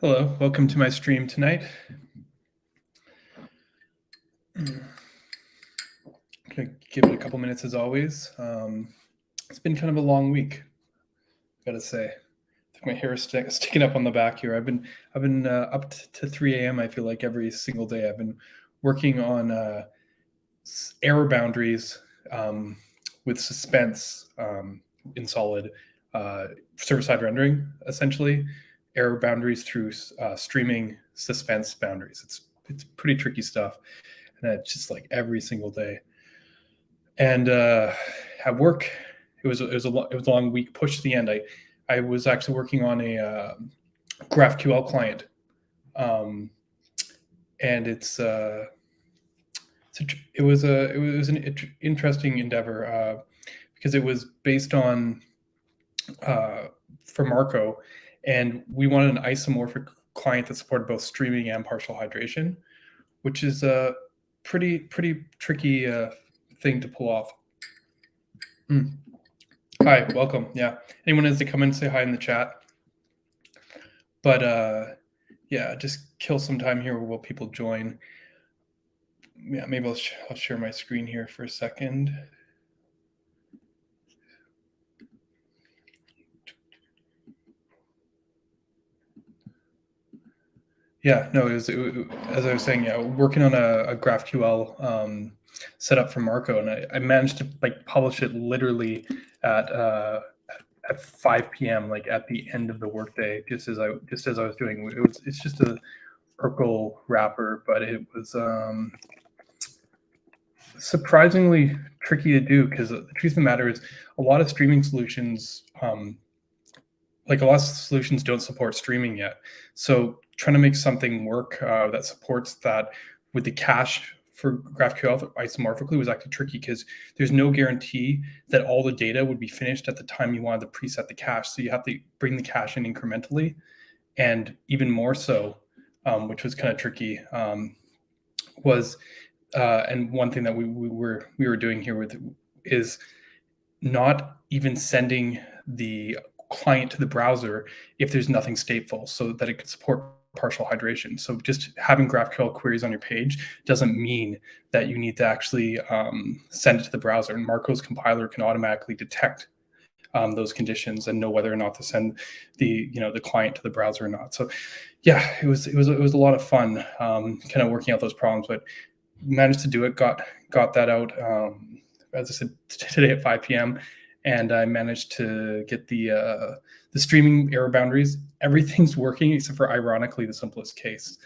Hello, welcome to my stream tonight. I'm gonna give it a couple minutes as always. It's been kind of a long week, gotta say. I think my hair is sticking up on the back here. I've been up to 3 a.m. I feel like every single day. I've been working on error boundaries with suspense in Solid, server-side rendering, essentially. Error boundaries through streaming suspense boundaries. It's pretty tricky stuff, and it's just like every single day. And at work, it was a long week. Pushed to the end. I was actually working on a GraphQL client, and it was an interesting endeavor because it was based on for Marko, and we wanted an isomorphic client that supported both streaming and partial hydration, which is a pretty tricky thing to pull off. Hi, welcome. Yeah, anyone has to come in and say hi in the chat. But yeah, just kill some time here while people join. Yeah, maybe I'll share my screen here for a second. Yeah, no, it was as I was saying, yeah, working on a GraphQL setup for Marko, and I managed to publish it literally at 5 p.m. like at the end of the workday, just as I was doing. It's just a Urkel wrapper, but it was surprisingly tricky to do because the truth of the matter is a lot of streaming solutions don't support streaming yet. So trying to make something work that supports that with the cache for GraphQL isomorphically was actually tricky because there's no guarantee that all the data would be finished at the time you wanted to preset the cache. So you have to bring the cache in incrementally, and even more so, which was kind of tricky, was and one thing that we were doing here with is not even sending the client to the browser if there's nothing stateful, so that it could support partial hydration. So just having GraphQL queries on your page doesn't mean that you need to actually send it to the browser. And Marko's compiler can automatically detect those conditions and know whether or not to send the client to the browser or not. So yeah, it was a lot of fun kind of working out those problems, but managed to do it. Got that out as I said today at 5 p.m. and I managed to get the streaming error boundaries. Everything's working except for, ironically, the simplest case,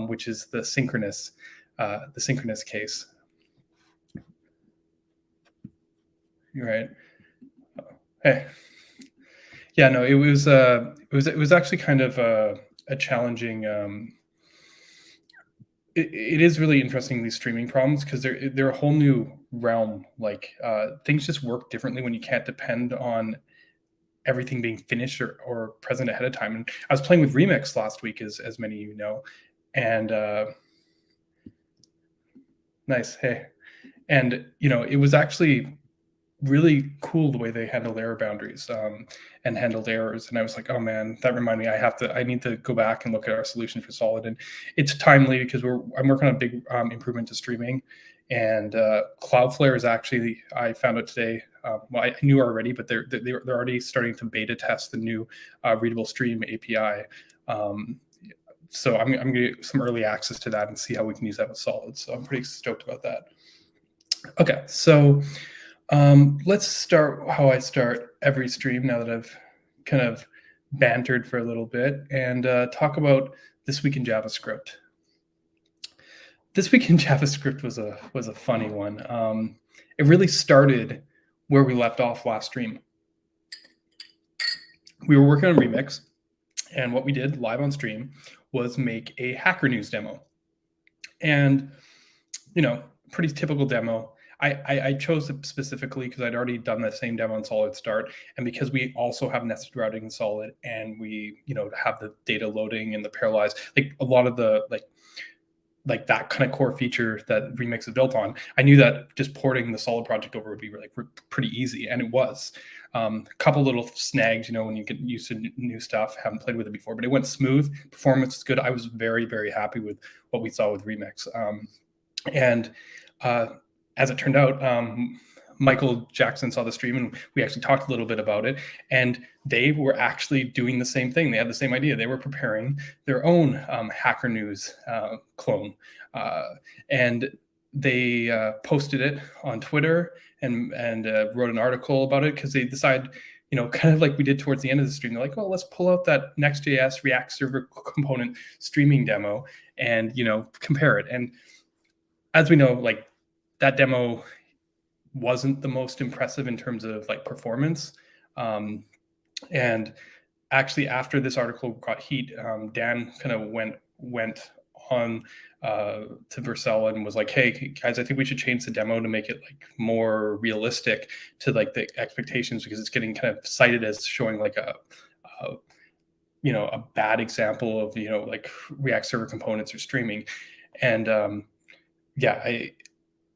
which is the synchronous case. You're right. Hey, yeah, no, it was actually kind of a challenging. It is really interesting, these streaming problems, because they're a whole new realm. Things just work differently when you can't depend on everything being finished or present ahead of time. And I was playing with Remix last week, as many of you know, and nice, hey, and it was actually really cool the way they handled error boundaries and handled errors. And I was like, oh man, that reminded me, I need to go back and look at our solution for Solid. And it's timely because I'm working on a big improvement to streaming, and Cloudflare is actually, I found out today, well, I knew already, but they're already starting to beta test the new readable stream API. So I'm going to get some early access to that and see how we can use that with Solid. So I'm pretty stoked about that. Okay, so let's start how I start every stream now that I've kind of bantered for a little bit, and talk about this week in JavaScript. This week in JavaScript was a funny one. It really started where we left off last stream. We were working on Remix, and what we did live on stream was make a Hacker News demo. And, pretty typical demo. I chose it specifically because I'd already done the same demo in Solid Start, and because we also have nested routing in Solid, and we have the data loading and the parallelize, a lot of the like that kind of core feature that Remix is built on. I knew that just porting the solid project over would be like pretty easy, and it was. A couple little snags, when you get used to new stuff, haven't played with it before, but it went smooth. Performance is good. I was very, very happy with what we saw with Remix. And as it turned out, Michael Jackson saw the stream, and we actually talked a little bit about it, and they were actually doing the same thing. They had the same idea. They were preparing their own Hacker News clone, and they posted it on Twitter and wrote an article about it, because they decided, kind of like we did towards the end of the stream. They're like, well, let's pull out that Next.js React server component streaming demo and, compare it. And as we know, like, that demo wasn't the most impressive in terms of like performance. And actually, after this article got heat, Dan kind of went on to Vercel and was like, hey guys, I think we should change the demo to make it like more realistic to like the expectations, because it's getting kind of cited as showing like a bad example of, like React server components or streaming. And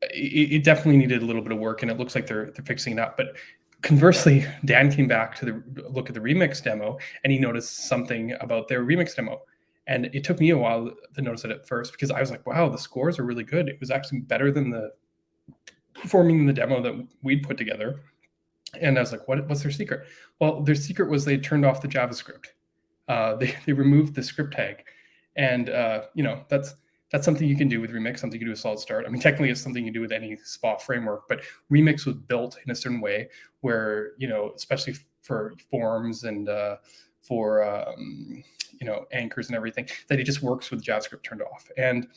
it definitely needed a little bit of work, and it looks like they're fixing it up. But conversely, Dan came back to look at the Remix demo, and he noticed something about their Remix demo. And it took me a while to notice it at first, because I was like, wow, the scores are really good. It was actually better than the performing the demo that we'd put together. And I was like, what's their secret? Well, their secret was they turned off the JavaScript. They removed the script tag. And, that's something you can do with Remix, something you can do with Solid Start. I mean, technically it's something you do with any SPA framework, but Remix was built in a certain way where, especially for forms and for, anchors and everything, that it just works with JavaScript turned off. And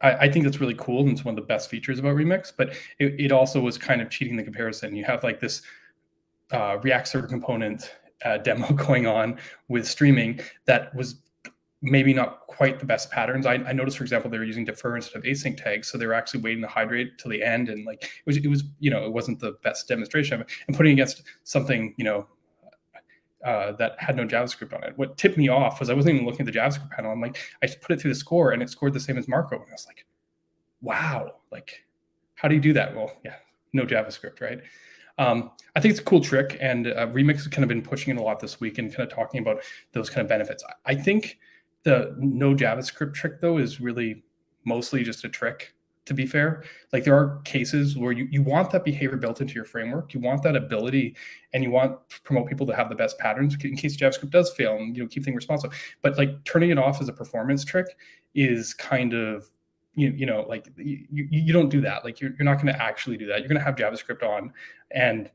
I think that's really cool, and it's one of the best features about Remix, but it also was kind of cheating the comparison. You have like this React server component demo going on with streaming that was maybe not quite the best patterns. I noticed, for example, they were using defer instead of async tags, so they were actually waiting to hydrate till the end, and like it was it wasn't the best demonstration of it. And putting against something that had no JavaScript on it. What tipped me off was I wasn't even looking at the JavaScript panel. I'm like, I just put it through the score, and it scored the same as Marko, and I was like, wow, like how do you do that? Well, yeah, no JavaScript, right? I think it's a cool trick, and Remix has kind of been pushing it a lot this week and kind of talking about those kind of benefits. I think the no JavaScript trick, though, is really mostly just a trick, to be fair. Like, there are cases where you want that behavior built into your framework. You want that ability, and you want to promote people to have the best patterns in case JavaScript does fail, and keep things responsive. But like turning it off as a performance trick is kind of you don't do that. Like, you're not going to actually do that. You're going to have JavaScript on, and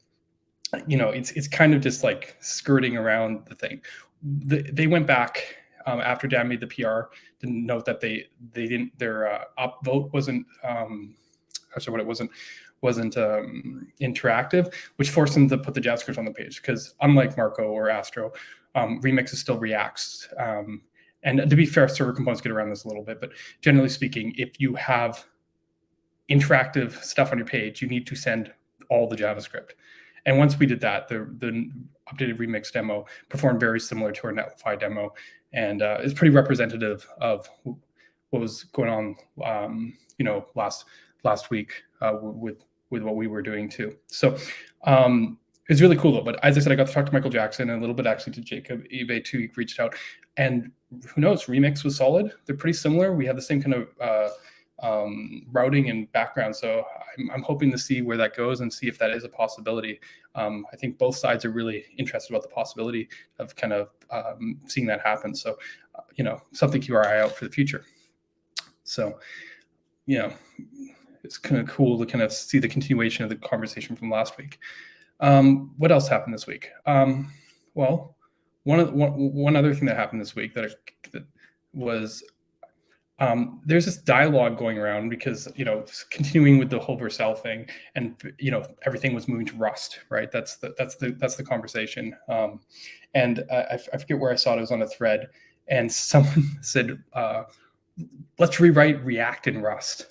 it's kind of just like skirting around the thing. They went back after Dan made the PR to note that they didn't, their upvote wasn't interactive, which forced them to put the JavaScript on the page, because unlike Marko or Astro, Remix is still Reacts. And to be fair, server components get around this a little bit, but generally speaking, if you have interactive stuff on your page, you need to send all the JavaScript. And once we did that, the updated Remix demo performed very similar to our Netlify demo, and it's pretty representative of what was going on, last week with what we were doing too. So it's really cool though. But as I said, I got to talk to Michael Jackson and a little bit actually to Jacob eBay too. He reached out, and who knows, Remix was solid. They're pretty similar. We have the same kind of routing and background. So I'm hoping to see where that goes and see if that is a possibility. I think both sides are really interested about the possibility of kind of seeing that happen. So, something to keep our eye out for the future. So, it's kind of cool to kind of see the continuation of the conversation from last week. What else happened this week? Well, one other thing that happened this week that was there's this dialogue going around because, continuing with the whole Vercel thing, and, everything was moving to Rust, right? That's the conversation. And I forget where I saw it. It was on a thread, and someone said, let's rewrite React in Rust.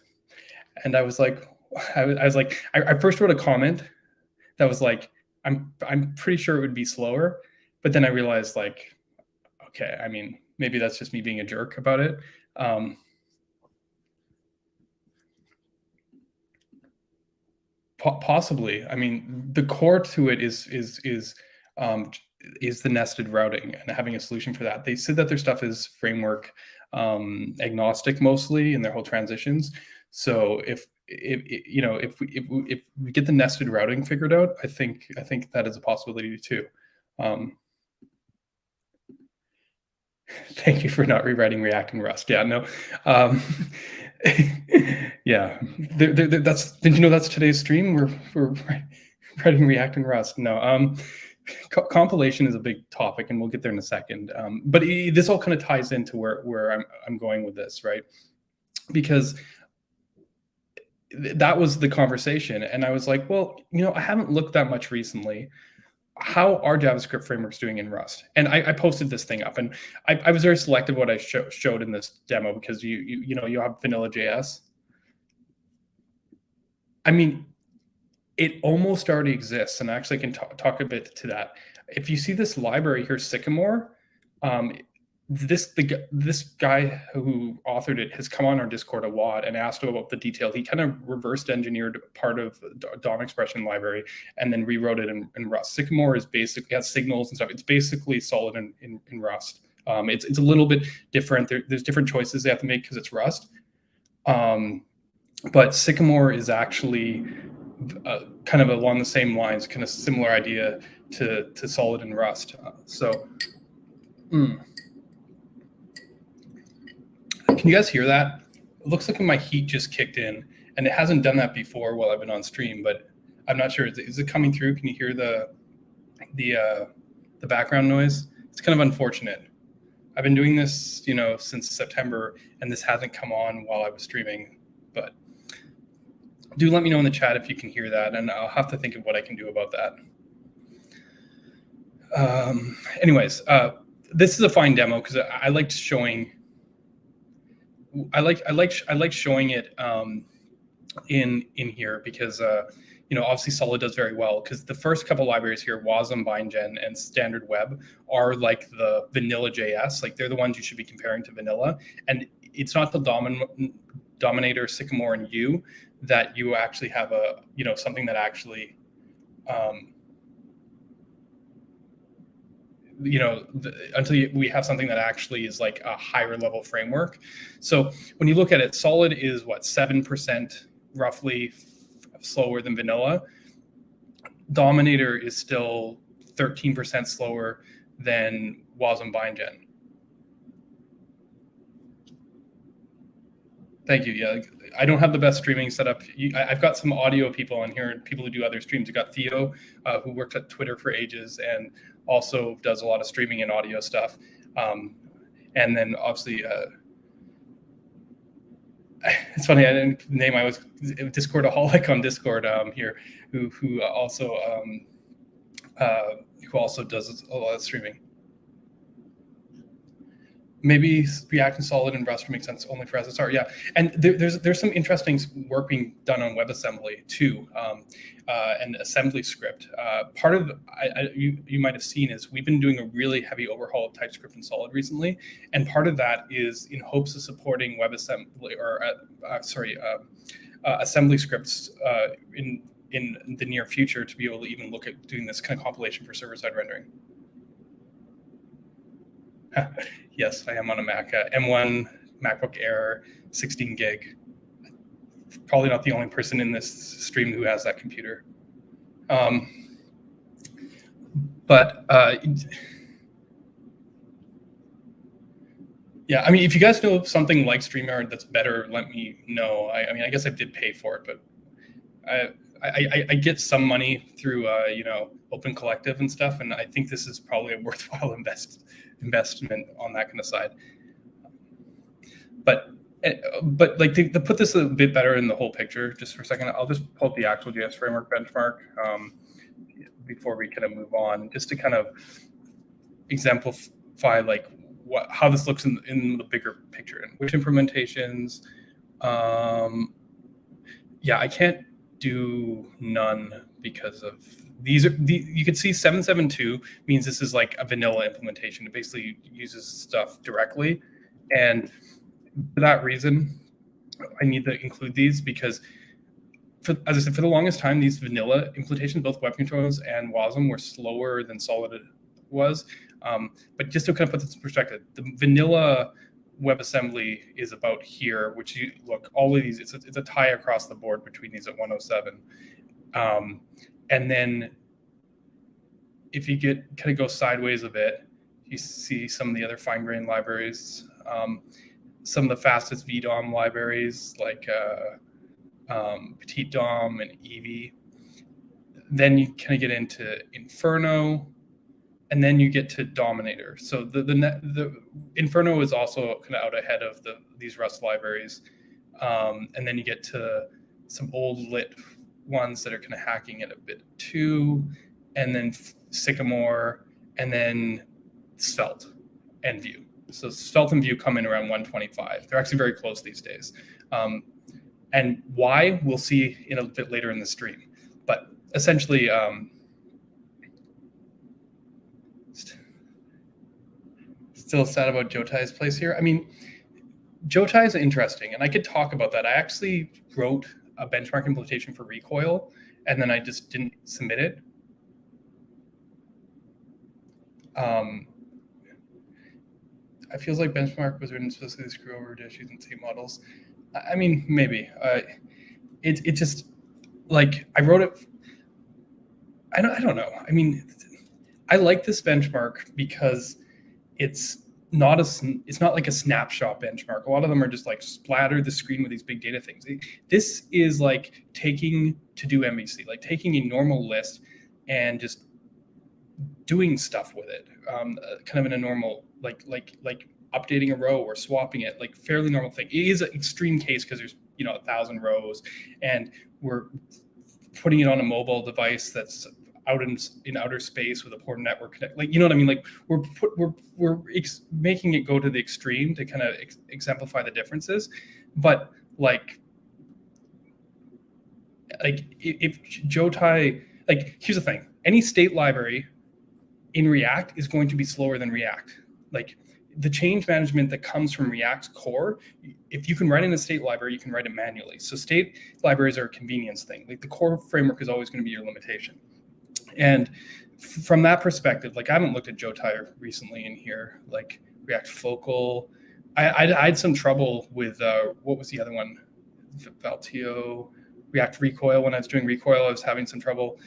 And I was like, I first wrote a comment that was like, I'm pretty sure it would be slower, but then I realized, like, okay, I mean, maybe that's just me being a jerk about it. Possibly. I mean, the core to it is the nested routing and having a solution for that. They said that their stuff is framework agnostic mostly in their whole transitions. So if we get the nested routing figured out, I think that is a possibility too. Thank you for not rewriting React and Rust. Yeah, no. Yeah, did you know that's today's stream? We're writing React and Rust. No, compilation is a big topic, and we'll get there in a second. But this all kind of ties into where I'm going with this, right? Because that was the conversation, and I was like, well, I haven't looked that much recently. How are JavaScript frameworks doing in Rust? And I posted this thing up, and I was very selective what I showed in this demo, because you have vanilla JS. I mean, it almost already exists, and actually I can talk a bit to that. If you see this library here, Sycamore, this guy who authored it has come on our Discord a lot and asked about the detail. He kind of reversed engineered part of the DOM expression library and then rewrote it in Rust. Sycamore is basically has signals and stuff. It's basically solid in Rust. It's a little bit different. There's different choices they have to make because it's Rust. But Sycamore is actually kind of along the same lines, kind of similar idea to solid in Rust. Can you guys hear that? It looks like my heat just kicked in, and it hasn't done that before while I've been on stream, but I'm not sure. Is it coming through? Can you hear the background noise? It's kind of unfortunate. I've been doing this, since September, and this hasn't come on while I was streaming. But do let me know in the chat if you can hear that, and I'll have to think of what I can do about that. Anyways, this is a fine demo because I liked showing. I like showing it in here because obviously Solid does very well, because the first couple libraries here, Wasm, BindGen, and Standard Web, are like the vanilla JS. Like, they're the ones you should be comparing to vanilla, and it's not the Dominator, Sycamore, and U that you actually have something that actually until we have something that actually is like a higher level framework. So when you look at it, Solid is 7% roughly slower than vanilla. Dominator is still 13% slower than Wasm BindGen. Thank you. Yeah, I don't have the best streaming setup. I've got some audio people on here and people who do other streams. You got Theo, who worked at Twitter for ages and also does a lot of streaming and audio stuff. And then obviously, it's funny, I didn't name, I was Discordaholic on Discord here, who also does a lot of streaming. Maybe React and Solid and Rust makes sense only for SSR. Yeah, and there's some interesting work being done on WebAssembly too, and assembly script. Part of you might have seen is we've been doing a really heavy overhaul of TypeScript and Solid recently, and part of that is in hopes of supporting WebAssembly or assembly scripts in the near future to be able to even look at doing this kind of compilation for server-side rendering. Yes, I am on a Mac. M1 MacBook Air, 16 gig. Probably not the only person in this stream who has that computer. Yeah, I mean, if you guys know something like StreamYard that's better, let me know. I mean, I guess I did pay for it, but I get some money through Open Collective and stuff, and I think this is probably a worthwhile investment on that kind of side. But like to put this a bit better in the whole picture, just for a second, I'll just pull up the actual JS framework benchmark before we kind of move on, just to kind of exemplify like how this looks in the bigger picture and which implementations. Yeah, I can't do none because of these are you can see 772 means this is like a vanilla implementation. It basically uses stuff directly, and for that reason I need to include these because as I said, for the longest time, these vanilla implementations, both web controllers and WASM, were slower than Solid was. But just to kind of put this in perspective, the vanilla WebAssembly is about here, which you look, all of these, it's a tie across the board between these at 107. And then if you kind of go sideways a bit, you see some of the other fine-grained libraries, some of the fastest VDOM libraries like Petit DOM and Eevee. Then you kind of get into Inferno, and then you get to Dominator. So the Inferno is also kind of out ahead of these Rust libraries. And then you get to some old lit ones that are kind of hacking it a bit too, and then Sycamore, and then Svelte and Vue. So Svelte and Vue come in around 125. They're actually very close these days. And why, we'll see in a bit later in the stream. But essentially, still sad about Jotai's place here. I mean, Jotai is interesting, and I could talk about that. I actually wrote a benchmark implementation for Recoil, and then I just didn't submit it. I feels like benchmark was written supposed to screw over issues and state models. I mean, maybe. It just, like, I wrote it. I don't know. I mean, I like this benchmark because it's not like a snapshot benchmark. A lot of them are just like splatter the screen with these big data things. This is like taking to-do MVC, like taking a normal list and just doing stuff with it, kind of in a normal, like updating a row or swapping it, like fairly normal thing. It is an extreme case because there's 1,000 rows, and we're putting it on a mobile device that's out in outer space with a poor network connect. Like, you know what I mean? Like we're making it go to the extreme to kind of exemplify the differences. But like if Jotai, like, here's the thing: any state library in React is going to be slower than React. Like, the change management that comes from React's core, if you can write in a state library, you can write it manually. So state libraries are a convenience thing. Like, the core framework is always going to be your limitation. And from that perspective, like, I haven't looked at Jotai recently in here, like React Focal. I had some trouble with, what was the other one? Valtio, React Recoil. When I was doing Recoil, I was having some trouble.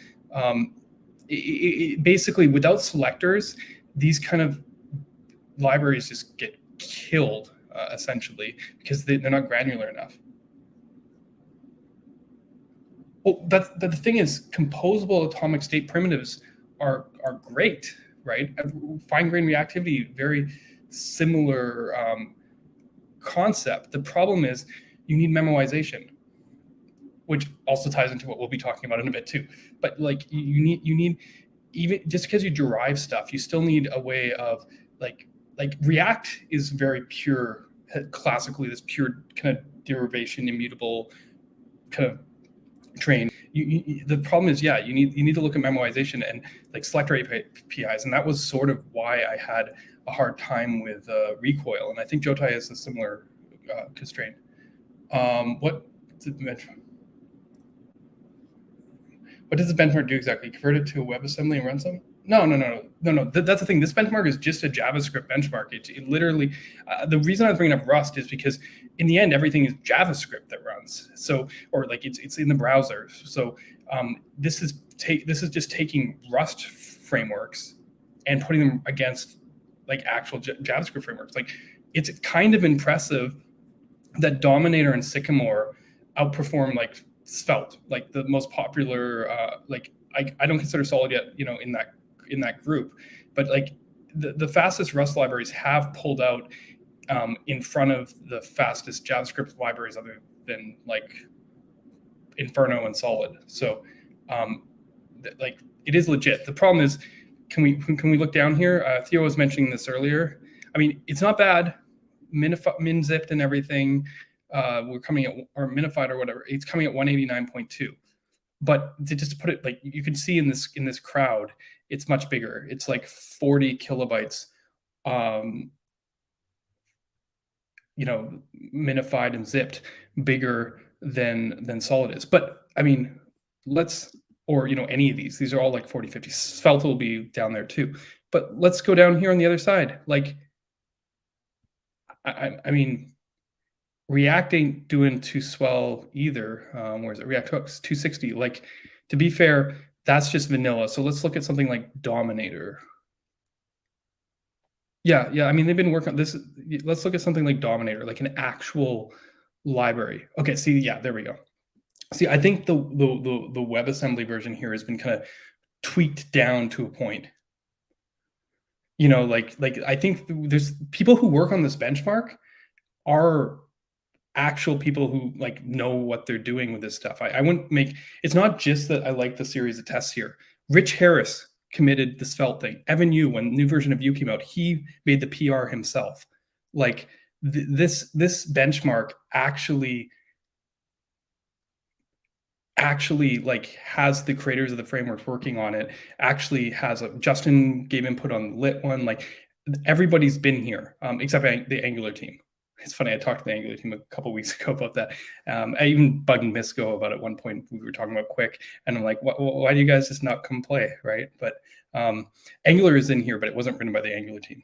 Basically, without selectors, these kind of libraries just get killed, essentially, because they're not granular enough. Well, the thing is, composable atomic state primitives are great, right? Fine-grained reactivity, very similar concept. The problem is you need memoization, which also ties into what we'll be talking about in a bit too. But like, you need even just because you derive stuff, you still need a way of like React is very pure, classically this pure kind of derivation, immutable kind of train. The problem is, yeah, you need to look at memoization and like selector APIs, and that was sort of why I had a hard time with Recoil, and I think Jotai is a similar constraint. What does the benchmark do exactly? Convert it to a WebAssembly and run some? No. That's the thing. This benchmark is just a JavaScript benchmark. It literally, the reason I'm bringing up Rust is because in the end, everything is JavaScript that runs. So, or like it's in the browser. So this is just taking Rust frameworks and putting them against like actual JavaScript frameworks. Like, it's kind of impressive that Dominator and Sycamore outperform like Svelte, like the most popular. Like, I don't consider Solid yet, in that group, but like the fastest Rust libraries have pulled out in front of the fastest JavaScript libraries, other than like Inferno and Solid. So like, it is legit. The problem is, can we look down here? Theo was mentioning this earlier. I mean, it's not bad. Min-zipped and everything. We're coming at, or minified or whatever. It's coming at 189.2. But just to put it, like, you can see in this crowd, it's much bigger. It's like 40 kilobytes, minified and zipped, bigger than Solid is. But I mean, let's or any of these are all like 40, 50. Svelte will be down there too. But let's go down here on the other side. Like, I mean, React ain't doing too swell either. Where is it? React Hooks 260. Like, to be fair, that's just vanilla. So let's look at something like Dominator. Yeah. I mean, they've been working on this. Let's look at something like Dominator, like an actual library. Okay. See, yeah, there we go. See, I think the WebAssembly version here has been kind of tweaked down to a point. Like I think there's people who work on this benchmark are actual people who like know what they're doing with this stuff. I wouldn't make it's not just that I like the series of tests here. Rich Harris committed the Svelte thing. Evan Yu, when the new version of Yu came out, he made the PR himself. Like this benchmark actually like has the creators of the frameworks working on it, actually has Justin gave input on the lit one. Like everybody's been here, except the Angular team. It's funny, I talked to the Angular team a couple weeks ago about that. I even bugged Misco about it at one point. We were talking about Quick, and I'm like, why do you guys just not come play, right? But Angular is in here, but it wasn't written by the Angular team.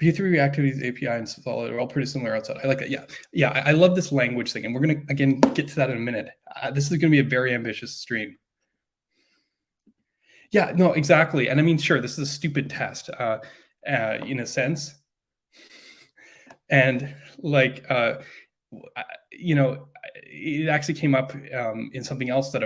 View3 Reactivities API and Solid are all pretty similar outside. I like that. Yeah. I love this language thing, and we're gonna again get to that in a minute. This is gonna be a very ambitious stream. Yeah, no, exactly. And I mean, sure, this is a stupid test in a sense, and like it actually came up in something else that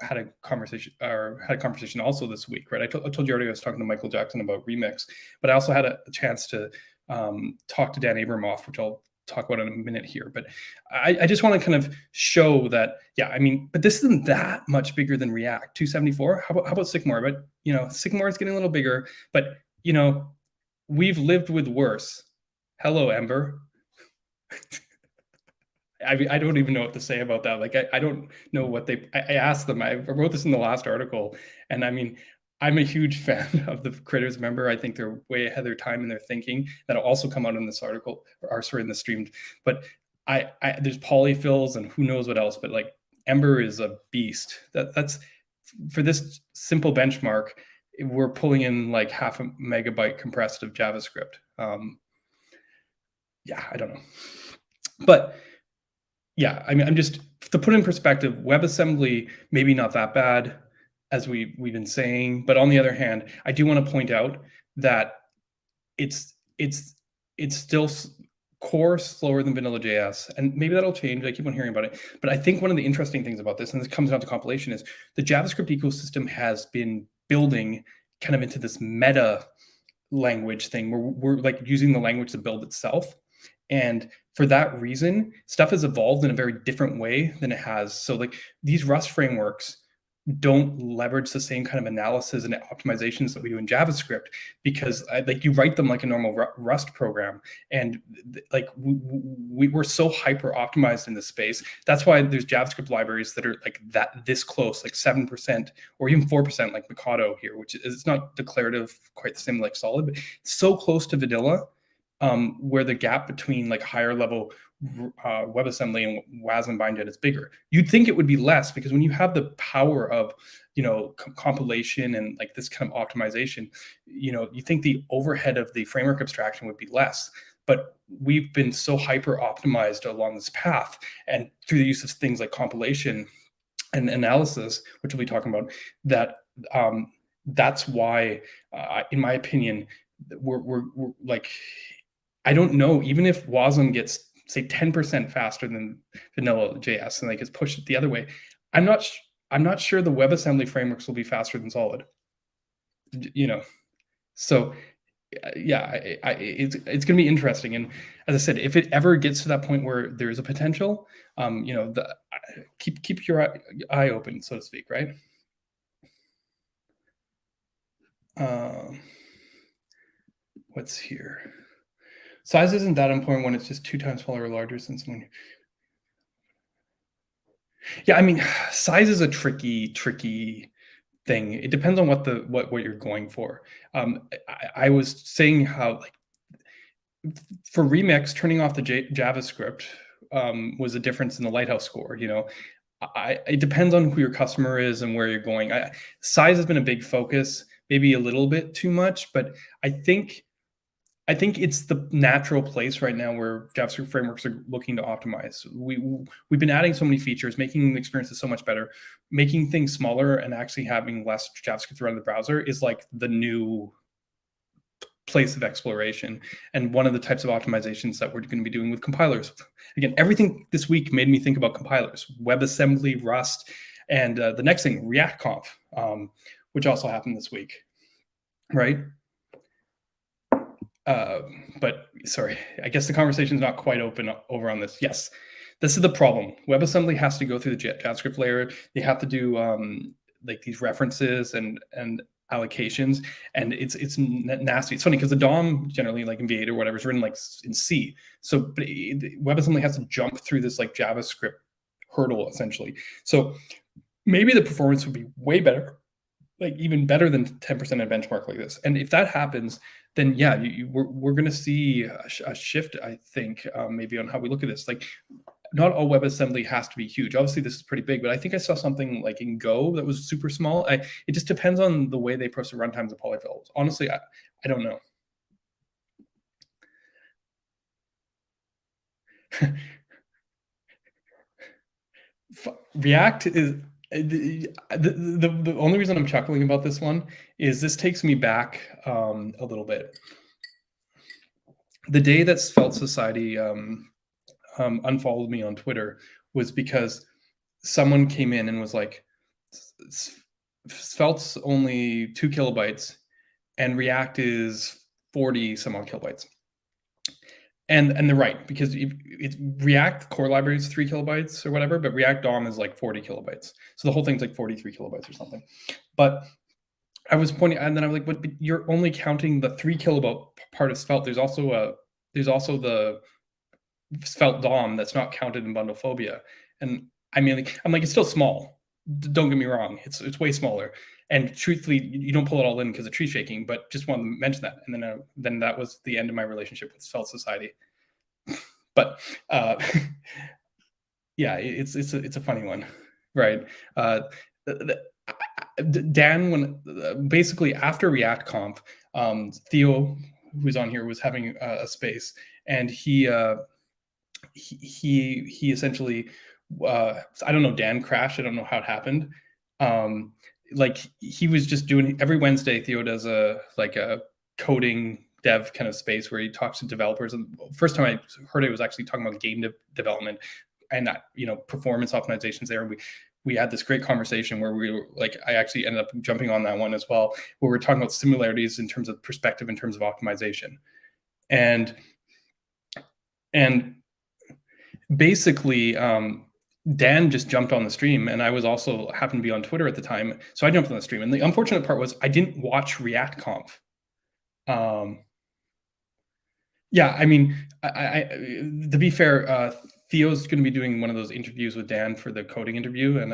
had a conversation also this week, right? I told you already I was talking to Michael Jackson about Remix, but I also had a chance to talk to Dan Abramoff, which I'll talk about in a minute here. But I just want to kind of show that, yeah, I mean, but this isn't that much bigger than React 274. How about Sycamore? But Sycamore is getting a little bigger, but we've lived with worse. Hello, Ember. I don't even know what to say about that. Like, I don't know what I asked them. I wrote this in the last article, and I mean, I'm a huge fan of the creators member. I think they're way ahead of their time in their thinking. That'll also come out in this article, or sorry, in the stream. But there's polyfills and who knows what else. But like, Ember is a beast. That's for this simple benchmark. We're pulling in like 0.5 megabyte compressed of JavaScript. Yeah, I don't know, but yeah, I mean, I'm just to put in perspective, WebAssembly maybe not that bad as we've been saying, but on the other hand, I do want to point out that it's still core slower than vanilla JS, and maybe that'll change. I keep on hearing about it, but I think one of the interesting things about this, and this comes down to compilation, is the JavaScript ecosystem has been building kind of into this meta language thing where we're like using the language to build itself. And for that reason, stuff has evolved in a very different way than it has. So like these Rust frameworks don't leverage the same kind of analysis and optimizations that we do in JavaScript, because like you write them like a normal Rust program, and like we're so hyper optimized in this space. That's why there's JavaScript libraries that are like this close, like 7% or even 4%, like Mikado here, which is not declarative quite the same like Solid, but so close to vanilla, where the gap between like higher level WebAssembly and WAS and BindJet is bigger. You'd think it would be less, because when you have the power of compilation and like this kind of optimization, you think the overhead of the framework abstraction would be less. But we've been so hyper optimized along this path, and through the use of things like compilation and analysis, which we'll be talking about, that that's why, in my opinion, we're like, I don't know, even if WASM gets say 10% faster than vanilla JS and like it's pushed it the other way, I'm not sure the WebAssembly frameworks will be faster than Solid. So yeah, it's going to be interesting. And as I said, if it ever gets to that point where there is a potential, keep your eye open, so to speak, right? What's here? Size isn't that important when it's just 2 times smaller or larger than someone. Yeah, I mean, size is a tricky thing. It depends on what you're going for. I was saying how like for Remix, turning off the JavaScript was a difference in the Lighthouse score. It depends on who your customer is and where you're going. Size has been a big focus, maybe a little bit too much, but I think it's the natural place right now where JavaScript frameworks are looking to optimize. We've been adding so many features, making the experiences so much better, making things smaller and actually having less JavaScript run in the browser is like the new place of exploration, and one of the types of optimizations that we're going to be doing with compilers. Again, everything this week made me think about compilers, WebAssembly, Rust, and the next thing, React Conf, which also happened this week, right? But sorry, I guess the conversation is not quite open over on this. Yes, this is the problem. WebAssembly has to go through the JavaScript layer. They have to do like these references and allocations, and it's nasty. It's funny because the DOM generally, like in V8 or whatever, is written like in C. So but WebAssembly has to jump through this like JavaScript hurdle essentially. So maybe the performance would be way better, like even better than 10% a benchmark like this. And if that happens, then yeah, we're going to see a shift, I think, maybe on how we look at this. Like, not all WebAssembly has to be huge. Obviously, this is pretty big, but I think I saw something like in Go that was super small. It just depends on the way they approach the runtimes of polyfills. Honestly, I don't know. React is the only reason I'm chuckling about this one is this takes me back a little bit. The day that Svelte Society unfollowed me on Twitter was because someone came in and was like, Svelte's only 2 kilobytes and React is 40 some odd kilobytes. And they're right, because it's React core library is 3 kilobytes or whatever, but React DOM is like 40 kilobytes. So the whole thing's like 43 kilobytes or something. But I was pointing, and then I was like, but you're only counting the 3 kilobyte part of Svelte. There's also the Svelte DOM that's not counted in Bundlephobia. And I mean, I'm like, it's still small. Don't get me wrong. It's way smaller. And truthfully, you don't pull it all in because of tree shaking, but just wanted to mention that. And then that was the end of my relationship with Svelte Society. But yeah, it's a funny one, right? Dan, when basically after React Conf, Theo, who's on here, was having a space, and he essentially, I don't know, Dan crashed. I don't know how it happened. Like he was just doing every Wednesday. Theo does a coding dev kind of space where he talks to developers. And first time I heard it was actually talking about game development and that, performance optimizations there. And we had this great conversation where we were like, I actually ended up jumping on that one as well, where we're talking about similarities in terms of perspective, in terms of optimization. And basically, Dan just jumped on the stream, and I was also happened to be on Twitter at the time, so I jumped on the stream. And the unfortunate part was I didn't watch React Conf. Yeah, I mean, to be fair, Theo's going to be doing one of those interviews with Dan for the coding interview, and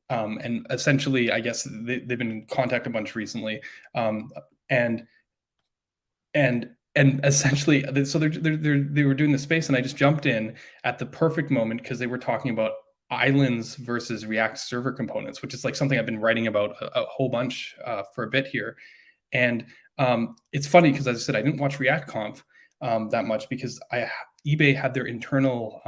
and essentially, I guess they've been in contact a bunch recently, and essentially, so they were doing the space, and I just jumped in at the perfect moment because they were talking about islands versus React server components, which is like something I've been writing about a whole bunch for a bit here. And it's funny because, as I said, I didn't watch React Conf that much because eBay had their internal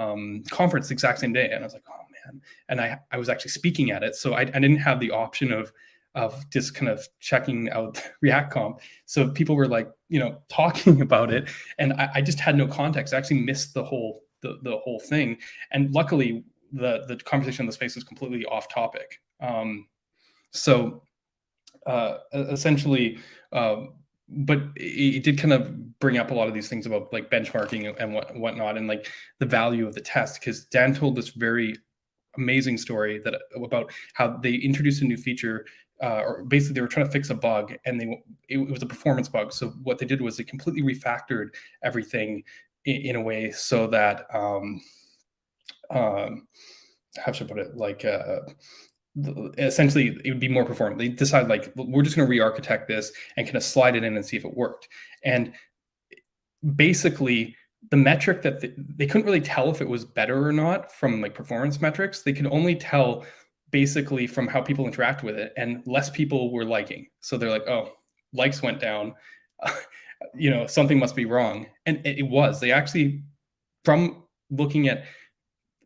conference the exact same day, and I was like, oh man! And I was actually speaking at it, so I didn't have the option of just kind of checking out React Conf. So people were like, talking about it, and I just had no context. I actually missed the whole thing, and luckily the conversation in the space was completely off topic. So essentially, but it did kind of bring up a lot of these things about like benchmarking and whatnot, and like the value of the test, because Dan told this very amazing story about how they introduced a new feature, or basically they were trying to fix a bug, and it was a performance bug. So what they did was they completely refactored everything in a way so that how should I put it, like essentially it would be more performant. They decided like, we're just going to re-architect this and kind of slide it in and see if it worked. And basically the metric that they couldn't really tell if it was better or not from like performance metrics. They could only tell basically from how people interact with it, and less people were liking. So they're like, oh, likes went down. Something must be wrong. And it was. They actually, from looking at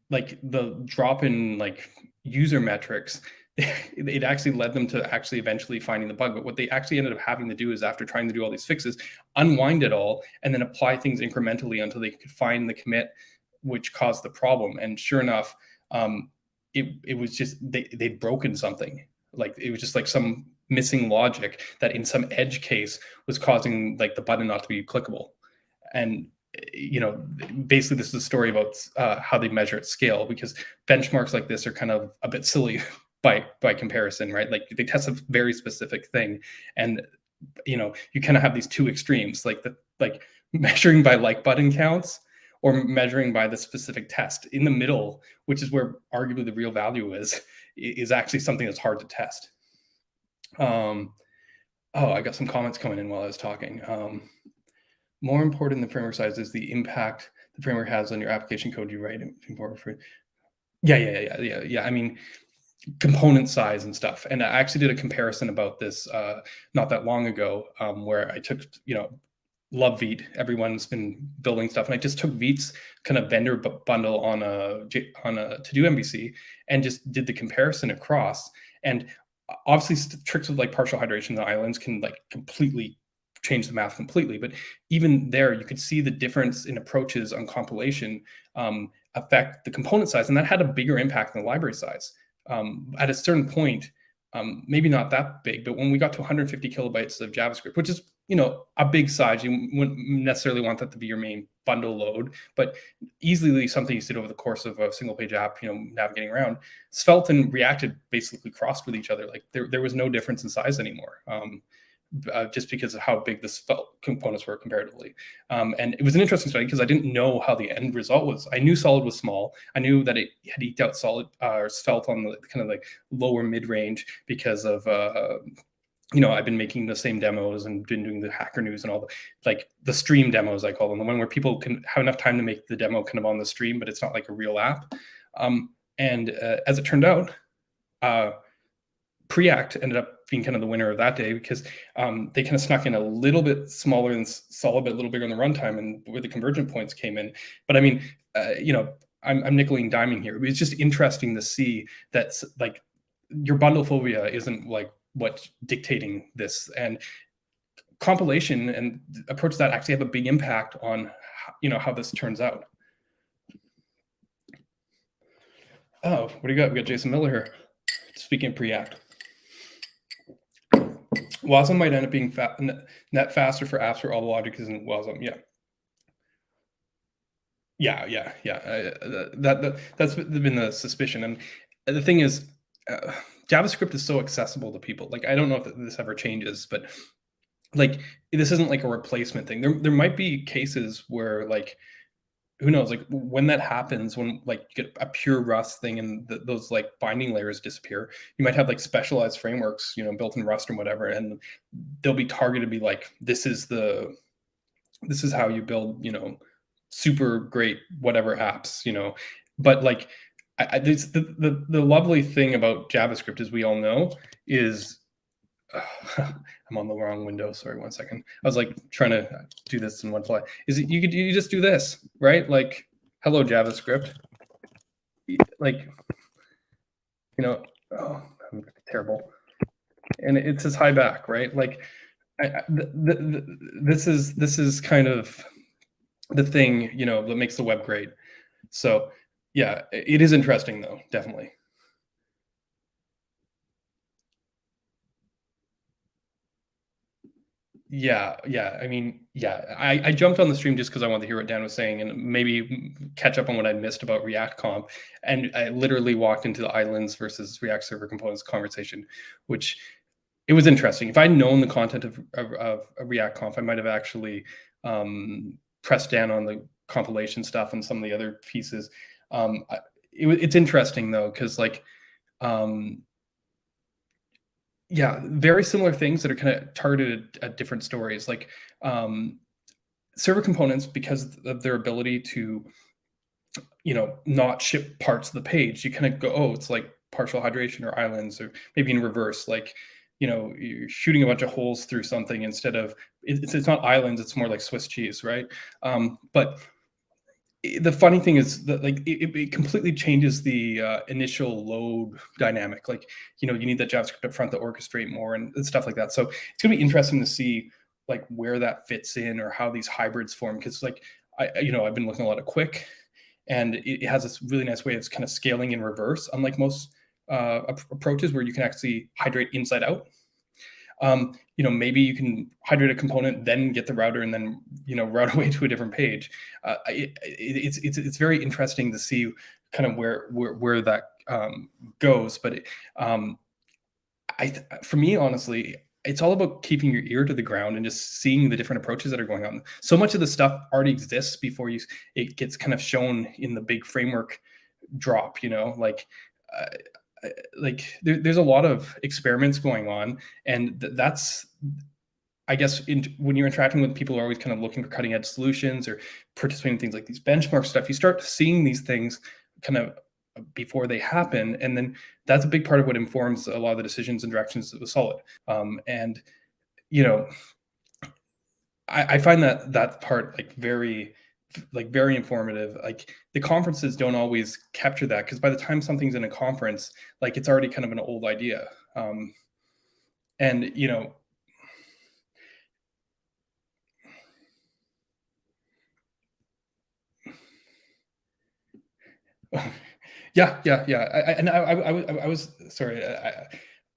like the drop in like user metrics, it actually led them to actually eventually finding the bug. But what they actually ended up having to do is, after trying to do all these fixes, unwind it all and then apply things incrementally until they could find the commit which caused the problem. And sure enough, it was just they'd broken something. Like it was just like some missing logic that in some edge case was causing like the button not to be clickable. And basically this is a story about how they measure at scale, because benchmarks like this are kind of a bit silly by comparison, right? Like they test a very specific thing, and you kind of have these two extremes, like measuring by like button counts or measuring by the specific test. In the middle, which is where arguably the real value is actually something that's hard to test. Oh, I got some comments coming in while I was talking. More important than framework size is the impact the framework has on your application code you write. Yeah. I mean, component size and stuff. And I actually did a comparison about this not that long ago, where I took, love Vite. Everyone's been building stuff, and I just took Vite's kind of vendor bundle on a to-do MVC and just did the comparison across. And obviously, tricks with like partial hydration and islands can like completely change the math completely. But even there, you could see the difference in approaches on compilation affect the component size, and that had a bigger impact than the library size. At a certain point, maybe not that big, but when we got to 150 kilobytes of JavaScript, which is a big size, you wouldn't necessarily want that to be your main bundle load, but easily something you did over the course of a single page app, navigating around. Svelte and React basically crossed with each other. Like there was no difference in size anymore. Just because of how big the Svelte components were comparatively. And it was an interesting study because I didn't know how the end result was. I knew Solid was small. I knew that it had eked out Solid or Svelte on the kind of like lower mid-range because of, I've been making the same demos and been doing the Hacker News and all the stream demos, I call them, the one where people can have enough time to make the demo kind of on the stream, but it's not like a real app. And as it turned out, Preact ended up being kind of the winner of that day because they kind of snuck in a little bit smaller than Solid, but a little bigger on the runtime, and where the convergent points came in. But I mean, I'm nickel and diming here. It's just interesting to see that like your bundle phobia isn't like what's dictating this, and compilation and approach that actually have a big impact on how this turns out. Oh, what do you got? We got Jason Miller here. Speaking of Preact. WASM might end up being net faster for apps where all the logic is in WASM. Yeah. That's been the suspicion. And the thing is, JavaScript is so accessible to people. Like, I don't know if this ever changes, but like, this isn't like a replacement thing. There might be cases where like, who knows, like when that happens, when like you get a pure Rust thing and those like binding layers disappear, you might have like specialized frameworks, built in Rust or whatever, and they'll be targeted to be like, this is how you build, super great whatever apps, But like, the lovely thing about JavaScript, as we all know, is I'm on the wrong window. Sorry, 1 second. I was like trying to do this in one fly. You just do this, right? Like, hello JavaScript. Like, oh, I'm terrible. And it says hi back, right? Like, this is kind of the thing, that makes the web great. So yeah, it is interesting though, definitely. Yeah. I mean, yeah, I jumped on the stream just because I wanted to hear what Dan was saying and maybe catch up on what I missed about React Comp. And I literally walked into the islands versus React Server Components conversation, which it was interesting. If I'd known the content of React Conf, I might have actually pressed down on the compilation stuff and some of the other pieces. It's interesting though, because like, yeah, very similar things that are kind of targeted at different stories. Like server components, because of their ability to, not ship parts of the page, you kind of go, oh, it's like partial hydration or islands, or maybe in reverse, like, you're shooting a bunch of holes through something instead of, it's not islands, it's more like Swiss cheese, right? But the funny thing is that, like, it completely changes the initial load dynamic. Like, you need that JavaScript up front to orchestrate more and stuff like that. So it's gonna be interesting to see, like, where that fits in, or how these hybrids form. Because, like, I've been looking a lot of Quick, and it has this really nice way of kind of scaling in reverse, unlike most approaches where you can actually hydrate inside out. Maybe you can hydrate a component, then get the router, and then, route away to a different page. It's very interesting to see kind of where that goes. But for me, honestly, it's all about keeping your ear to the ground and just seeing the different approaches that are going on. So much of the stuff already exists before it gets kind of shown in the big framework drop. Uh, there's a lot of experiments going on, and that's, I guess, when you're interacting with people who are always kind of looking for cutting edge solutions or participating in things like these benchmark stuff, you start seeing these things kind of before they happen, and then that's a big part of what informs a lot of the decisions and directions of the Solid. And you know, I find that part, very informative. Like, the conferences don't always capture that, because by the time something's in a conference, like, it's already kind of an old idea. And yeah. I was sorry.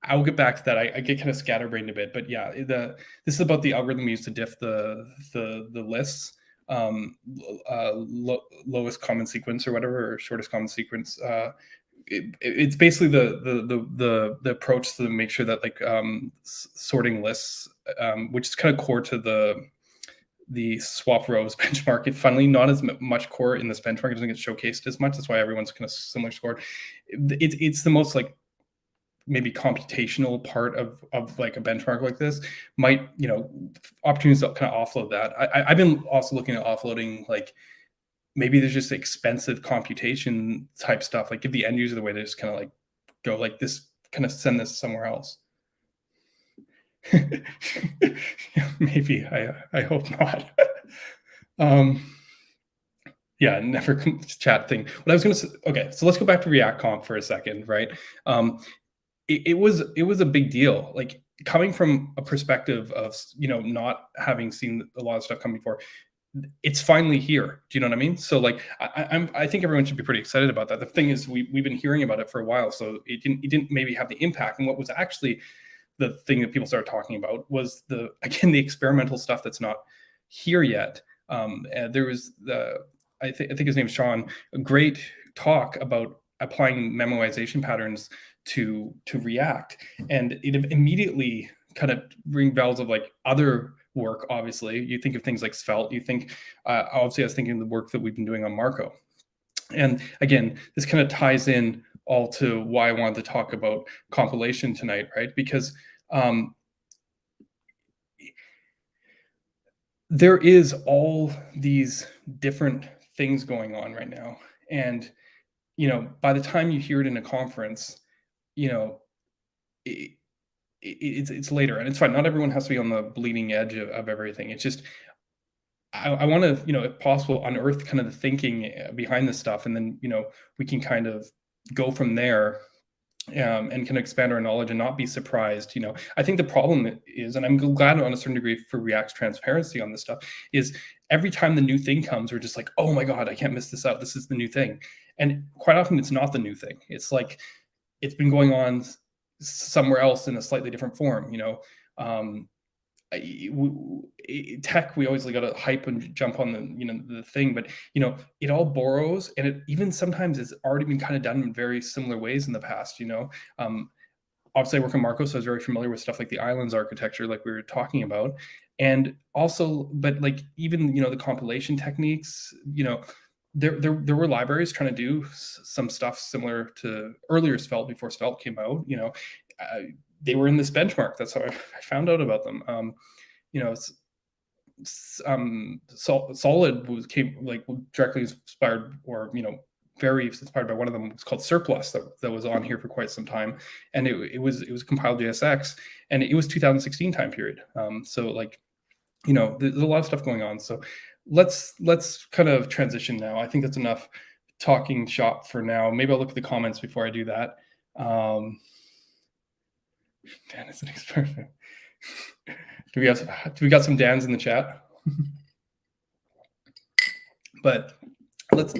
I will get back to that. I get kind of scatterbrained a bit, but yeah, this is about the algorithm used to diff the lists, lowest common sequence or whatever, or shortest common sequence. It's basically the approach to make sure that, like, sorting lists, which is kind of core to the swap rows benchmark. It funnily not as much core in this benchmark. It doesn't get showcased as much. That's why everyone's kind of similar scored. It's the most, like, maybe computational part of like a benchmark like this. Might, opportunities to kind of offload that. I've been also looking at offloading, like, maybe there's just expensive computation type stuff, like give the end user the way to just kind of, like, go like this, kind of send this somewhere else. Maybe. I hope not. Yeah, never chat thing. What I was going to say, okay, so let's go back to React Comp for a second, right? It was a big deal, like, coming from a perspective of, not having seen a lot of stuff come before. It's finally here. Do you know what I mean? So, like, I think everyone should be pretty excited about that. The thing is, we've been hearing about it for a while, so it didn't maybe have the impact. And what was actually the thing that people started talking about was the experimental stuff that's not here yet. And there was I think his name's Sean, a great talk about applying memoization patterns to React, and it immediately kind of ring bells of, like, other work. Obviously, you think of things like Svelte. You think, obviously, I was thinking of the work that we've been doing on Marko. And again, this kind of ties in all to why I wanted to talk about compilation tonight, right? Because there is all these different things going on right now, and by the time you hear it in a conference, you know, it, it's later, and it's fine. Not everyone has to be on the bleeding edge of everything. It's just, I want to, if possible, unearth kind of the thinking behind this stuff, and then we can kind of go from there, and kind of expand our knowledge and not be surprised. I think the problem is, and I'm glad on a certain degree for React's transparency on this stuff, is every time the new thing comes, we're just like, oh my God, I can't miss this out. This is the new thing. And quite often it's not the new thing. It's like, it's been going on somewhere else in a slightly different form. Tech, we always got to hype and jump on the thing, but it all borrows, and it even sometimes has already been kind of done in very similar ways in the past. Obviously I work on Marko, so I was very familiar with stuff like the islands architecture, like we were talking about, and also, but like, even the compilation techniques, there were libraries trying to do some stuff similar to earlier Svelte, before Svelte came out. They were in this benchmark. That's how I found out about them. Solid came like directly inspired, or very inspired by one of them. It's called Surplus, that was on here for quite some time, and it was compiled JSX, and it was 2016 time period. So like, there's a lot of stuff going on. So let's kind of transition now. I think that's enough talking shop for now. Maybe I'll look at the comments before I do that. Dan is an experiment. Do we got some Dans in the chat? But let's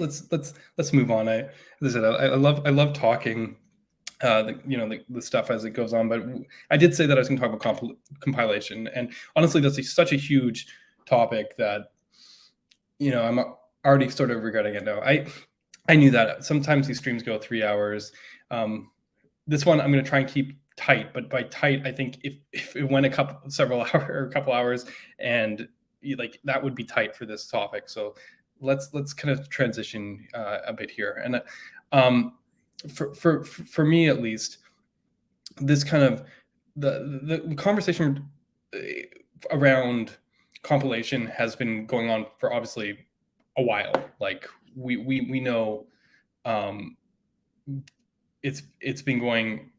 move on. As I said, I love talking the stuff as it goes on, but I did say that I was going to talk about compilation, and honestly, that's such a huge topic that I'm already sort of regretting it now. I knew that sometimes these streams go 3 hours. This one I'm going to try and keep tight, but by tight I think if it went a couple hours, and like that would be tight for this topic. So let's kind of transition a bit here, and for me at least, this kind of the conversation around compilation has been going on for obviously a while. Like we know it's been going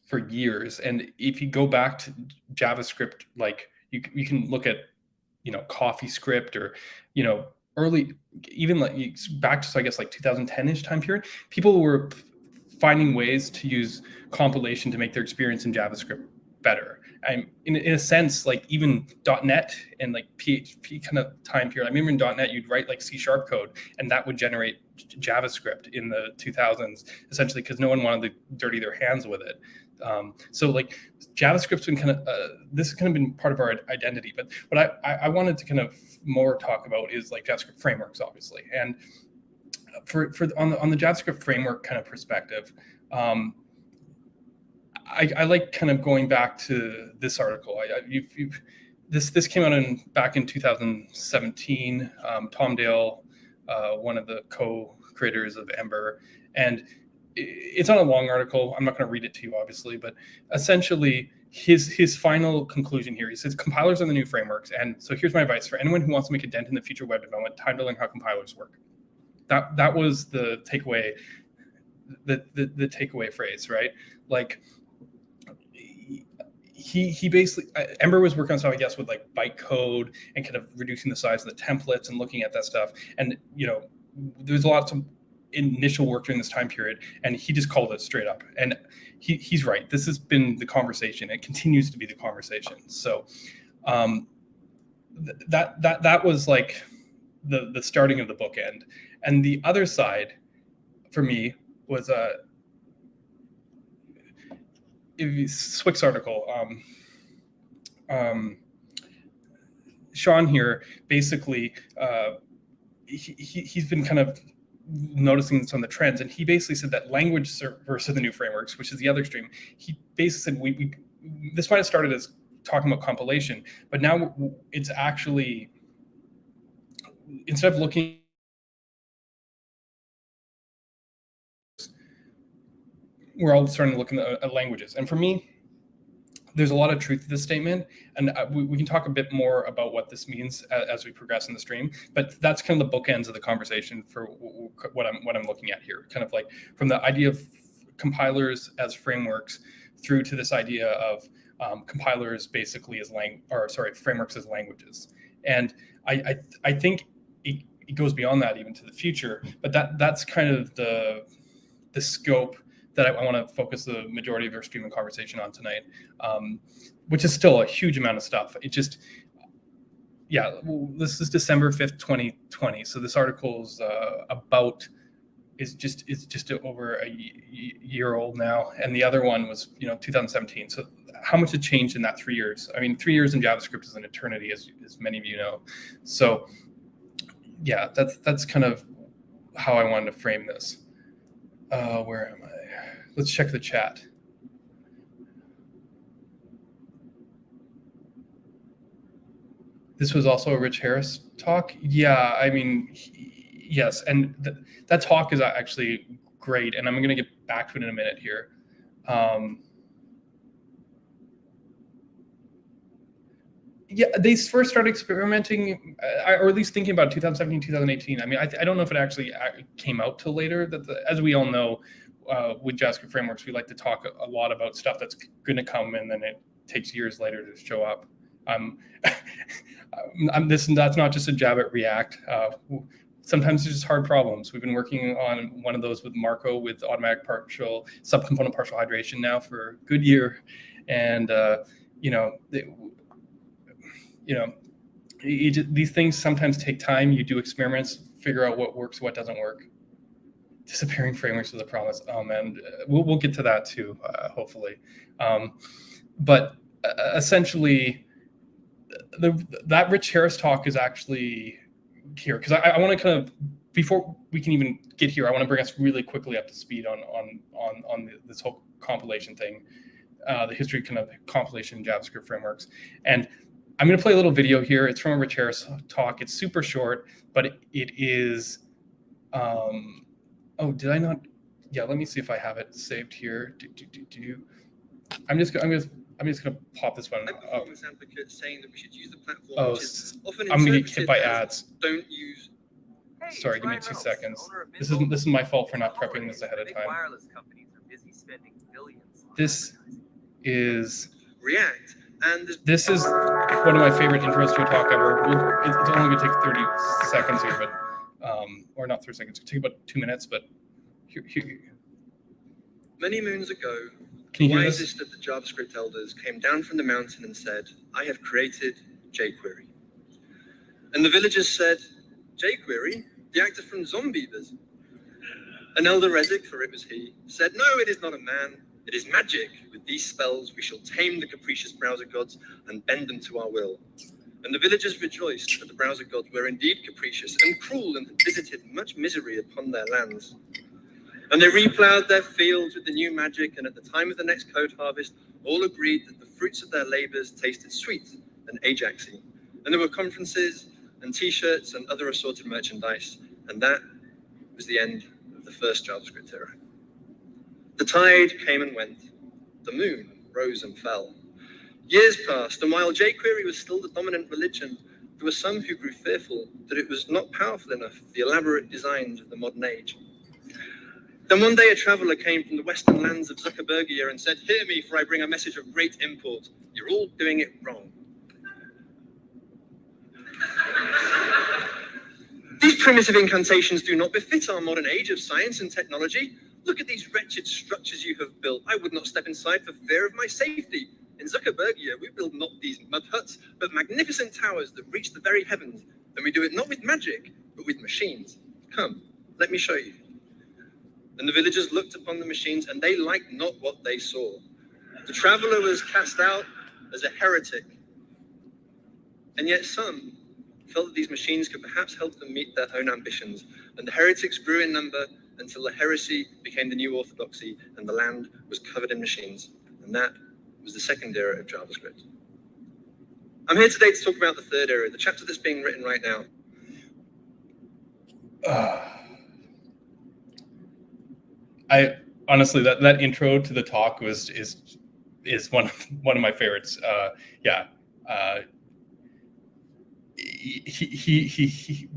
for years, and if you go back to JavaScript, like you can look at CoffeeScript, or early, even like back to, I guess, like 2010-ish time period, people were finding ways to use compilation to make their experience in JavaScript better. And in a sense, like even .NET and like PHP kind of time period. I remember in .NET you'd write like C# code, and that would generate JavaScript in the 2000s, essentially because no one wanted to dirty their hands with it. So like JavaScript's been kind of this has kind of been part of our identity. But what I wanted to kind of more talk about is like JavaScript frameworks, obviously. And for on the JavaScript framework kind of perspective, I like kind of going back to this article. This came out back in 2017. Tom Dale, one of the co-creators of Ember, and it's not a long article. I'm not going to read it to you, obviously, but essentially his final conclusion here, he says compilers are the new frameworks. And so here's my advice for anyone who wants to make a dent in the future web development: time to learn how compilers work. That was the takeaway, the takeaway phrase, right? Like he basically, Ember was working on stuff, I guess, with like bytecode and kind of reducing the size of the templates and looking at that stuff. And there's a lot of initial work during this time period, and he just called it straight up. And he's right. This has been the conversation. It continues to be the conversation. So that was like the starting of the bookend. And the other side for me was Swick's article. Sean here basically he's been kind of noticing some of the trends, and he basically said that language servers are the new frameworks, which is the other extreme. He basically said we this might have started as talking about compilation, but now it's actually, instead of looking, we're all starting to look at languages. And for me, there's a lot of truth to this statement, and we can talk a bit more about what this means as we progress in the stream. But that's kind of the bookends of the conversation for what I'm looking at here. Kind of like from the idea of compilers as frameworks through to this idea of compilers basically as frameworks as languages. And I think it goes beyond that even to the future. But that's kind of the scope that I want to focus the majority of our streaming conversation on tonight, which is still a huge amount of stuff. It just, this is December 5th, 2020. So this article is it's just over a year old now, and the other one was 2017. So how much has changed in that 3 years? I mean, 3 years in JavaScript is an eternity, as many of you know. So yeah, that's kind of how I wanted to frame this. Where am I? Let's check the chat. This was also a Rich Harris talk. Yeah, I mean, yes, and that talk is actually great, and I'm going to get back to it in a minute here. Yeah, they first started experimenting, or at least thinking about 2017, 2018. I mean, I don't know if it actually came out till later. As we all know, with JavaScript frameworks, we like to talk a lot about stuff that's going to come, and then it takes years later to show up. That's not just a jab at React. Sometimes it's just hard problems. We've been working on one of those with Marko with automatic subcomponent partial hydration now for a good year, and these things sometimes take time. You do experiments, figure out what works, what doesn't work. Disappearing frameworks is a promise. Oh man, we'll get to that too, hopefully. But essentially, that Rich Harris talk is actually here because I want to kind of, before we can even get here, I want to bring us really quickly up to speed on this whole compilation thing, the history kind of compilation JavaScript frameworks. And I'm going to play a little video here. It's from a Rich Harris talk. It's super short, but it is. Oh, did I not? Yeah, let me see if I have it saved here. I'm just gonna pop this one up. Performance advocate saying that we should use the platform. Oh, often I'm gonna get hit by ads. Don't use. Sorry, give me 2 seconds. This is my fault for not prepping this ahead of time. This is React, and this is one of my favorite intros to a talk ever. It's only gonna take 30 seconds here, but or not 30 seconds. It'll take about 2 minutes, but here. Many moons ago, Can you the hear wisest of the JavaScript elders came down from the mountain and said, "I have created jQuery." And the villagers said, "jQuery, the actor from Zombievers." An elder Rezik, for it was he, said, "No, it is not a man. It is magic. With these spells, we shall tame the capricious browser gods and bend them to our will." And the villagers rejoiced that the browser gods were indeed capricious and cruel and had visited much misery upon their lands. And they replowed their fields with the new magic, and at the time of the next code harvest, all agreed that the fruits of their labors tasted sweet and Ajaxy. And there were conferences and t-shirts and other assorted merchandise, and that was the end of the first JavaScript era. The tide came and went. The moon rose and fell. Years passed, and while jQuery was still the dominant religion, there were some who grew fearful that it was not powerful enough for the elaborate designs of the modern age. Then one day a traveler came from the western lands of Zuckerbergia and said, "Hear me, for I bring a message of great import. You're all doing it wrong." These primitive incantations do not befit our modern age of science and technology. Look at these wretched structures you have built. I would not step inside for fear of my safety. In Zuckerbergia, we build not these mud huts, but magnificent towers that reach the very heavens. And we do it not with magic, but with machines. Come, let me show you. And the villagers looked upon the machines, and they liked not what they saw. The traveler was cast out as a heretic. And yet some felt that these machines could perhaps help them meet their own ambitions. And the heretics grew in number until the heresy became the new orthodoxy, and the land was covered in machines. And that was the second era of JavaScript. I'm here today to talk about the third era, the chapter that's being written right now. I honestly, that intro to the talk is one of my favorites.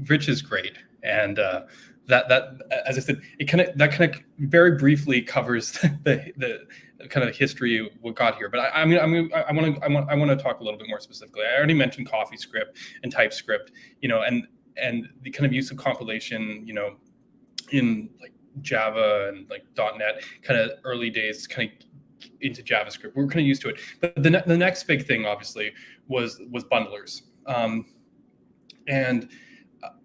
Rich is great, and that as I said, it kind of very briefly covers the kind of history of what got here. But I want to talk a little bit more specifically. I already mentioned CoffeeScript and TypeScript, and the kind of use of compilation, in like Java and like .NET kind of early days, kind of into JavaScript. We're kind of used to it. But the next big thing, obviously, was bundlers. And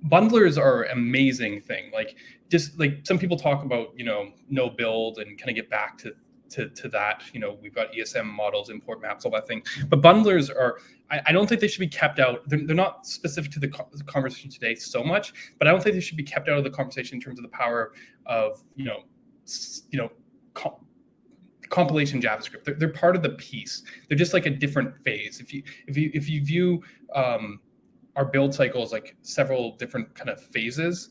bundlers are an amazing thing. Like, just like some people talk about, no build and kind of get back to that. We've got ESM models, import maps, all that thing. But bundlers are, I don't think they should be kept out. They're not specific to the conversation today so much, but I don't think they should be kept out of the conversation in terms of the power of, compilation JavaScript. They're part of the piece. They're just like a different phase. If you view our build cycle as like several different kind of phases,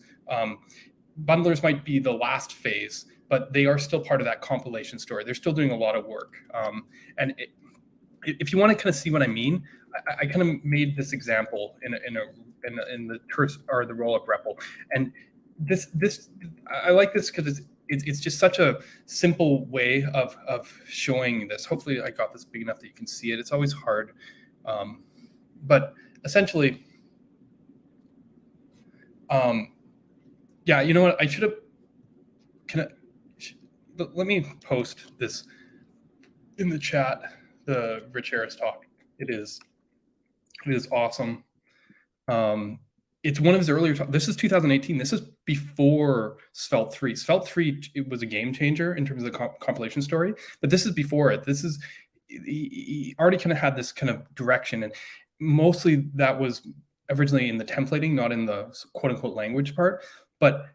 bundlers might be the last phase, but they are still part of that compilation story. They're still doing a lot of work. And if you want to kind of see what I mean, I kind of made this example in the the rollup REPL, and this I like this because it's just such a simple way of showing this. Hopefully, I got this big enough that you can see it. It's always hard, but essentially, yeah, you know what? I should have. Let me post this in the chat. The Rich Harris talk. It is awesome. It's one of his earlier talks. This is 2018. This is before Svelte 3. Svelte 3, it was a game changer in terms of the compilation story, but this is before it. This is, he already kind of had this kind of direction, and mostly that was originally in the templating, not in the quote unquote language part, but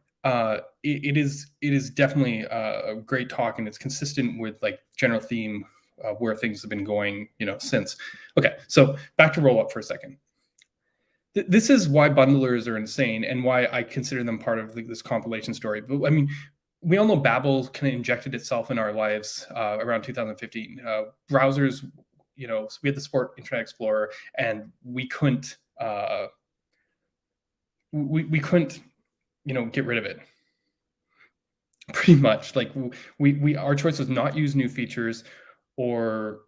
it is definitely a great talk, and it's consistent with like general theme where things have been going, since. Okay, so back to rollup for a second. This is why bundlers are insane and why I consider them part of this compilation story. But I mean, we all know Babel kind of injected itself in our lives around 2015. Browsers, so we had to support Internet Explorer, and we couldn't we couldn't get rid of it. Pretty much, like our choice was not use new features or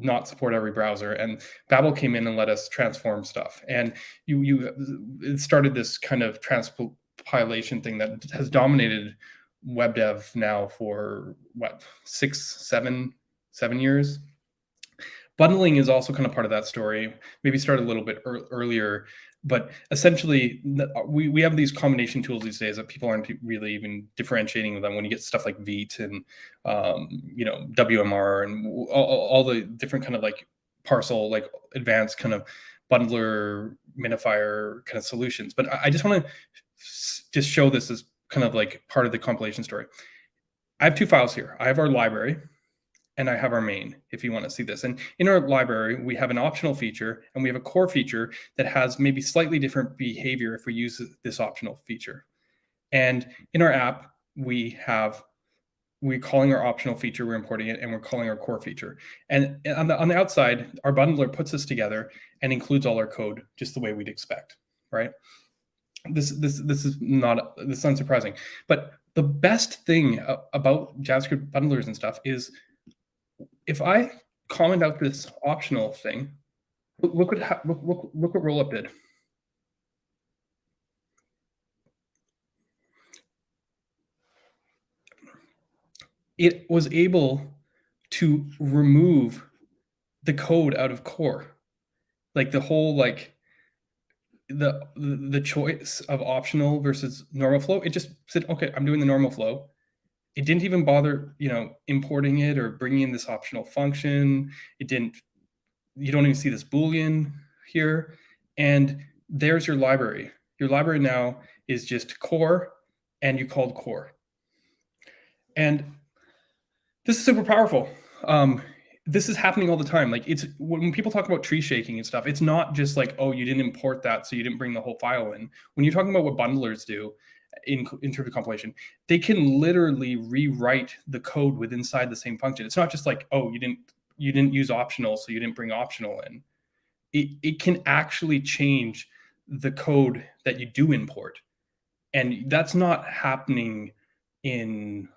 not support every browser, and Babel came in and let us transform stuff, and it started this kind of transpilation thing that has dominated web dev now for what, 7 years. Bundling is also kind of part of that story, maybe started a little bit earlier, but essentially we have these combination tools these days that people aren't really even differentiating with them. When you get stuff like Vite and WMR and all the different kind of like parcel, like advanced kind of bundler minifier kind of solutions. But I just want to just show this as kind of like part of the compilation story. I have two files here. I have our library, and I have our main, if you want to see this. And in our library, we have an optional feature, and we have a core feature that has maybe slightly different behavior if we use this optional feature. And in our app, we're calling our optional feature, we're importing it, and we're calling our core feature. And on the outside, our bundler puts this together and includes all our code just the way we'd expect, right? This is unsurprising. But the best thing about JavaScript bundlers and stuff is, if I comment out this optional thing, look what rollup did. It was able to remove the code out of core, like the whole the choice of optional versus normal flow. It just said, okay, I'm doing the normal flow. It didn't even bother, importing it or bringing in this optional function. You don't even see this Boolean here. And there's your library. Your library now is just core, and you called core. And this is super powerful. This is happening all the time. Like, it's when people talk about tree shaking and stuff, it's not just like, oh, you didn't import that, so you didn't bring the whole file in. When you're talking about what bundlers do, in terms of compilation, they can literally rewrite the code within inside the same function. It's not just like, oh, you didn't use optional, so you didn't bring optional in. It can actually change the code that you do import, and that's not happening in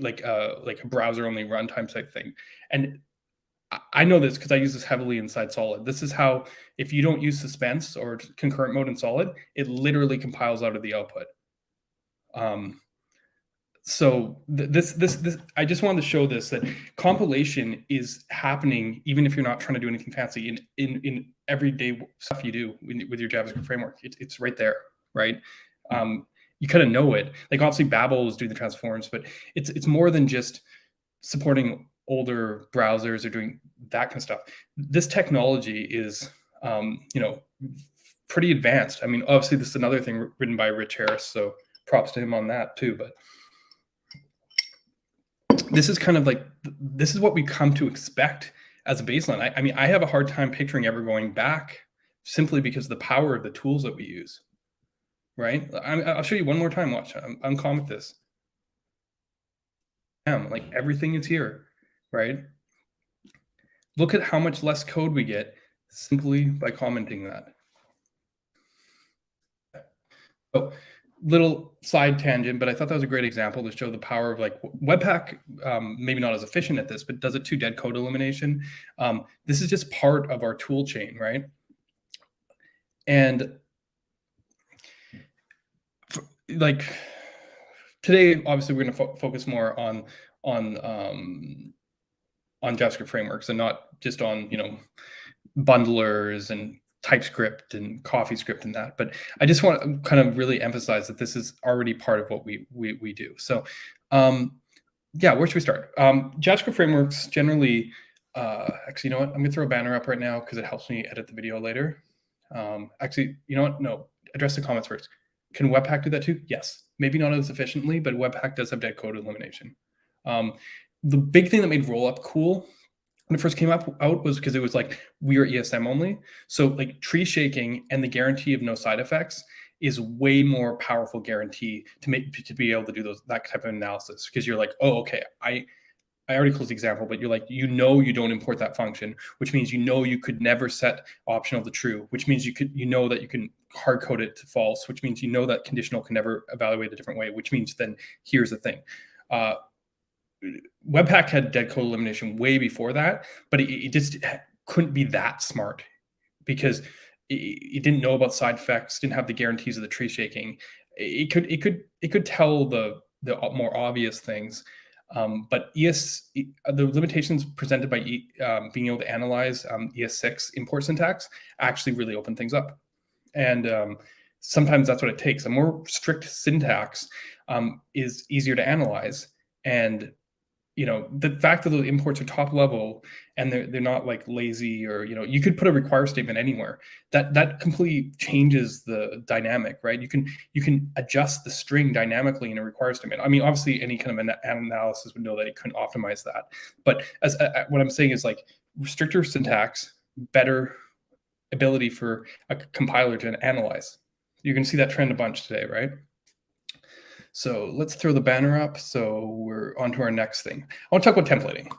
like a browser only runtime type thing. And I know this because I use this heavily inside Solid. This is how, if you don't use suspense or concurrent mode in Solid, it literally compiles out of the output. So this I just wanted to show this, that compilation is happening even if you're not trying to do anything fancy in everyday stuff you do with your JavaScript framework. It's right there, right? You kind of know it. Like, obviously Babel is doing the transforms, but it's more than just supporting older browsers or doing that kind of stuff. This technology is, pretty advanced. I mean, obviously this is another thing written by Rich Harris, so props to him on that too. But this is kind of like, this is what we come to expect as a baseline. I mean, I have a hard time picturing ever going back, simply because of the power of the tools that we use, right? I'll show you one more time. Watch, I'm calm with this. Like, everything is here, right? Look at how much less code we get simply by commenting that. So, little side tangent, but I thought that was a great example to show the power of like Webpack, maybe not as efficient at this, but does it to dead code elimination. This is just part of our tool chain, right? And like today, obviously, we're going to focus more on JavaScript frameworks and not just on bundlers and TypeScript and CoffeeScript and that. But I just want to kind of really emphasize that this is already part of what we do. So yeah, where should we start? JavaScript frameworks generally, actually, you know what? I'm going to throw a banner up right now because it helps me edit the video later. Actually, you know what? No, address the comments first. Can Webpack do that too? Yes. Maybe not as efficiently, but Webpack does have dead code elimination. The big thing that made rollup cool when it first came out was because it was like we are ESM only. So like tree shaking and the guarantee of no side effects is way more powerful guarantee to be able to do that type of analysis, because you're like, oh, okay, I already closed the example, but you're like, you don't import that function, which means you could never set optional to true, which means that you can hard code it to false, which means that conditional can never evaluate a different way, which means then here's the thing. Webpack had dead code elimination way before that, but it just couldn't be that smart because it didn't know about side effects, didn't have the guarantees of the tree shaking. It could tell the more obvious things, but the limitations presented by being able to analyze ES6 import syntax actually really open things up, and sometimes that's what it takes. A more strict syntax is easier to analyze, and the fact that the imports are top level and they're not like lazy, or you could put a require statement anywhere, that completely changes the dynamic, right? You can adjust the string dynamically in a require statement. I mean, obviously any kind of analysis would know that it couldn't optimize that, but as what I'm saying is like stricter syntax, better ability for a compiler to analyze. You're going to see that trend a bunch today, right? So let's throw the banner up. So we're on to our next thing. I want to talk about templating,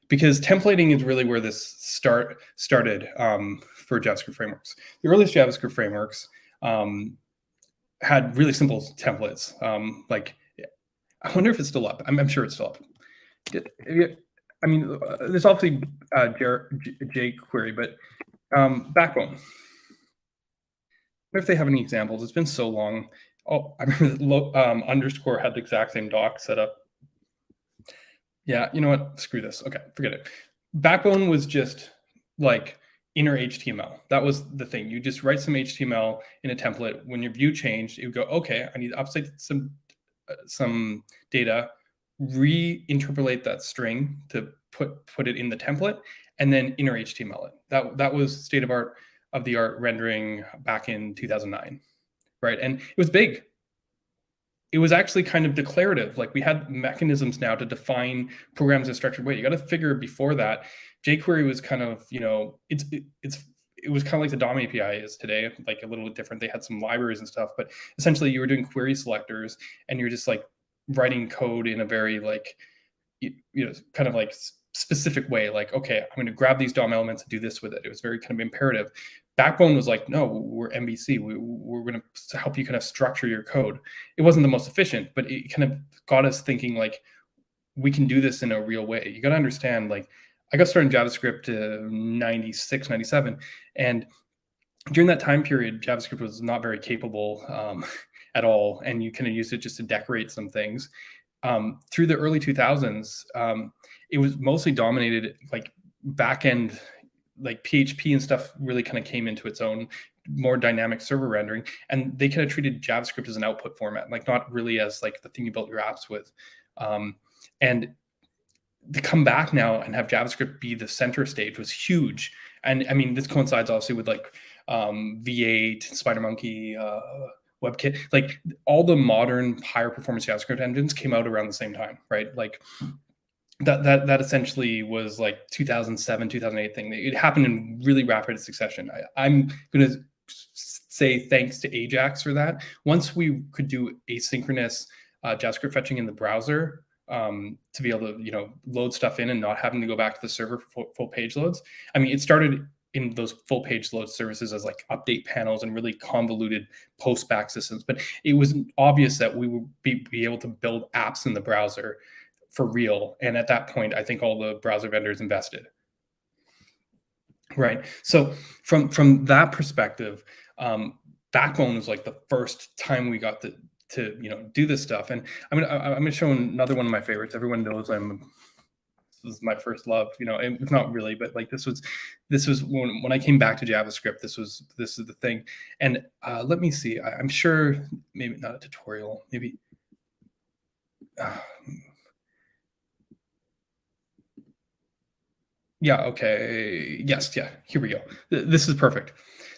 because templating is really where this started for JavaScript frameworks. The earliest JavaScript frameworks had really simple templates. Like, I wonder if it's still up. I'm sure it's still up. I mean, there's obviously jQuery, but Backbone. I wonder if they have any examples. It's been so long. Oh, I remember underscore had the exact same doc set up. Yeah, you know what? Screw this. Okay, forget it. Backbone was just like inner HTML. That was the thing. You just write some HTML in a template. When your view changed, it would go, okay, I need to update some data, reinterpolate that string to put it in the template, and then inner HTML it. That was state of the art rendering back in 2009. Right. And it was big. It was actually kind of declarative. Like, we had mechanisms now to define programs in a structured way. You got to figure before that, jQuery was kind of, it was kind of like the DOM API is today, like a little bit different. They had some libraries and stuff, but essentially you were doing query selectors and you're just like writing code in a very like, kind of like specific way. Like, okay, I'm going to grab these DOM elements and do this with it. It was very kind of imperative. Backbone was like, no, we're MVC. We're going to help you kind of structure your code. It wasn't the most efficient, but it kind of got us thinking like, we can do this in a real way. You got to understand, like, I got started in JavaScript 96, 97. And during that time period, JavaScript was not very capable at all. And you kind of used it just to decorate some things. Through the early 2000s, it was mostly dominated like backend, like PHP and stuff really kind of came into its own, more dynamic server rendering, and they kind of treated JavaScript as an output format, like not really as like the thing you built your apps with. And to come back now and have JavaScript be the center stage was huge. And I mean, this coincides obviously with like V8, SpiderMonkey, WebKit, like all the modern higher performance JavaScript engines came out around the same time, right? Like that essentially was like 2007, 2008 thing. It happened in really rapid succession. I'm going to say thanks to Ajax for that. Once we could do asynchronous JavaScript fetching in the browser to be able to load stuff in and not having to go back to the server for full page loads. I mean, it started in those full page load services as like update panels and really convoluted post back systems. But it was obvious that we would be able to build apps in the browser for real. And at that point, I think all the browser vendors invested. Right. So from that perspective, Backbone was like the first time we got to do this stuff. And I'm gonna show another one of my favorites. Everyone knows this is my first love. And it's not really, but like this was when I came back to JavaScript. This is the thing. And let me see. I'm sure maybe not a tutorial. Maybe. Yeah, okay. Yes, yeah, here we go. This is perfect.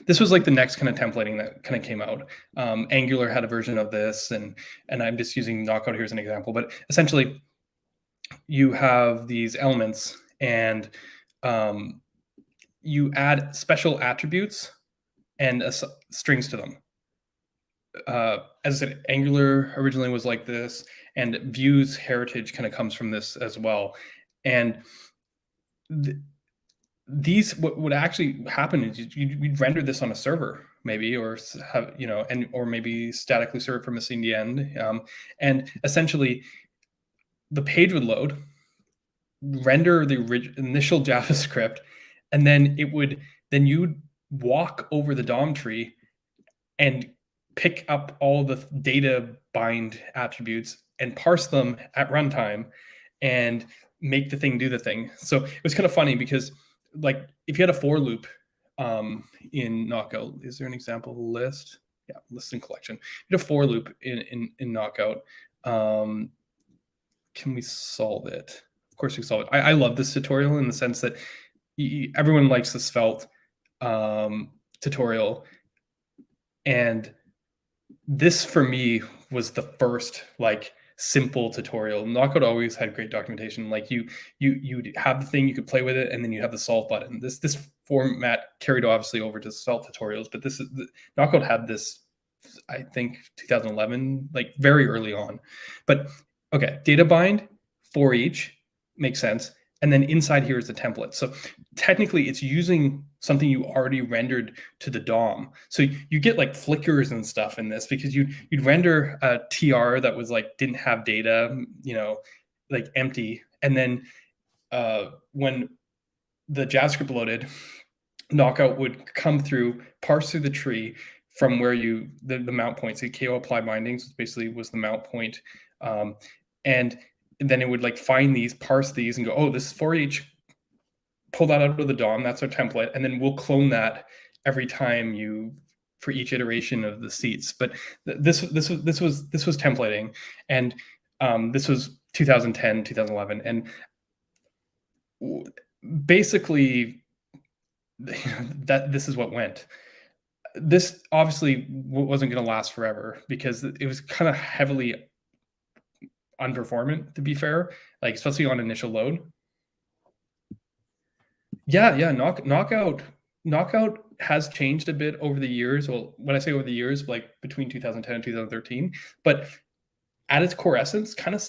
This was like the next kind of templating that kind of came out. Angular had a version of this, and I'm just using Knockout here as an example. But essentially, you have these elements, and you add special attributes and strings to them. As I said, Angular originally was like this, and Vue's heritage kind of comes from this as well. And these what would actually happen is you'd render this on a server maybe, or have or maybe statically serve from a CDN, and essentially the page would load, render the initial JavaScript, and then you'd walk over the DOM tree and pick up all the data bind attributes and parse them at runtime and make the thing do the thing. So it was kind of funny because, like, if you had a for loop in Knockout, is there an example list? Yeah, list and collection. You had a for loop in Knockout. Can we solve it? Of course we solve it. I love this tutorial in the sense that everyone likes the Svelte tutorial, and this for me was the first like simple tutorial. Knockout always had great documentation. Like you have the thing, you could play with it, and then you have the solve button. This format carried obviously over to Svelte tutorials, but Knockout had this, I think 2011, like very early on. But okay, data bind for each makes sense. And then inside here is the template. So technically it's using something you already rendered to the DOM. So you get like flickers and stuff in this because you'd render a TR that was like, didn't have data, like empty. And then when the JavaScript loaded, Knockout would come through, parse through the tree from where the mount points, the KO apply bindings basically was the mount point. And then it would like find these, parse these, and go, oh, this is for each. Pull that out of the DOM. That's our template, and then we'll clone that every time for each iteration of the seats. But this was templating, and this was 2010, 2011, and basically this is what went. This obviously wasn't going to last forever because it was kind of heavily unperformant, to be fair, like especially on initial load. Yeah, Knockout has changed a bit over the years. Well, when I say over the years, like between 2010 and 2013, but at its core essence, kind of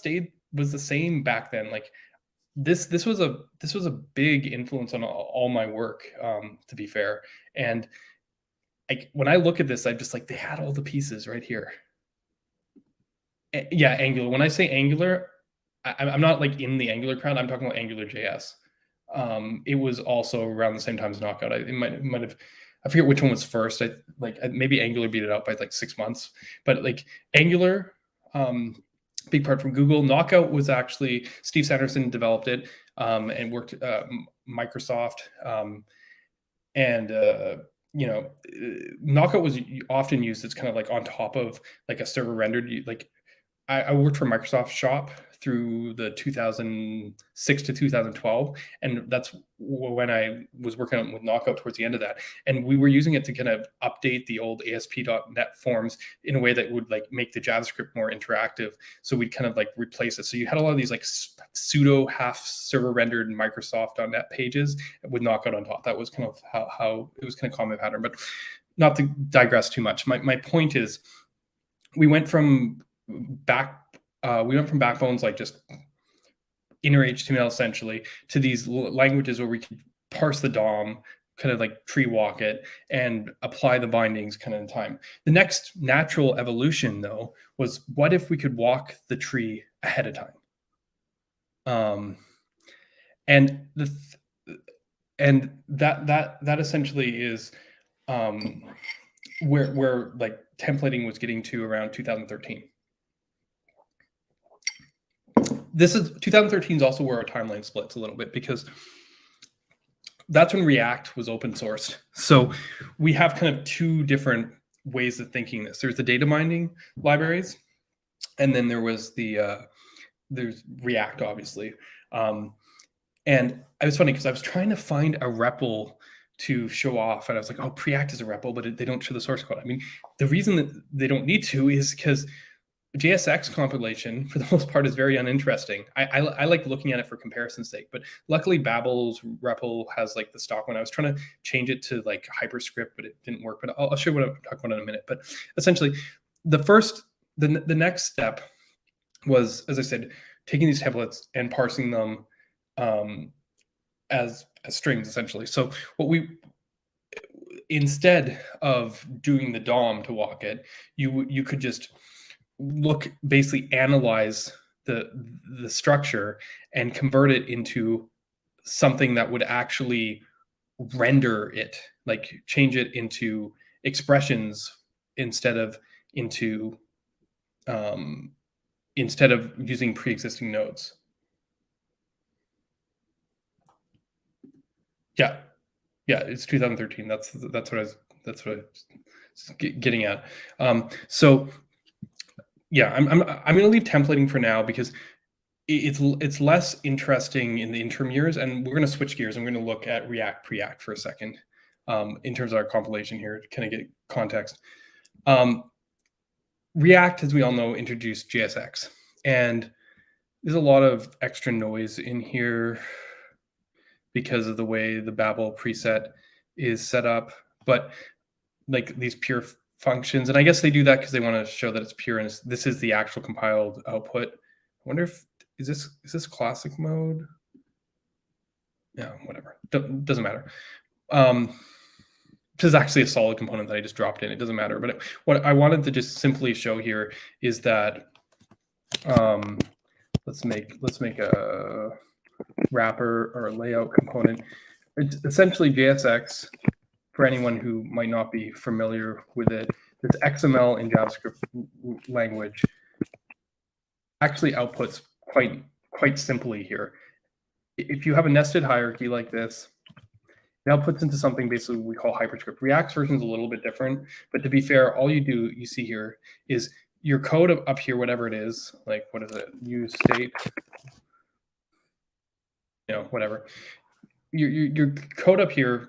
was the same back then. Like this was a big influence on all my work, to be fair. And like when I look at this, I'm just like, they had all the pieces right here. Yeah, Angular. When I say Angular, I'm not like in the Angular crowd. I'm talking about Angular.js. It was also around the same time as Knockout. It might have. I forget which one was first. Maybe Angular beat it out by like 6 months. But like Angular, big part from Google. Knockout was actually Steve Sanderson developed it and worked Microsoft. Knockout was often used as kind of like on top of like a server rendered. Like I worked for Microsoft Shop through the 2006 to 2012, and that's when I was working with Knockout towards the end of that. And we were using it to kind of update the old ASP.NET forms in a way that would like make the JavaScript more interactive. So we'd kind of like replace it. So you had a lot of these like pseudo half server rendered Microsoft.NET pages with Knockout on top. That was kind of how it was kind of common pattern. But not to digress too much. My point is, we went from Backbones, like just inner HTML essentially, to these languages where we could parse the DOM, kind of like tree walk it and apply the bindings kind of in time. The next natural evolution, though, was what if we could walk the tree ahead of time? And that essentially is where like templating was getting to around 2013. This is 2013 is also where our timeline splits a little bit, because that's when React was open sourced. So we have kind of two different ways of thinking this. There's the data mining libraries, and then there was there's React, obviously. And it was funny because I was trying to find a REPL to show off, and I was like, oh, Preact is a REPL, but they don't show the source code. I mean, the reason that they don't need to is because JSX compilation, for the most part, is very uninteresting. I like looking at it for comparison's sake, but luckily Babel's REPL has like the stock one. I was trying to change it to like HyperScript, but it didn't work. But I'll show you what I'm talking about in a minute. But essentially, the next step was, as I said, taking these templates and parsing them as strings, essentially. So instead of doing the DOM to walk it, you could just basically analyze the structure and convert it into something that would actually render it, like change it into expressions instead of using pre-existing nodes. Yeah, it's 2013. That's what I was getting at. So yeah, I'm going to leave templating for now because it's less interesting in the interim years, and we're going to switch gears. I'm going to look at React Preact for a second in terms of our compilation here to kind of get context. React, as we all know, introduced JSX, and there's a lot of extra noise in here because of the way the Babel preset is set up, but like these pure functions, and I guess they do that because they want to show that it's pure, and this is the actual compiled output. I wonder if is this classic mode? Yeah, whatever. Doesn't matter. This is actually a solid component that I just dropped in. It doesn't matter. But what I wanted to just simply show here is that let's make a wrapper or a layout component. It's essentially JSX. For anyone who might not be familiar with it, this XML in JavaScript language actually outputs quite simply here. If you have a nested hierarchy like this, it outputs into something basically we call HyperScript. React's version is a little bit different, but to be fair, all you see here is your code up here, whatever it is, like what is it, use state, whatever. Your code up here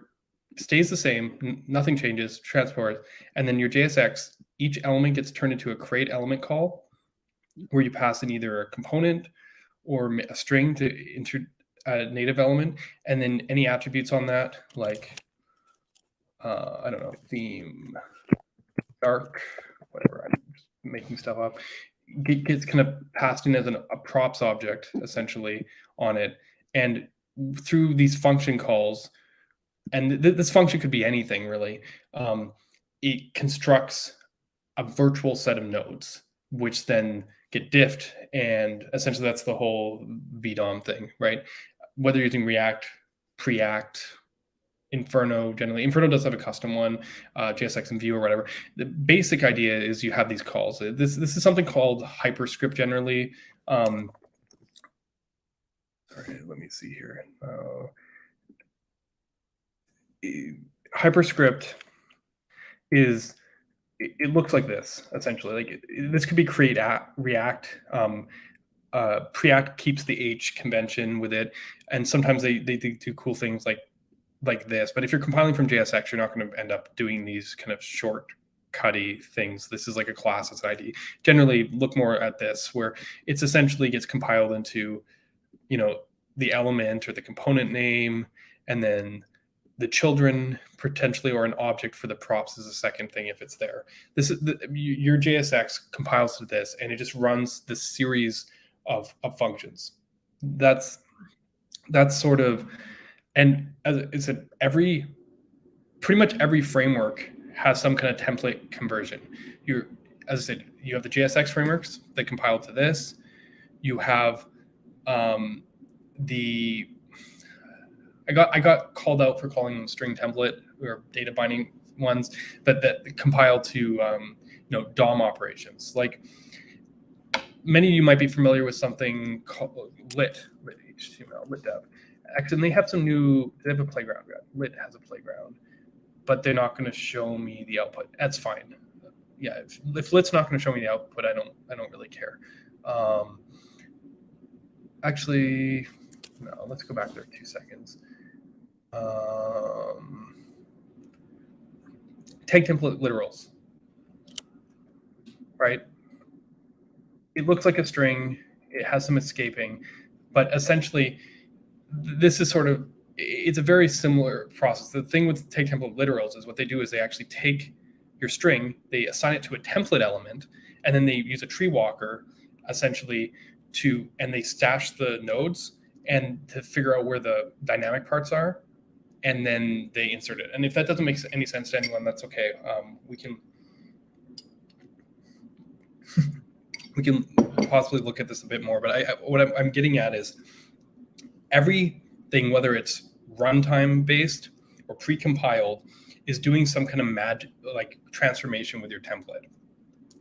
stays the same, nothing changes, transport, and then your JSX, each element gets turned into a create element call, where you pass in either a component or a string to enter a native element, and then any attributes on that, like I don't know, theme, dark, whatever. I'm just making stuff up. Gets kind of passed in as a props object essentially on it, and through these function calls. And this function could be anything really. It constructs a virtual set of nodes, which then get diffed, and essentially that's the whole VDOM thing, right? Whether you're using React, Preact, Inferno, generally, Inferno does have a custom one, JSX and Vue or whatever. The basic idea is you have these calls. This is something called HyperScript generally. Sorry, let me see here. HyperScript is, it looks like this essentially. Like this could be create React. Preact keeps the H convention with it, and sometimes they do cool things like this. But if you're compiling from JSX, you're not going to end up doing these kind of shortcutty things. This is like a class, it's an ID. Generally, look more at this, where it's essentially gets compiled into, the element or the component name, and then the children potentially, or an object for the props is a second thing if it's there. This is your JSX compiles to this, and it just runs this series of functions. That's sort of, and as I said, every pretty much every framework has some kind of template conversion. As I said, you have the JSX frameworks that compile to this. You have I got called out for calling them string template or data binding ones, but that compile to DOM operations. Like many of you might be familiar with something called lit HTML, lit dev. Actually, they have some new. They have a playground. Lit has a playground, but they're not going to show me the output. That's fine. Yeah, if lit's not going to show me the output, I don't really care. Actually, no. Let's go back there 2 seconds. Tag template literals, right? It looks like a string. It has some escaping, but essentially, this is sort of, it's a very similar process. The thing with tag template literals is what they do is they actually take your string, they assign it to a template element, and then they use a tree walker essentially and they stash the nodes and to figure out where the dynamic parts are, and then they insert it. And if that doesn't make any sense to anyone, that's okay. We can possibly look at this a bit more, but what I'm getting at is everything, whether it's runtime based or pre-compiled, is doing some kind of magic, like transformation with your template,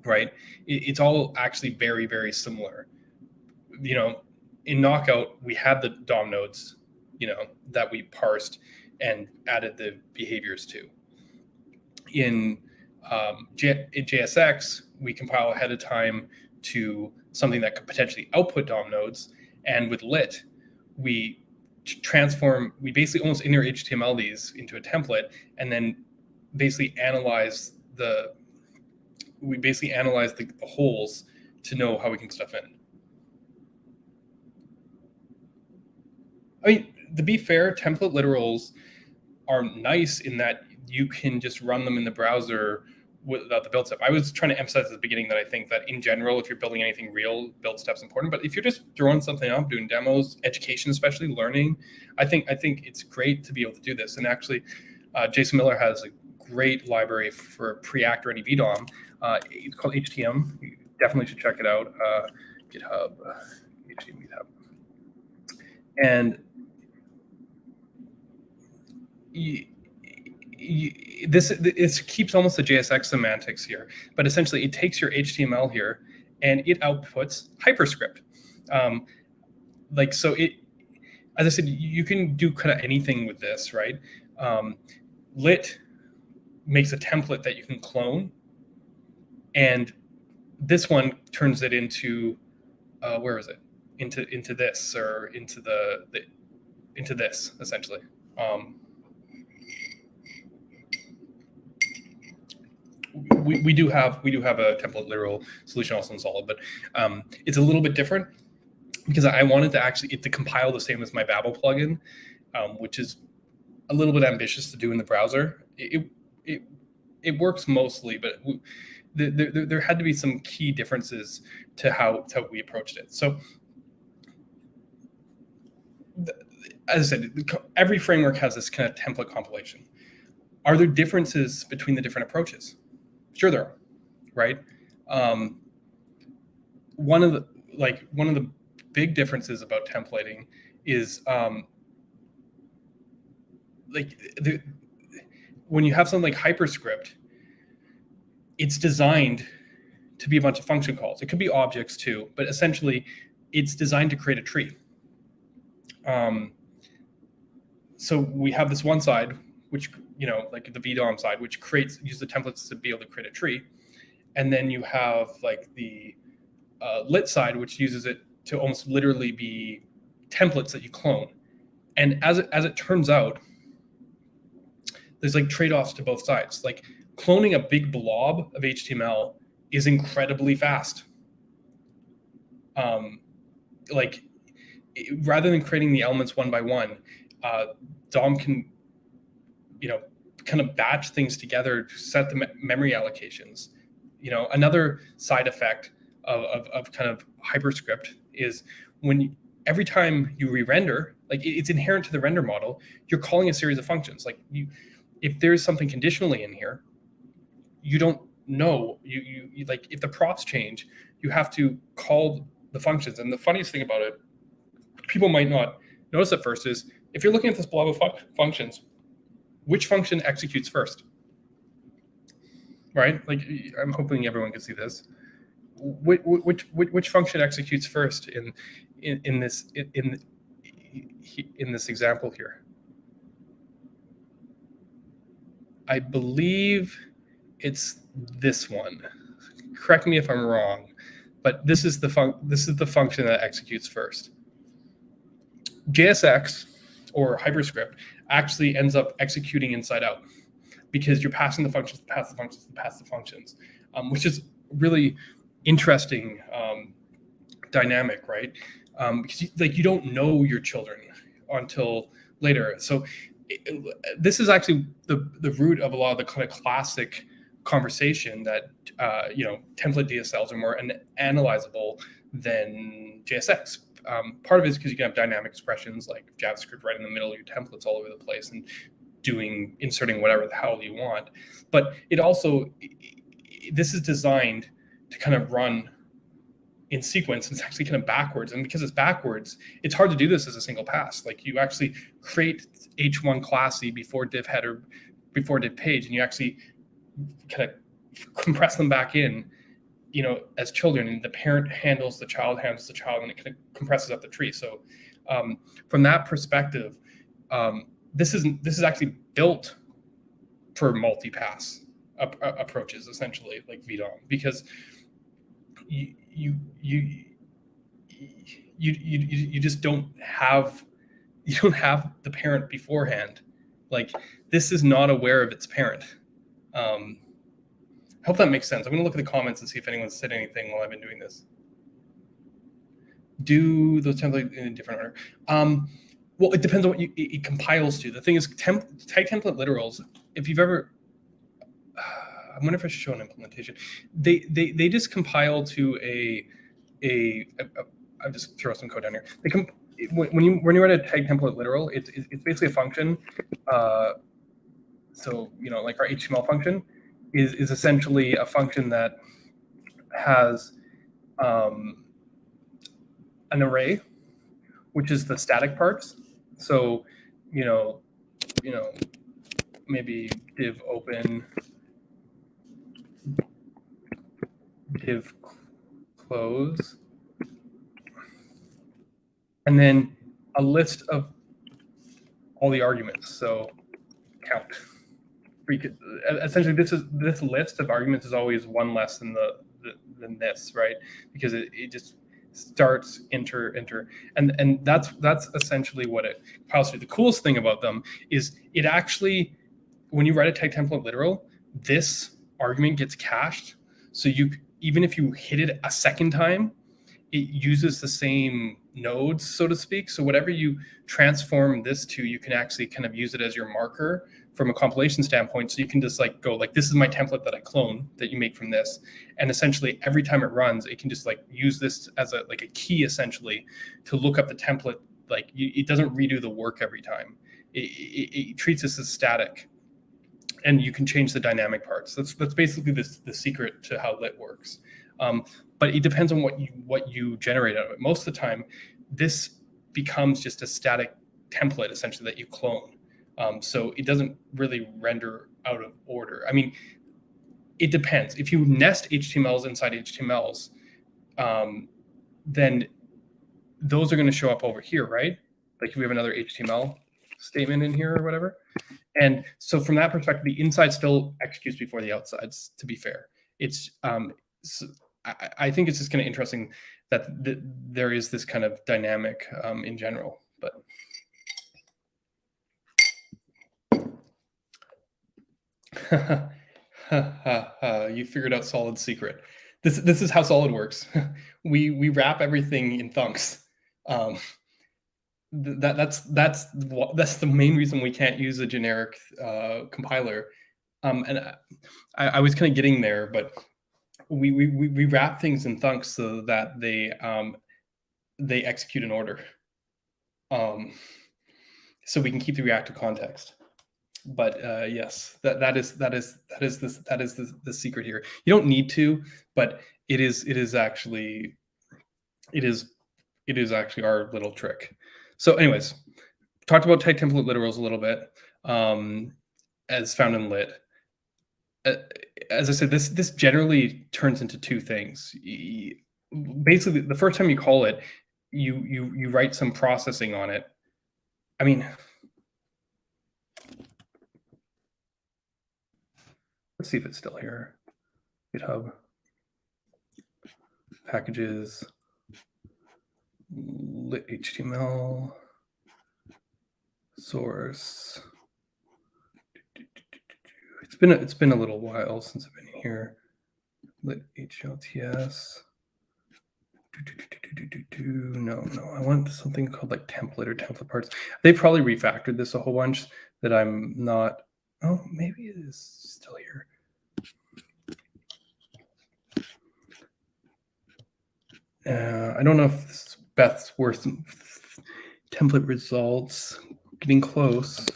right? It's all actually very, very similar. In Knockout, we had the DOM nodes, that we parsed and added the behaviors to. In JSX, we compile ahead of time to something that could potentially output DOM nodes, and with lit, we basically almost inner HTML these into a template, and then basically analyze the holes to know how we can stuff in. I mean, to be fair, template literals are nice in that you can just run them in the browser without the build step. I was trying to emphasize at the beginning that I think that in general, if you're building anything real, build step's important. But if you're just throwing something up, doing demos, education, especially learning, I think it's great to be able to do this. And actually, Jason Miller has a great library for pre-act ready VDOM. It's called HTM. You definitely should check it out. GitHub, HTM GitHub. And this keeps almost the JSX semantics here, but essentially it takes your HTML here and it outputs HyperScript. So as I said, you can do kind of anything with this, right? Lit makes a template that you can clone, and this one turns it into where is it? Into this, or into into this essentially. We do have a template literal solution also in Solid, but it's a little bit different because I wanted to compile the same as my Babel plugin, which is a little bit ambitious to do in the browser. It works mostly, but there had to be some key differences to how we approached it. So, as I said, every framework has this kind of template compilation. Are there differences between the different approaches? Sure, there are, right? One of the big differences about templating is when you have something like HyperScript, it's designed to be a bunch of function calls. It could be objects too, but essentially, it's designed to create a tree. So we have this one side, which, like the VDOM side, which uses the templates to be able to create a tree. And then you have like the lit side, which uses it to almost literally be templates that you clone. And as it turns out, there's like trade-offs to both sides. Like cloning a big blob of HTML is incredibly fast. Rather than creating the elements one by one, DOM can, kind of batch things together to set the memory allocations. Another side effect of kind of HyperScript is every time you re-render, like it's inherent to the render model, you're calling a series of functions. Like if there's something conditionally in here, you don't know. You like, if the props change, you have to call the functions. And the funniest thing about it, people might not notice at first, is if you're looking at this blob of functions, which function executes first? Right? Like, I'm hoping everyone can see this. Which function executes first in this example here? I believe it's this one. Correct me if I'm wrong, but this is the function that executes first. JSX or HyperScript actually ends up executing inside out, because you're passing the functions to pass the functions to pass the functions, which is really interesting dynamic, right? Because you don't know your children until later. So this is actually the root of a lot of the kind of classic conversation that template DSLs are more analyzable than JSX. Part of it is because you can have dynamic expressions like JavaScript right in the middle of your templates all over the place and inserting whatever the hell you want. But it also, this is designed to kind of run in sequence. It's actually kind of backwards, and because it's backwards, it's hard to do this as a single pass. Like, you actually create h1 classy before div header, before div page, and you actually kind of compress them back in, as children, and the parent handles the child, and it kind of compresses up the tree. So from that perspective, this is actually built for multi-pass approaches, essentially, like VDOM, because you just don't have the parent beforehand. Like, this is not aware of its parent. I hope that makes sense. I'm going to look at the comments and see if anyone's said anything while I've been doing this. Do those templates in a different order? Well, it depends on what it compiles to. The thing is, tag template literals, if you've ever, I wonder if I should show an implementation. They just compile to I'll just throw some code down here. When you write a tag template literal, it's basically a function. So like our HTML function is essentially a function that has an array, which is the static parts. So maybe div open, div close, and then a list of all the arguments. So count. Essentially, this list of arguments is always one less than than this, right? Because it just starts enter, and that's essentially what it compiles to. The coolest thing about them is it actually, when you write a tag template literal, this argument gets cached. So even if you hit it a second time, it uses the same nodes, so to speak. So whatever you transform this to, you can actually kind of use it as your marker from a compilation standpoint. So you can just go like, this is my template that I clone that you make from this. And essentially every time it runs, it can just use this as a key, essentially, to look up the template. It doesn't redo the work every time. It treats this as static. And you can change the dynamic parts. That's basically the secret to how lit works. But it depends on what you generate out of it. Most of the time, this becomes just a static template, essentially, that you clone. So it doesn't really render out of order. I mean, it depends. If you nest HTMLs inside HTMLs, then those are going to show up over here, right? Like if we have another HTML statement in here or whatever. And so from that perspective, the inside still executes before the outsides, to be fair. It's I think it's just kind of interesting that there is this kind of dynamic in general. But you figured out Solid's secret. This is how Solid works. We wrap everything in thunks. That's the main reason we can't use a generic compiler. And I was kind of getting there, but we wrap things in thunks so that they execute in order. So we can keep the reactive context. But yes, that is the secret here. You don't need to, but it is actually our little trick. So anyways, talked about type template literals a little bit, as found in lit. As I said, this generally turns into two things. Basically, the first time you call it, you write some processing on it. I mean, let's see if it's still here. GitHub packages, lit HTML source. It's been a little while since I've been here. Lit HLTS. No, I want something called like template or template parts. They've probably refactored this a whole bunch that I'm not. Oh, maybe it is still here. I don't know if this is Beth's worth template results. Getting close.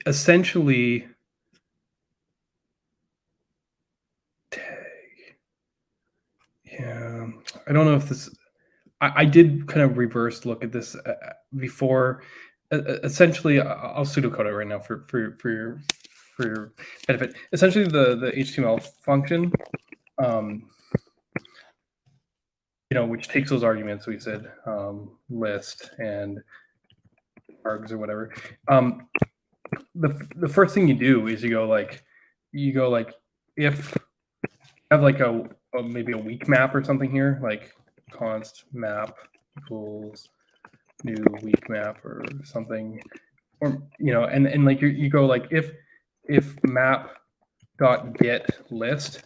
Essentially, yeah, I don't know if this. I did kind of reverse look at this before. Essentially, I'll pseudocode it right now for your benefit. Essentially, the HTML function, which takes those arguments we said, list and args or whatever. The first thing you do is you go like if you have like maybe a weak map or something here, like const map equals new weak map or something, or and like you go like if map dot get list,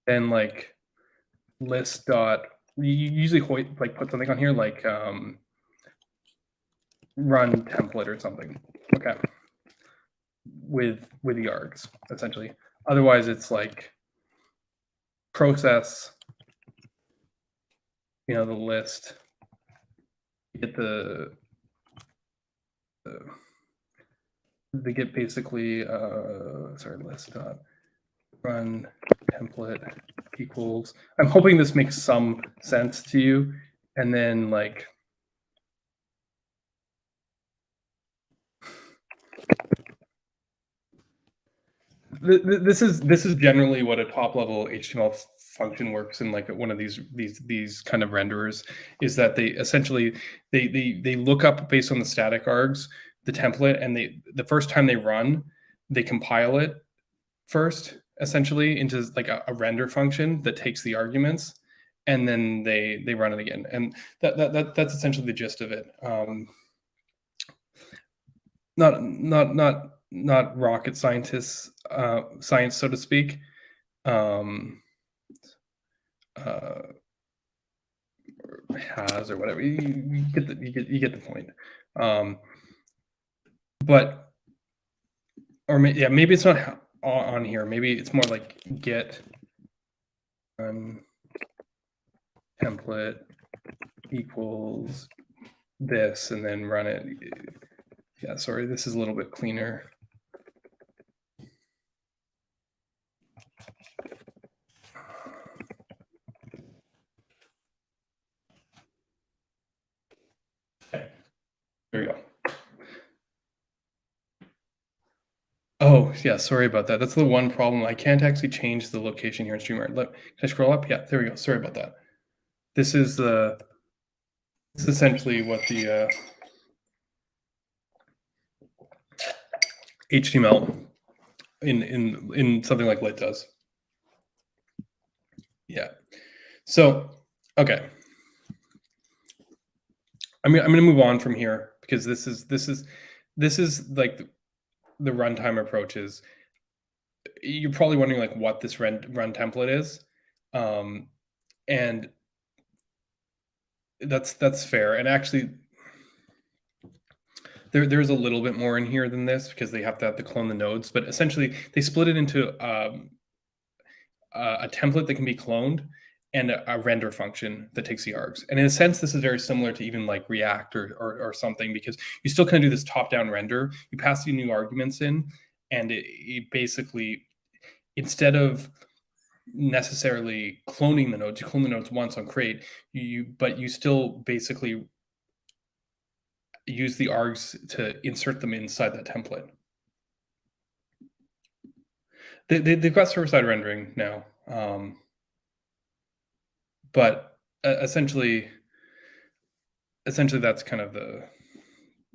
then like list dot, you usually like put something on here like run template or something, okay, with the args essentially. Otherwise it's like process the list, get the get basically list dot run template equals, I'm hoping this makes some sense to you, and then like this is generally what a top level HTML function works in, like one of these kind of renderers, is that they essentially they look up based on the static args the template, and the first time they run, they compile it first essentially into like a render function that takes the arguments, and then they run it again, and that's essentially the gist of it. Not rocket science, so to speak. Has or whatever, you get the point. But maybe it's not on here. Maybe it's more like get template equals this, and then run it. Yeah, sorry, this is a little bit cleaner. Okay. There you go. Oh, yeah, sorry about that. That's the one problem. I can't actually change the location here in StreamYard. Can I scroll up? Yeah, there we go. Sorry about that. This is essentially what the HTML in something like lit does. Yeah. So, okay. I'm gonna move on from here, because this is like the runtime approaches. You're probably wondering like what this run template is, and that's fair. And actually, there's a little bit more in here than this, because they have to clone the nodes. But essentially, they split it into a template that can be cloned, and a render function that takes the args. And in a sense, this is very similar to even like React or something, because you still kind of do this top-down render. You pass the new arguments in, and it basically, instead of necessarily cloning the nodes, you clone the nodes once on create, but you still basically use the args to insert them inside that template. They've got server-side rendering now, but essentially that's kind of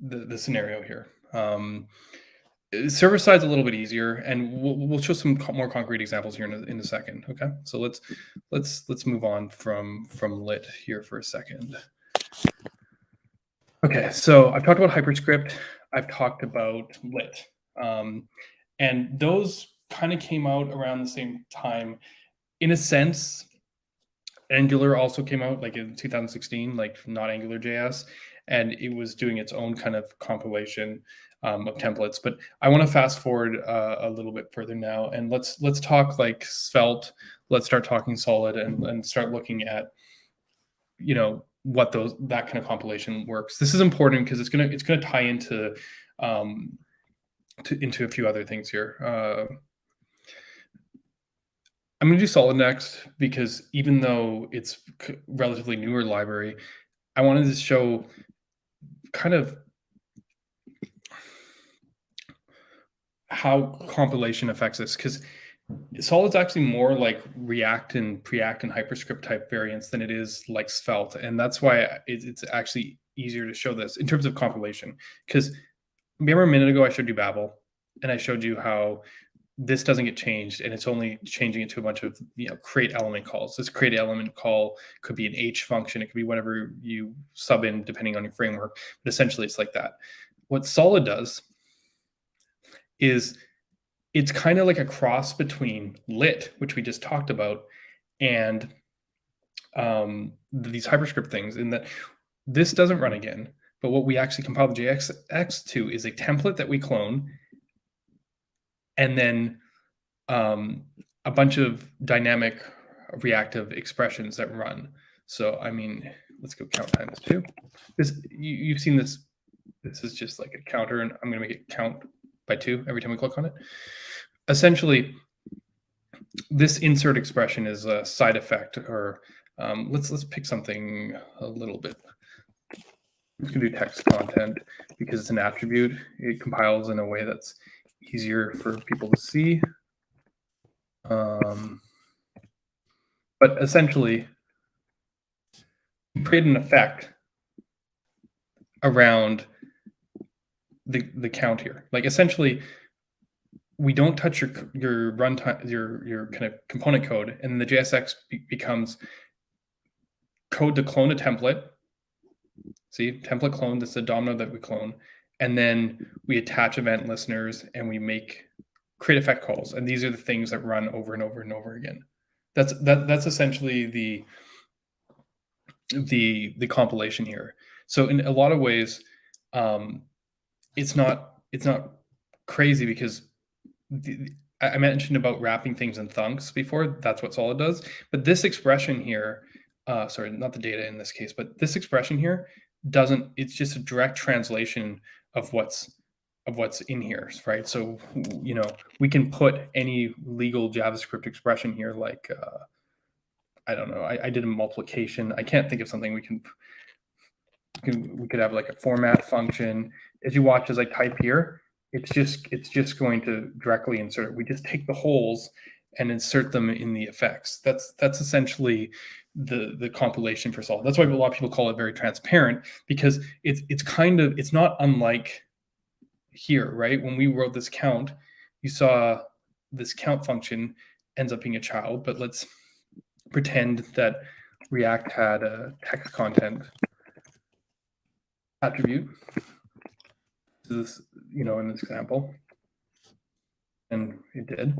the scenario here. Server side's a little bit easier, and we'll show some more concrete examples here in a second. Okay, so let's move on from lit here for a second. Okay, so I've talked about HyperScript, I've talked about lit, and those kind of came out around the same time. In a sense, Angular also came out like in 2016, like not AngularJS, and it was doing its own kind of compilation of templates. But I want to fast forward a little bit further now, and let's talk like Svelte. Let's start talking solid and start looking at, you know, what that kind of compilation works. This is important because it's gonna tie into into a few other things here. I'm going to do solid next because even though it's relatively newer library, I wanted to show kind of how compilation affects this, because solid's actually more like React and Preact and HyperScript type variants than it is like Svelte, and that's why it's actually easier to show this in terms of compilation. Because remember a minute ago I showed you Babel, and I showed you how this doesn't get changed, and it's only changing it to a bunch of, you know, create element calls. This create element call could be an H function. It could be whatever you sub in depending on your framework. But essentially, it's like that. What solid does is it's kind of like a cross between lit, which we just talked about, and these HyperScript things, in that this doesn't run again. But what we actually compile the JSX to is a template that we clone, and then a bunch of dynamic reactive expressions that run. So, I mean, let's go count times 2. This, you've seen this. This is just like a counter, and I'm going to make it count by 2 every time we click on it. Essentially, this insert expression is a side effect, or let's pick something a little bit. I'm just going to do text content because it's an attribute. It compiles in a way that's easier for people to see. But essentially, we create an effect around the count here. Like essentially, we don't touch your runtime, your kind of component code, and the JSX becomes code to clone a template. See, template clone, that's the domino that we clone. And then we attach event listeners, and we create effect calls. And these are the things that run over and over and over again. That's essentially the compilation here. So in a lot of ways, it's not crazy, because I mentioned about wrapping things in thunks before. That's what solid does. But this expression here, sorry, not the data in this case, but this expression here doesn't. It's just a direct translation of what's in here, right? So, you know, we can put any legal JavaScript expression here, like I don't know. I did a multiplication. I can't think of something we could have like a format function. As you watch as I type here, it's just going to directly insert. We just take the holes and insert them in the effects. That's essentially the compilation for solid. That's why a lot of people call it very transparent, because it's not unlike here, right? When we wrote this count, you saw this count function ends up being a child, but let's pretend that React had a text content attribute. This, you know, in this example, and it did,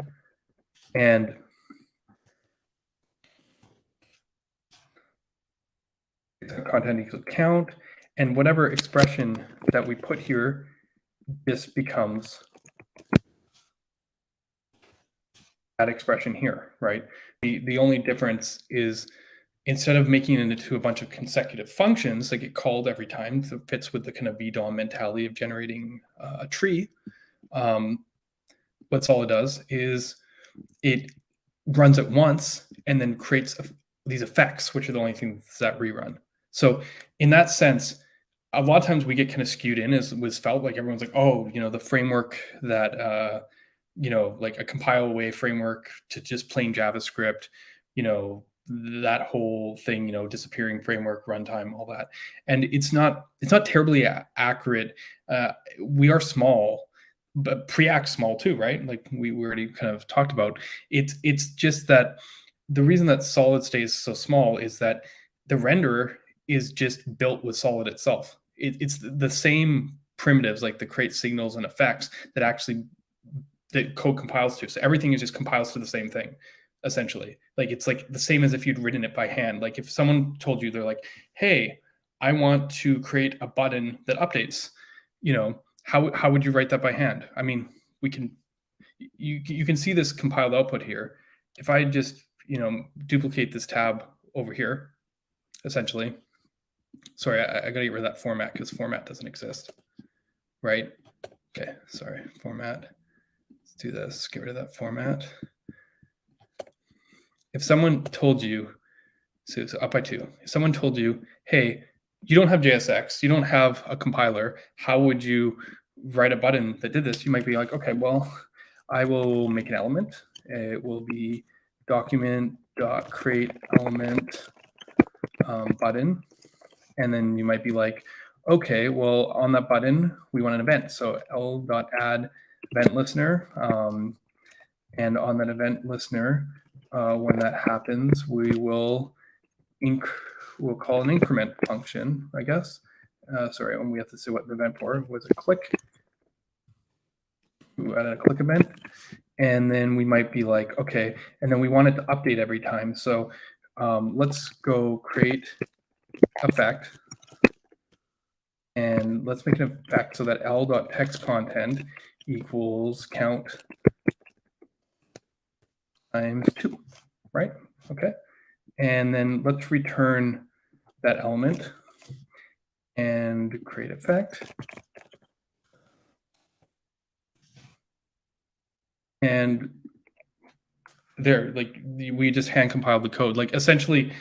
and content equals count, and whatever expression that we put here just becomes that expression here, right? The only difference is instead of making it into a bunch of consecutive functions that get called every time, that fits with the kind of VDOM mentality of generating a tree, what Solid does is it runs it once and then creates these effects, which are the only things that rerun. So in that sense, a lot of times we get kind of skewed in as with Svelte, like everyone's like, oh, the framework that, like a compile away framework to just plain JavaScript, that whole thing, disappearing framework, runtime, all that. And it's not terribly accurate. We are small, but Preact small too, right? Like we already kind of talked about. It's just that the reason that Solid stays so small is that the renderer is just built with Solid itself. It's the same primitives, like the create signals and effects, that code compiles to. So everything is just compiles to the same thing, essentially. Like it's like the same as if you'd written it by hand. Like if someone told you, they're like, hey, I want to create a button that updates, how would you write that by hand? I mean, you can see this compiled output here. If I just, duplicate this tab over here, essentially, sorry, I gotta get rid of that format because format doesn't exist, right? Okay, sorry, format. Let's do this, get rid of that format. If someone told you, so up by 2, if someone told you, hey, you don't have JSX, you don't have a compiler, how would you write a button that did this? You might be like, okay, well, I will make an element. It will be document.create element button. And then you might be like, okay, well, on that button, we want an event. So l.add event listener. And on that event listener, when that happens, we'll call an increment function, I guess. Sorry, and we have to say what the event for was a click. We added a click event. And then we might be like, okay, and then we want it to update every time. So let's go create effect. And let's make an effect so that l.textContent equals count times 2, right? Okay. And then let's return that element and create effect. And there, like we just hand compiled the code. Like essentially,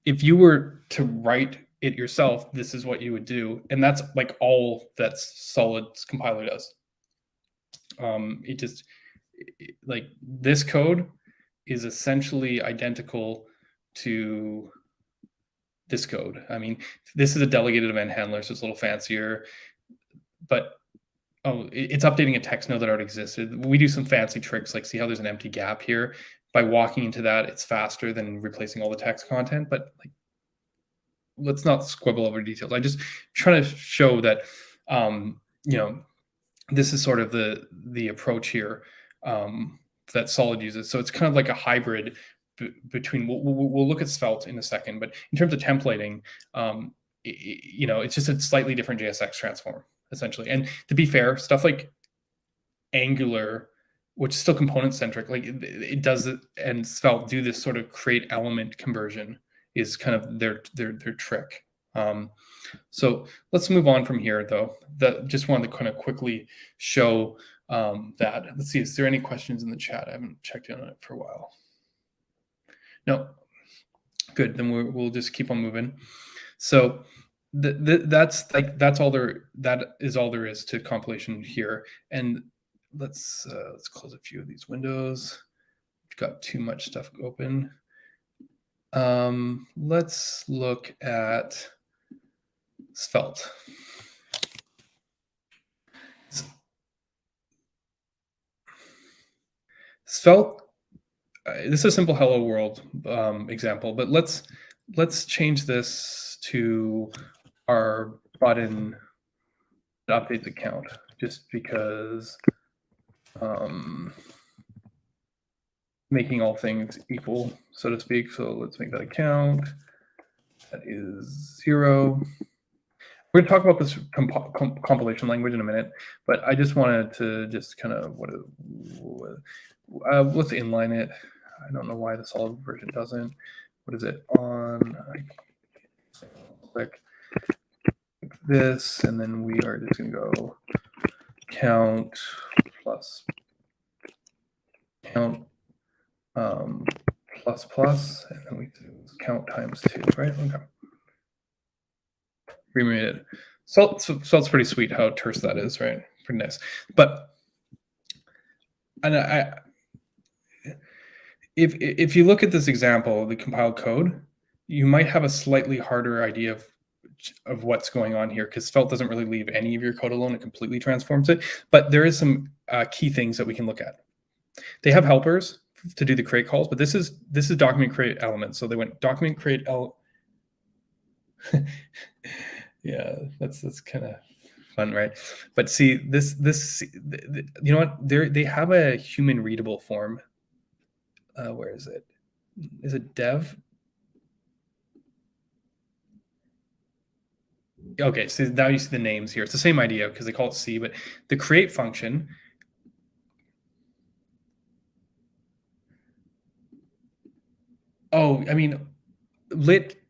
if you were to write it yourself, this is what you would do. And that's like all that Solid's compiler does. Like this code is essentially identical to this code. I mean, this is a delegated event handler, so it's a little fancier, but it's updating a text node that already existed. We do some fancy tricks, like see how there's an empty gap here. By walking into that, it's faster than replacing all the text content, but like, let's not squibble over details. I just try to show that, this is sort of the approach here that Solid uses. So it's kind of like a hybrid between, we'll look at Svelte in a second, but in terms of templating, it's just a slightly different JSX transform, essentially. And to be fair, stuff like Angular, which is still component centric, like it does it, and Svelte do this sort of create element conversion is kind of their trick. So let's move on from here, though. Just wanted to kind of quickly show that. Let's see, is there any questions in the chat? I haven't checked in on it for a while. No, good. Then we'll just keep on moving. So that's all there is to compilation here. And let's close a few of these windows. We've got too much stuff open. Let's look at Svelte. Svelte, this is a simple hello world example, but let's change this to our button that updates account, just because making all things equal, so to speak. So let's make that account. That is 0. We're going to talk about this compilation language in a minute, but I just wanted to just kind of let's inline it. I don't know why the Solid version doesn't, what is it on? Click this, and then we are just going to go count plus count plus plus, and then we do count times 2, right? Okay. Remade it. So it's pretty sweet how terse that is, right? Pretty nice. But and if you look at this example, the compiled code, you might have a slightly harder idea of what's going on here, because Svelte doesn't really leave any of your code alone. It completely transforms it. But there is some key things that we can look at. They have helpers to do the create calls, but this is document create elements. So they went document create yeah, that's kind of fun, right? But see, this you know what? They have a human readable form. Where is it? Is it dev? Okay, so now you see the names here. It's the same idea because they call it C, but the create function. Oh, I mean, lit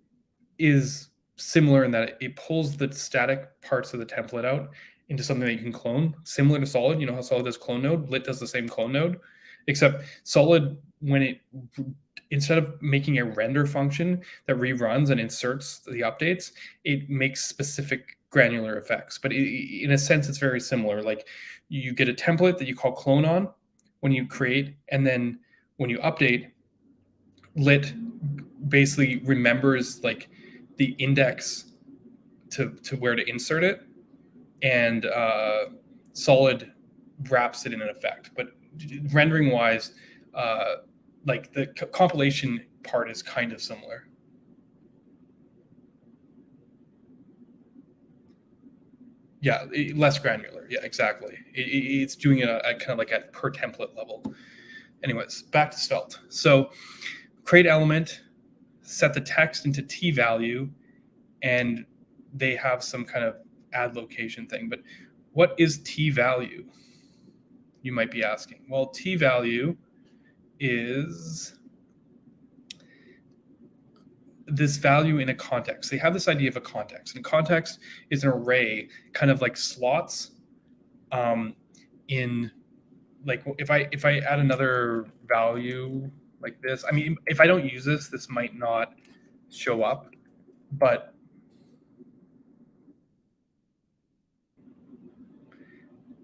is similar in that it pulls the static parts of the template out into something that you can clone, similar to Solid. You know how Solid does clone node? Lit does the same clone node, except Solid, instead of making a render function that reruns and inserts the updates, it makes specific granular effects. But in a sense, it's very similar. Like you get a template that you call clone on when you create, and then when you update, lit basically remembers like the index to where to insert it, and Solid wraps it in an effect. But rendering wise, like the compilation part is kind of similar. Yeah, less granular. Yeah, exactly. It's doing it at kind of like at per template level. Anyways, back to Svelte. So create element, set the text into t value, and they have some kind of add location thing. But what is t value? You might be asking. Well, t value is this value in a context. They have this idea of a context, and context is an array, kind of like slots. In like if I add another value like this, I mean, if I don't use this, this might not show up, but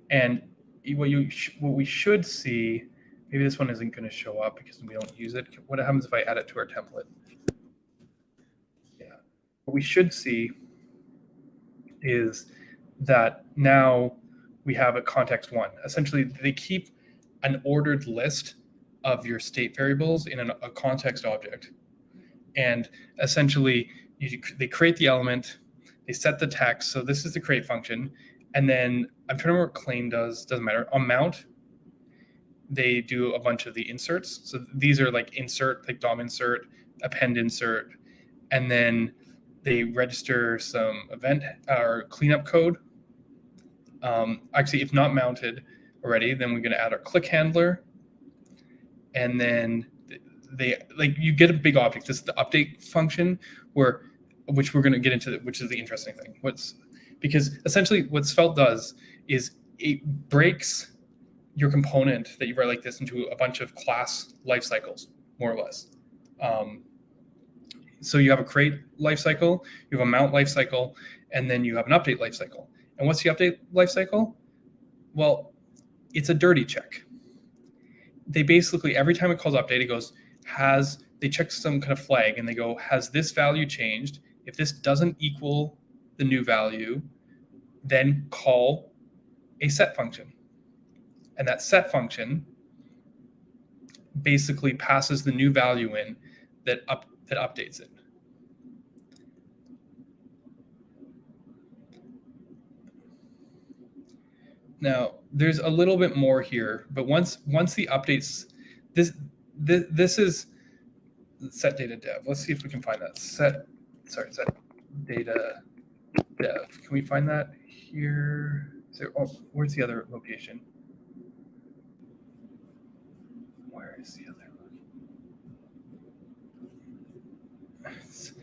and what we should see, maybe this one isn't going to show up because we don't use it. What happens if I add it to our template? Yeah, what we should see is that now we have a context one. Essentially, they keep an ordered list of your state variables in a context object. And essentially, they create the element, they set the text. So this is the create function. And then I'm trying to remember what claim does, doesn't matter. On mount, they do a bunch of the inserts. So these are like insert, like DOM insert, append insert, and then they register some event or cleanup code. Actually, if not mounted already, then we're going to add our click handler, and then they like you get a big object. This is the update function, which we're going to get into, which is the interesting thing. Because essentially what Svelte does is it breaks your component that you write like this into a bunch of class life cycles, more or less. So you have a create lifecycle, you have a mount lifecycle, and then you have an update lifecycle. And what's the update lifecycle? Well, it's a dirty check. They basically, every time it calls update, it goes, they check some kind of flag and they go, has this value changed? If this doesn't equal the new value, then call a set function. And that set function basically passes the new value in that updates it. Now, there's a little bit more here, but once the updates, this is set data dev. Let's see if we can find that. Set data dev. Can we find that here? Where's the other location? Where is the other location? It's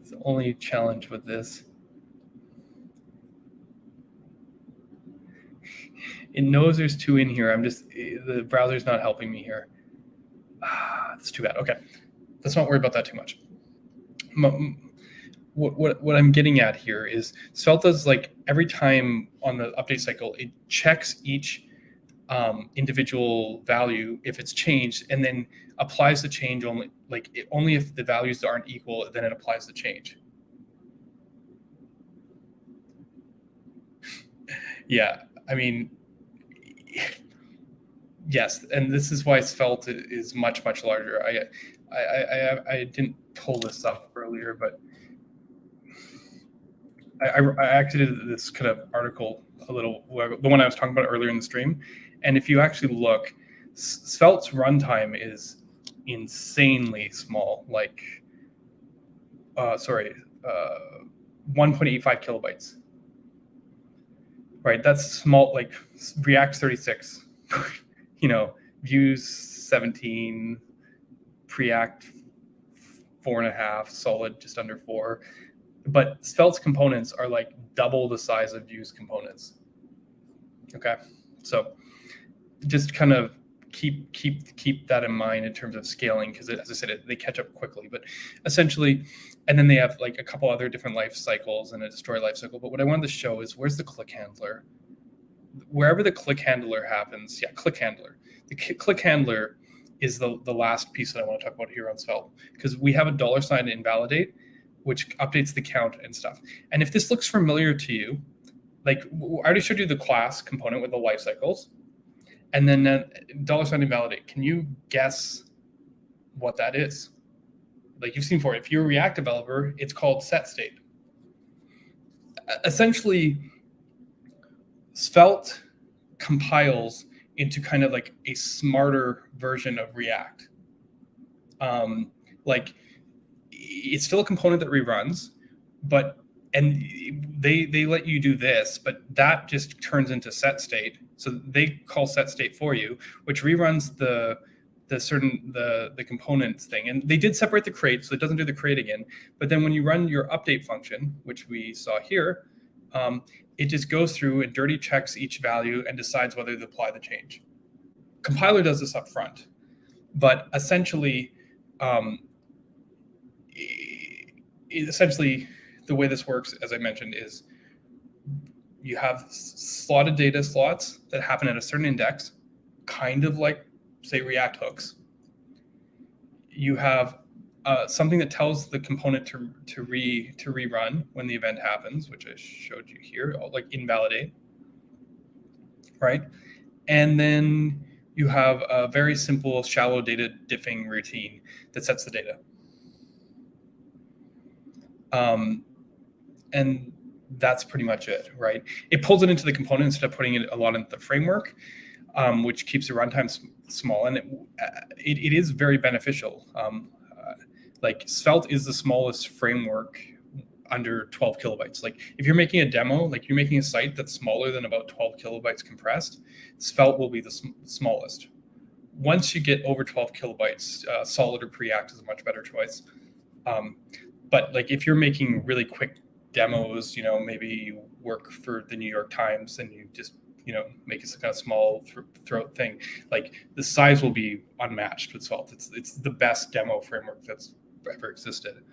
the only challenge with this. It knows there's 2 in here. The browser's not helping me here. That's too bad. Okay, let's not worry about that too much. What I'm getting at here is Svelte does, like, every time on the update cycle, it checks each individual value if it's changed, and then applies the change only if the values aren't equal, then it applies the change. Yeah, I mean, yes, and this is why Svelte is much larger. I didn't pull this up earlier, but I actually did this kind of article the one I was talking about earlier in the stream, and if you actually look, Svelte's runtime is insanely small, like 1.85 kilobytes. Right, that's small. Like React's 36, Vue's 17, Preact 4.5, Solid just under 4. But Svelte's components are like double the size of Vue's components. Okay, so just kind of keep that in mind in terms of scaling, because as I said, they catch up quickly. But essentially, and then they have like a couple other different life cycles and a destroy life cycle. But what I wanted to show is, where's the click handler? Wherever the click handler happens, click handler. The click handler is the last piece that I want to talk about here on Svelte, because we have a $ invalidate, which updates the count and stuff. And if this looks familiar to you, like I already showed you the class component with the life cycles, and then $ invalidate. Can you guess what that is? Like you've seen before, if you're a React developer, it's called set state. Essentially, Svelte compiles into kind of like a smarter version of React. Like it's still a component that reruns, and they let you do this, but that just turns into set state. So they call set state for you, which reruns the components thing. And they did separate the crate, so it doesn't do the crate again. But then when you run your update function, which we saw here, it just goes through and dirty checks each value and decides whether to apply the change. Compiler does this up front, but essentially, the way this works, as I mentioned, is you have slotted data slots that happen at a certain index, kind of like, say, React hooks. You have something that tells the component to rerun when the event happens, which I showed you here, like invalidate, right? And then you have a very simple shallow data diffing routine that sets the data. And that's pretty much it, right? It pulls it into the component instead of putting it a lot into the framework, which keeps the runtime small, and it is very beneficial. Like Svelte is the smallest framework under 12 kilobytes. Like if you're making a demo, like you're making a site that's smaller than about 12 kilobytes compressed, Svelte will be the smallest. Once you get over 12 kilobytes, Solid or Preact is a much better choice. But like if you're making really quick demos, maybe you work for the New York Times and you just make it kind of small throat thing, like the size will be unmatched with Svelte. It's the best demo framework that's ever existed.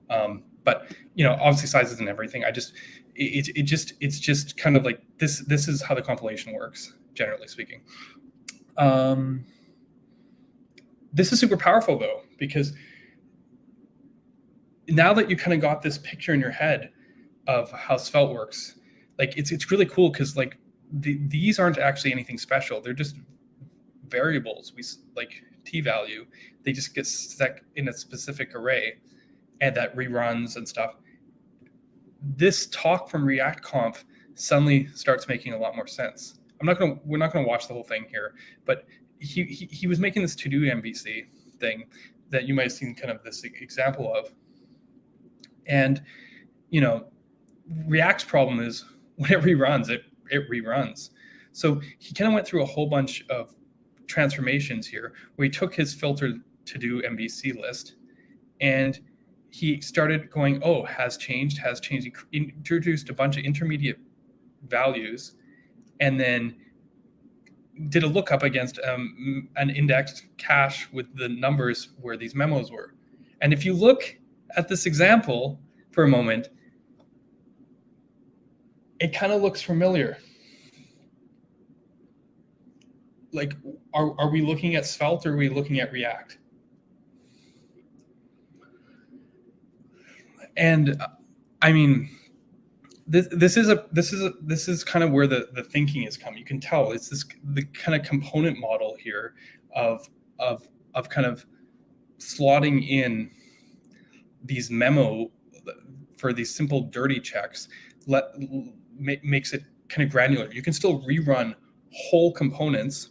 But obviously size isn't everything. It's just kind of like this is how the compilation works, generally speaking. This is super powerful though, because now that you kind of got this picture in your head of how Svelte works, like it's really cool, because like these aren't actually anything special. They're just variables. We like t value. They just get stuck in a specific array, and that reruns and stuff. This talk from React Conf suddenly starts making a lot more sense. We're not gonna watch the whole thing here, but he was making this to do MVC thing that you might have seen kind of this example of. And React's problem is when it reruns, it reruns. So he kind of went through a whole bunch of transformations here where he took his filter to do MVC list, and he started going, oh, has changed. He introduced a bunch of intermediate values, and then did a lookup against an indexed cache with the numbers where these memos were. And if you look at this example for a moment, it kind of looks familiar. Like, are we looking at Svelte or are we looking at React? And I mean, this is kind of where the thinking is coming. You can tell it's the kind of component model here of kind of slotting in these memo for these simple dirty checks makes it kind of granular. You can still rerun whole component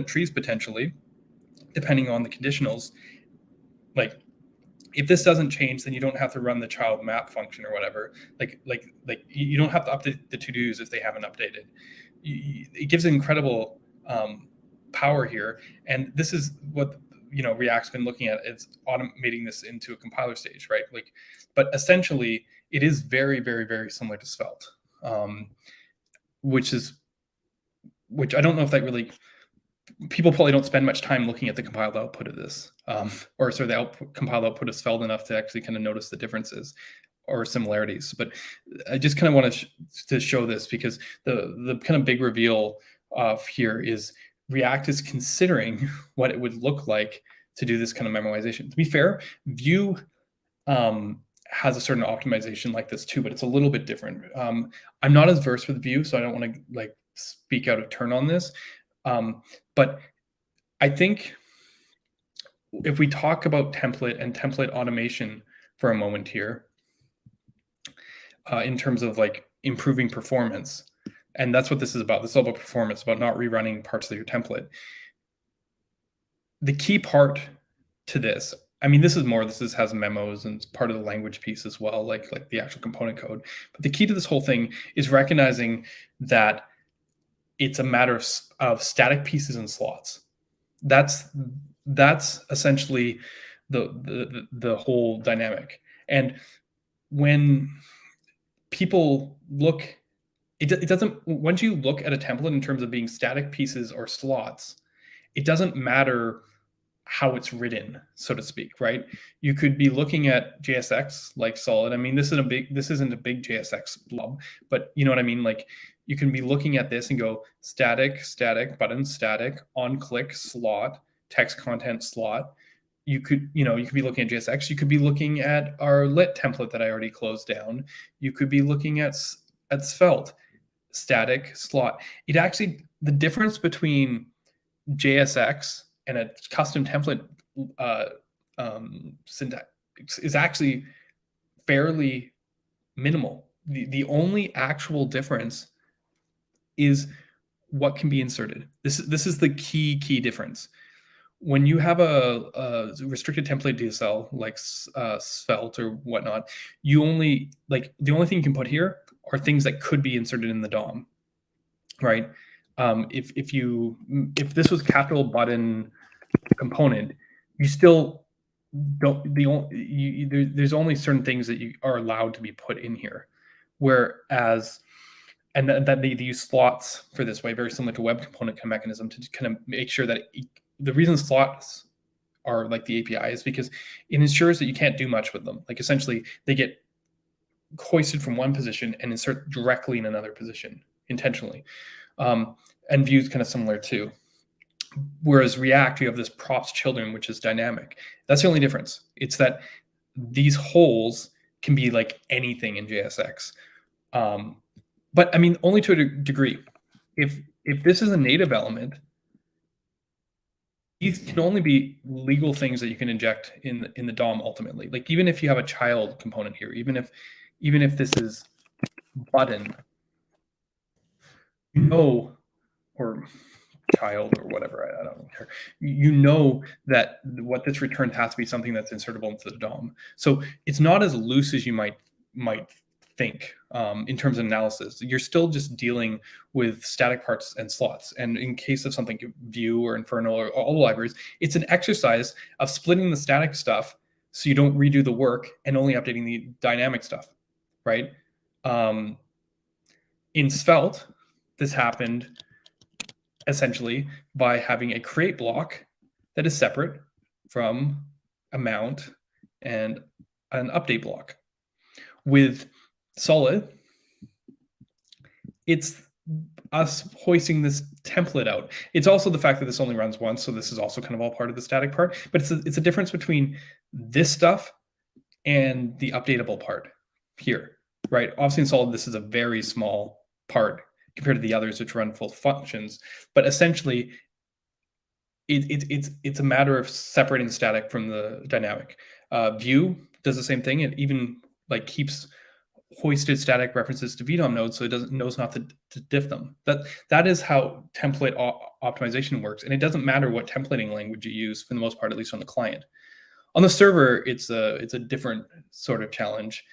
trees potentially, depending on the conditionals. Like, if this doesn't change, then you don't have to run the child map function or whatever. Like you don't have to update the to-dos if they haven't updated. It gives incredible power here, and this is what React's been looking at, is automating this into a compiler stage, right? Like, but essentially, it is very, very, very similar to Svelte, which I don't know if that really. People probably don't spend much time looking at the compiled output of this, or sorry, the compiled output of Svelte enough to actually kind of notice the differences or similarities. But I just kind of want to show this because the kind of big reveal here is React is considering what it would look like to do this kind of memoization. To be fair, Vue has a certain optimization like this too, but it's a little bit different. I'm not as versed with Vue, so I don't want to speak out of turn on this. But I think if we talk about template and template automation for a moment here, in terms of improving performance, and that's what this is about. This is all about performance, about not rerunning parts of your template. The key part to this, I mean, this has memos and it's part of the language piece as well, like the actual component code. But the key to this whole thing is recognizing that it's a matter of static pieces and slots. That's essentially the whole dynamic. And when people look, it doesn't. Once you look at a template in terms of being static pieces or slots, it doesn't matter how it's written, so to speak, right? You could be looking at JSX like solid. I mean, this isn't a big JSX blob, but you know what I mean? Like, you can be looking at this and go static, button, static, on click, slot, text content, slot. You could be looking at JSX. You could be looking at our lit template that I already closed down. You could be looking at Svelte, static, slot. The difference between JSX and a custom template syntax is actually fairly minimal. The only actual difference is what can be inserted. This is the key difference. When you have a restricted template DSL like Svelte or whatnot, the only thing you can put here are things that could be inserted in the DOM, right? If this was capital button component, you still don't. There's only certain things that you are allowed to be put in here, whereas. And that they use slots for this way, very similar to web component mechanism, to kind of make sure that the reason slots are like the API is because it ensures that you can't do much with them. Like, essentially, they get hoisted from one position and insert directly in another position intentionally. And Vue's kind of similar too. Whereas React, you have this props children, which is dynamic. That's the only difference. It's that these holes can be like anything in JSX. But I mean, only to a degree. If this is a native element, these can only be legal things that you can inject in the DOM ultimately. Like, even if you have a child component here, even if this is button, or child or whatever, I don't care. You know that what this returns has to be something that's insertable into the DOM. So it's not as loose as you might think in terms of analysis. You're still just dealing with static parts and slots. And in case of something Vue or Inferno or all the libraries, it's an exercise of splitting the static stuff so you don't redo the work and only updating the dynamic stuff, right? In Svelte, this happened essentially by having a create block that is separate from a mount and an update block. With Solid, it's us hoisting this template out. It's also the fact that this only runs once, so this is also kind of all part of the static part, but it's a difference between this stuff and the updatable part here, right? Obviously in Solid, this is a very small part compared to the others which run full functions, but essentially it's a matter of separating the static from the dynamic. Vue does the same thing. It even like keeps hoisted static references to VDOM nodes, so it knows not to diff them. That is how template optimization works, and it doesn't matter what templating language you use for the most part, at least on the client. On the server, it's a different sort of challenge,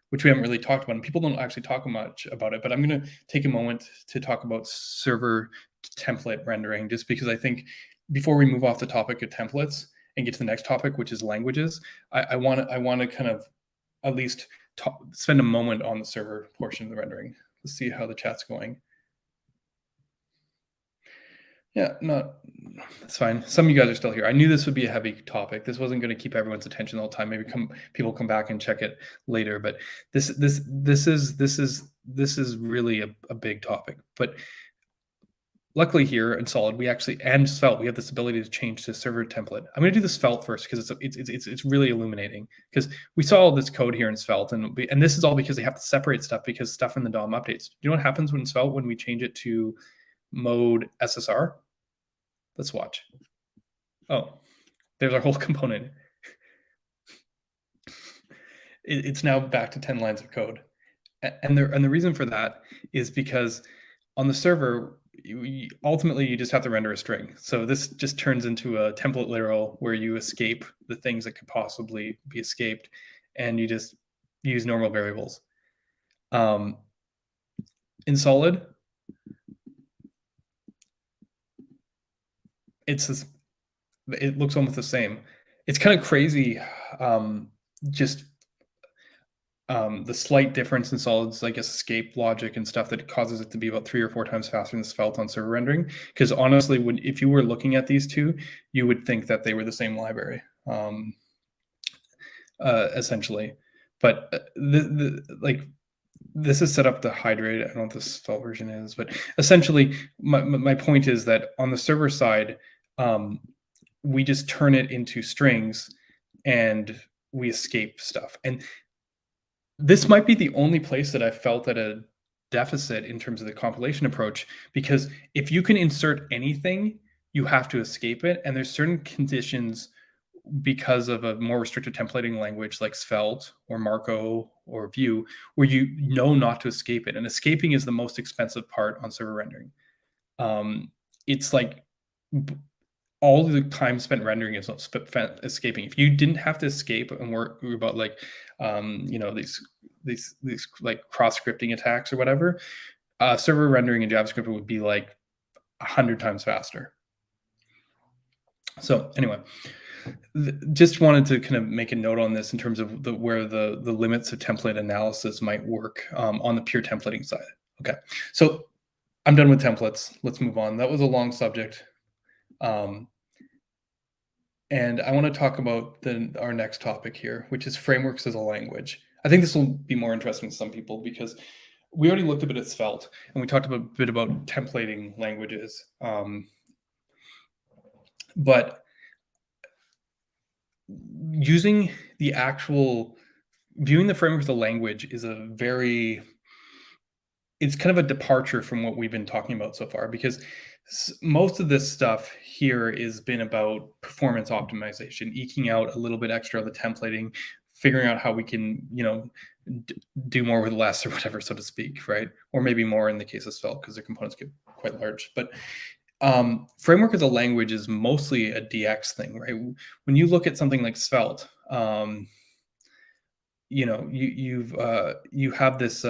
which we haven't really talked about, and people don't actually talk much about it. But I'm going to take a moment to talk about server template rendering, just because I think before we move off the topic of templates and get to the next topic, which is languages, I want to kind of at least spend a moment on the server portion of the rendering. Let's see how the chat's going. Yeah, that's fine. Some of you guys are still here. I knew this would be a heavy topic. This wasn't going to keep everyone's attention all the time. Maybe people come back and check it later. But this is really a big topic. But luckily here in Solid, we actually, and Svelte, we have this ability to change to server template. I'm going to do the Svelte first because it's really illuminating, because we saw all this code here in Svelte, and this is all because they have to separate stuff because stuff in the DOM updates. Do you know what happens when Svelte when we change it to mode SSR? Let's watch. Oh, there's our whole component. It's now back to 10 lines of code, and the reason for that is because on the server, ultimately you just have to render a string. So this just turns into a template literal where you escape the things that could possibly be escaped, and you just use normal variables. In Solid, it looks almost the same. It's kind of crazy, just the slight difference in Solid's, I guess, escape logic and stuff that causes it to be about 3 or 4 times faster than Svelte on server rendering. Because honestly, if you were looking at these two, you would think that they were the same library, essentially. But this is set up to hydrate. I don't know what the Svelte version is, but essentially, my point is that on the server side, we just turn it into strings and we escape stuff. And this might be the only place that I felt at a deficit in terms of the compilation approach, because if you can insert anything, you have to escape it. And there's certain conditions because of a more restricted templating language like Svelte or Marko or Vue, where you know not to escape it. And escaping is the most expensive part on server rendering. It's like all the time spent rendering is escaping. If you didn't have to escape and worry about like, these like cross scripting attacks or whatever, server rendering in JavaScript would be like 100 times faster. So anyway, just wanted to kind of make a note on this in terms of where the limits of template analysis might work on the pure templating side. Okay, so I'm done with templates. Let's move on. That was a long subject. And I want to talk about our next topic here, which is frameworks as a language. I think this will be more interesting to some people because we already looked a bit at Svelte and we talked a bit about templating languages. But viewing the framework as a language is it's kind of a departure from what we've been talking about so far, because most of this stuff here has been about performance optimization, eking out a little bit extra of the templating, figuring out how we can, do more with less or whatever, so to speak, right? Or maybe more in the case of Svelte because the components get quite large. But framework as a language is mostly a DX thing, right? When you look at something like Svelte, you have this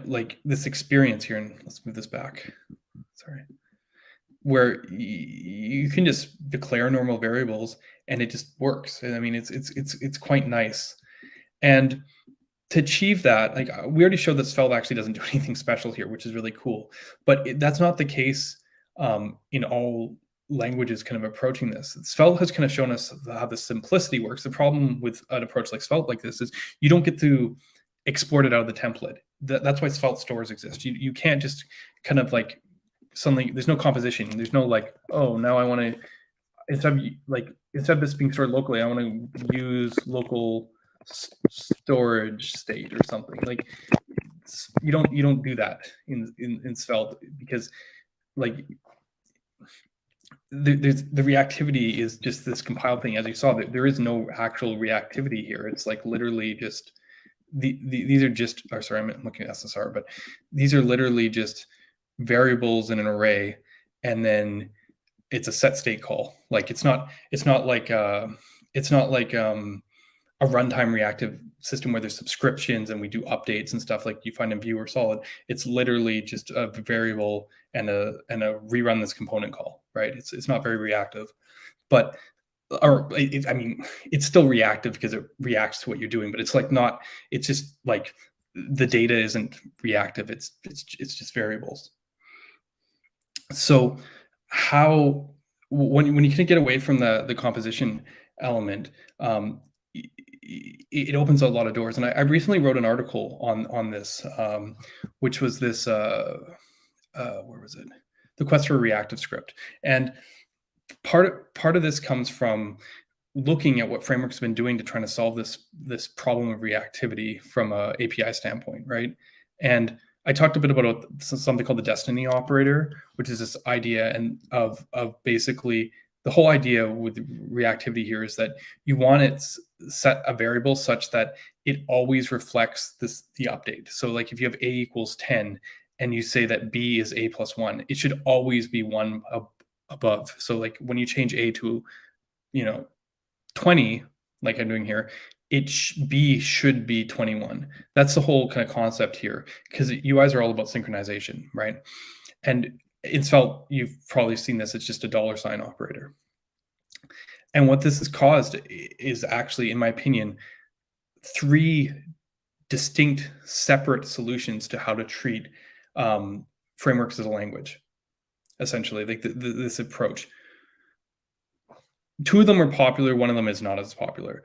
like this experience here, and let's move this back. Sorry. where you can just declare normal variables and it just works. I mean, it's quite nice. And to achieve that, like we already showed that Svelte actually doesn't do anything special here, which is really cool. But that's not the case in all languages kind of approaching this. Svelte has kind of shown us how the simplicity works. The problem with an approach like Svelte like this is you don't get to export it out of the template. That's why Svelte stores exist. You can't just kind of like suddenly, there's no composition. There's no like, oh, now I want to, instead of this being stored locally, I want to use local storage state or something. Like you don't do that in Svelte, because like the reactivity is just this compile thing. As you saw, there is no actual reactivity here. It's like literally just these are just, or sorry, I'm looking at SSR, but these are literally just variables in an array, and then it's a set state call. Like it's not like a runtime reactive system where there's subscriptions and we do updates and stuff like you find in Vue or Solid. It's literally just a variable and a rerun this component call, right? It's not very reactive, but I mean, it's still reactive because it reacts to what you're doing, but it's like not. It's just like the data isn't reactive. It's just variables. So how when you can get away from the composition element, it opens a lot of doors. And I recently wrote an article on this, which was this, where was it? The quest for a reactive script. And part of this comes from looking at what frameworks have been doing to try to solve this problem of reactivity from a API standpoint, right? And I talked a bit about something called the destiny operator, which is this idea and of basically the whole idea with reactivity here is that you want it set a variable such that it always reflects the update. So like if you have a equals 10 and you say that b is a plus 1, it should always be 1 above. So like when you change a to 20, like I'm doing here, b should be 21. That's the whole kind of concept here, because UIs are all about synchronization, right? And in Svelte, you've probably seen this. It's just a $sign operator. And what this has caused is actually, in my opinion, 3 distinct separate solutions to how to treat frameworks as a language, essentially, like this approach. 2 of them are popular, 1 of them is not as popular.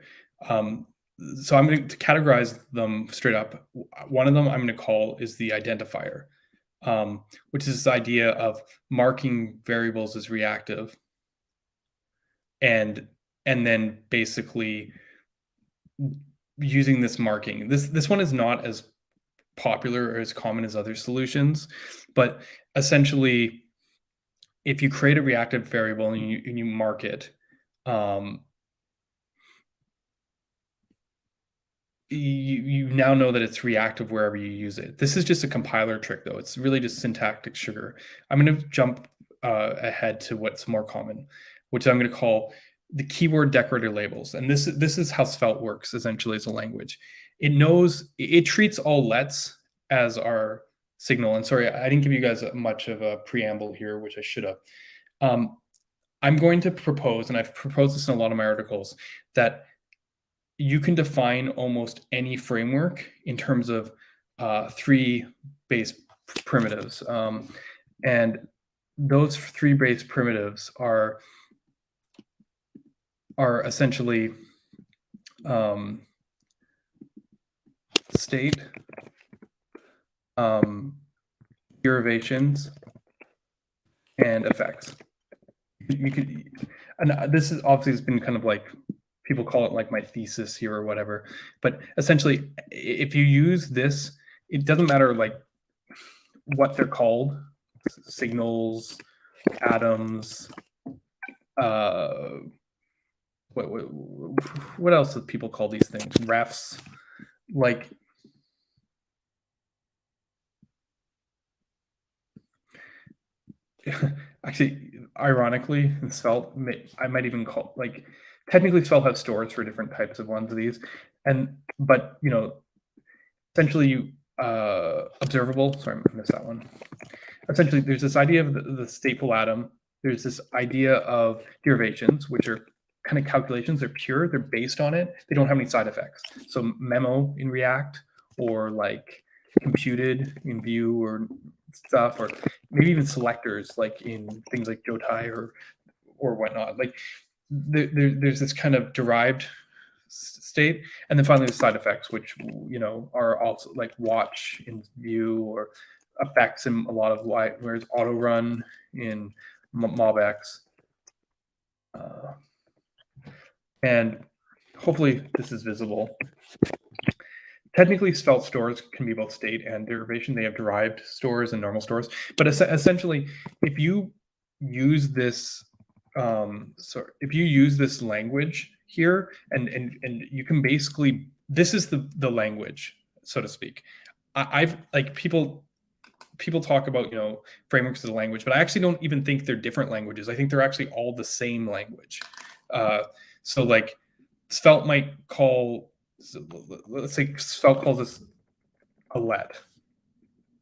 So I'm going to categorize them straight up. 1 of them I'm going to call is the identifier, which is this idea of marking variables as reactive, and then basically using this marking. This one is not as popular or as common as other solutions, but essentially, if you create a reactive variable and you mark it, you now know that it's reactive wherever you use it. This is just a compiler trick, though. It's really just syntactic sugar. I'm going to jump ahead to what's more common, which I'm going to call the keyword decorator labels. And this is how Svelte works, essentially, as a language. It treats all lets as our signal. And sorry, I didn't give you guys much of a preamble here, which I should have. I'm going to propose, and I've proposed this in a lot of my articles, that you can define almost any framework in terms of 3 base primitives. And those 3 base primitives are essentially state, derivations, and effects. You could, and this is obviously has been kind of like, people call it like my thesis here or whatever, but essentially, if you use this, it doesn't matter like what they're called, signals, atoms, what else do people call these things? Refs, like actually, ironically, in Svelte, I might even call, like, technically Svelte has stores for different types of ones of these, but essentially you observable. Sorry, I missed that one. Essentially, there's this idea of the stateful atom, there's this idea of derivations, which are kind of calculations. They're pure. They're based on it. They don't have any side effects. So memo in React, or like computed in Vue or stuff, or maybe even selectors like in things like Jotai or whatnot. Like there's this kind of derived state, and then finally the side effects, which are also like watch in Vue, or effects in a lot of whereas auto run in MobX. And hopefully this is visible. Technically, Svelte stores can be both state and derivation. They have derived stores and normal stores. But essentially, if you use this, if you use this language here, and you can basically, this is the language, so to speak. I've like people talk about frameworks as a language, but I actually don't even think they're different languages. I think they're actually all the same language. So like Svelte might call, let's say Svelte calls this a let,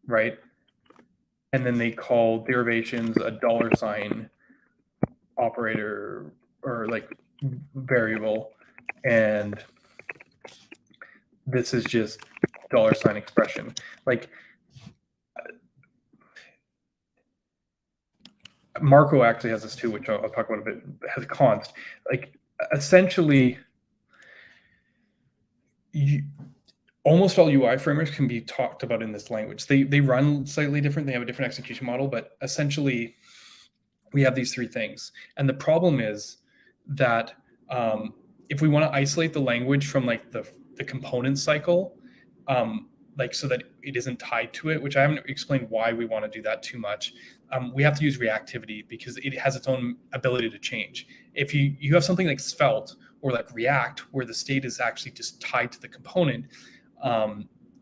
right? And then they call derivations a $sign operator or like variable, and this is just $sign expression. Like Marko actually has this too, which I'll talk about a bit. Has const. Like essentially, almost all UI frameworks can be talked about in this language. They run slightly different. They have a different execution model, but essentially, we have these three things. And the problem is that if we want to isolate the language from like the component cycle, like so that it isn't tied to it, which I haven't explained why we want to do that too much. We have to use reactivity because it has its own ability to change. If you have something like Svelte or like React, where the state is actually just tied to the component,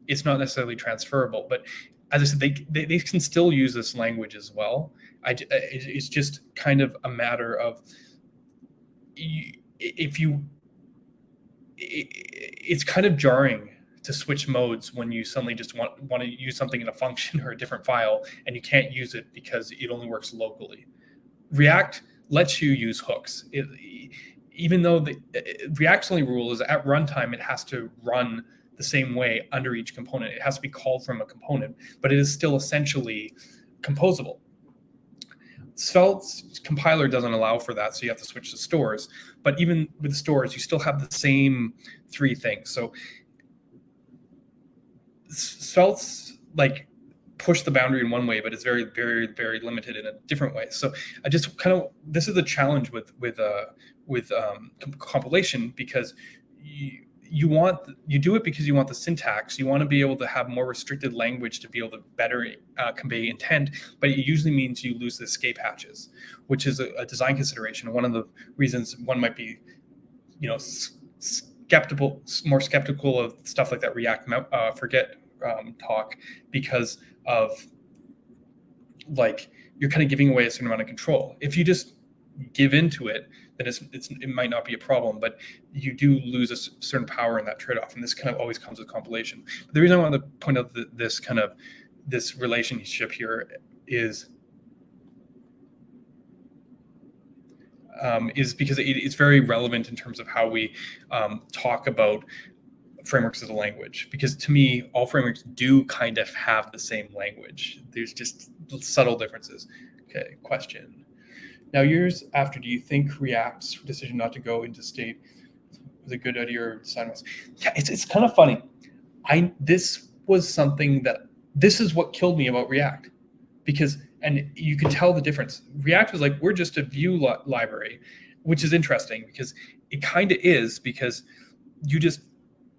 it's not necessarily transferable. But as I said, they can still use this language as well. It's just kind of a matter of it's kind of jarring to switch modes when you suddenly just want to use something in a function or a different file, and you can't use it because it only works locally. React lets you use hooks. Even though the React's only rule is at runtime, it has to run the same way under each component. It has to be called from a component, but it is still essentially composable. Svelte's compiler doesn't allow for that, so you have to switch to stores. But even with stores, you still have the same three things. So Svelte's like push the boundary in one way, but it's very, very, very limited in a different way. So I just kind of, this is the challenge with compilation, because you do it because you want the syntax. You want to be able to have more restricted language to be able to better convey intent, but it usually means you lose the escape hatches, which is a design consideration. One of the reasons one might be, more skeptical of stuff like that React forget talk, because of like you're kind of giving away a certain amount of control. If you just give into it, then it might not be a problem, but you do lose a certain power in that trade-off, and this kind of always comes with compilation. But the reason I want to point out this relationship here is because it's very relevant in terms of how we talk about frameworks as a language. Because to me, all frameworks do kind of have the same language. There's just subtle differences. Okay, question. Now, years after, do you think React's decision not to go into state was a good idea or design was? Yeah, it's kind of funny. This is what killed me about React, because, and you could tell the difference. React was like, we're just a Vue library, which is interesting because it kind of is, because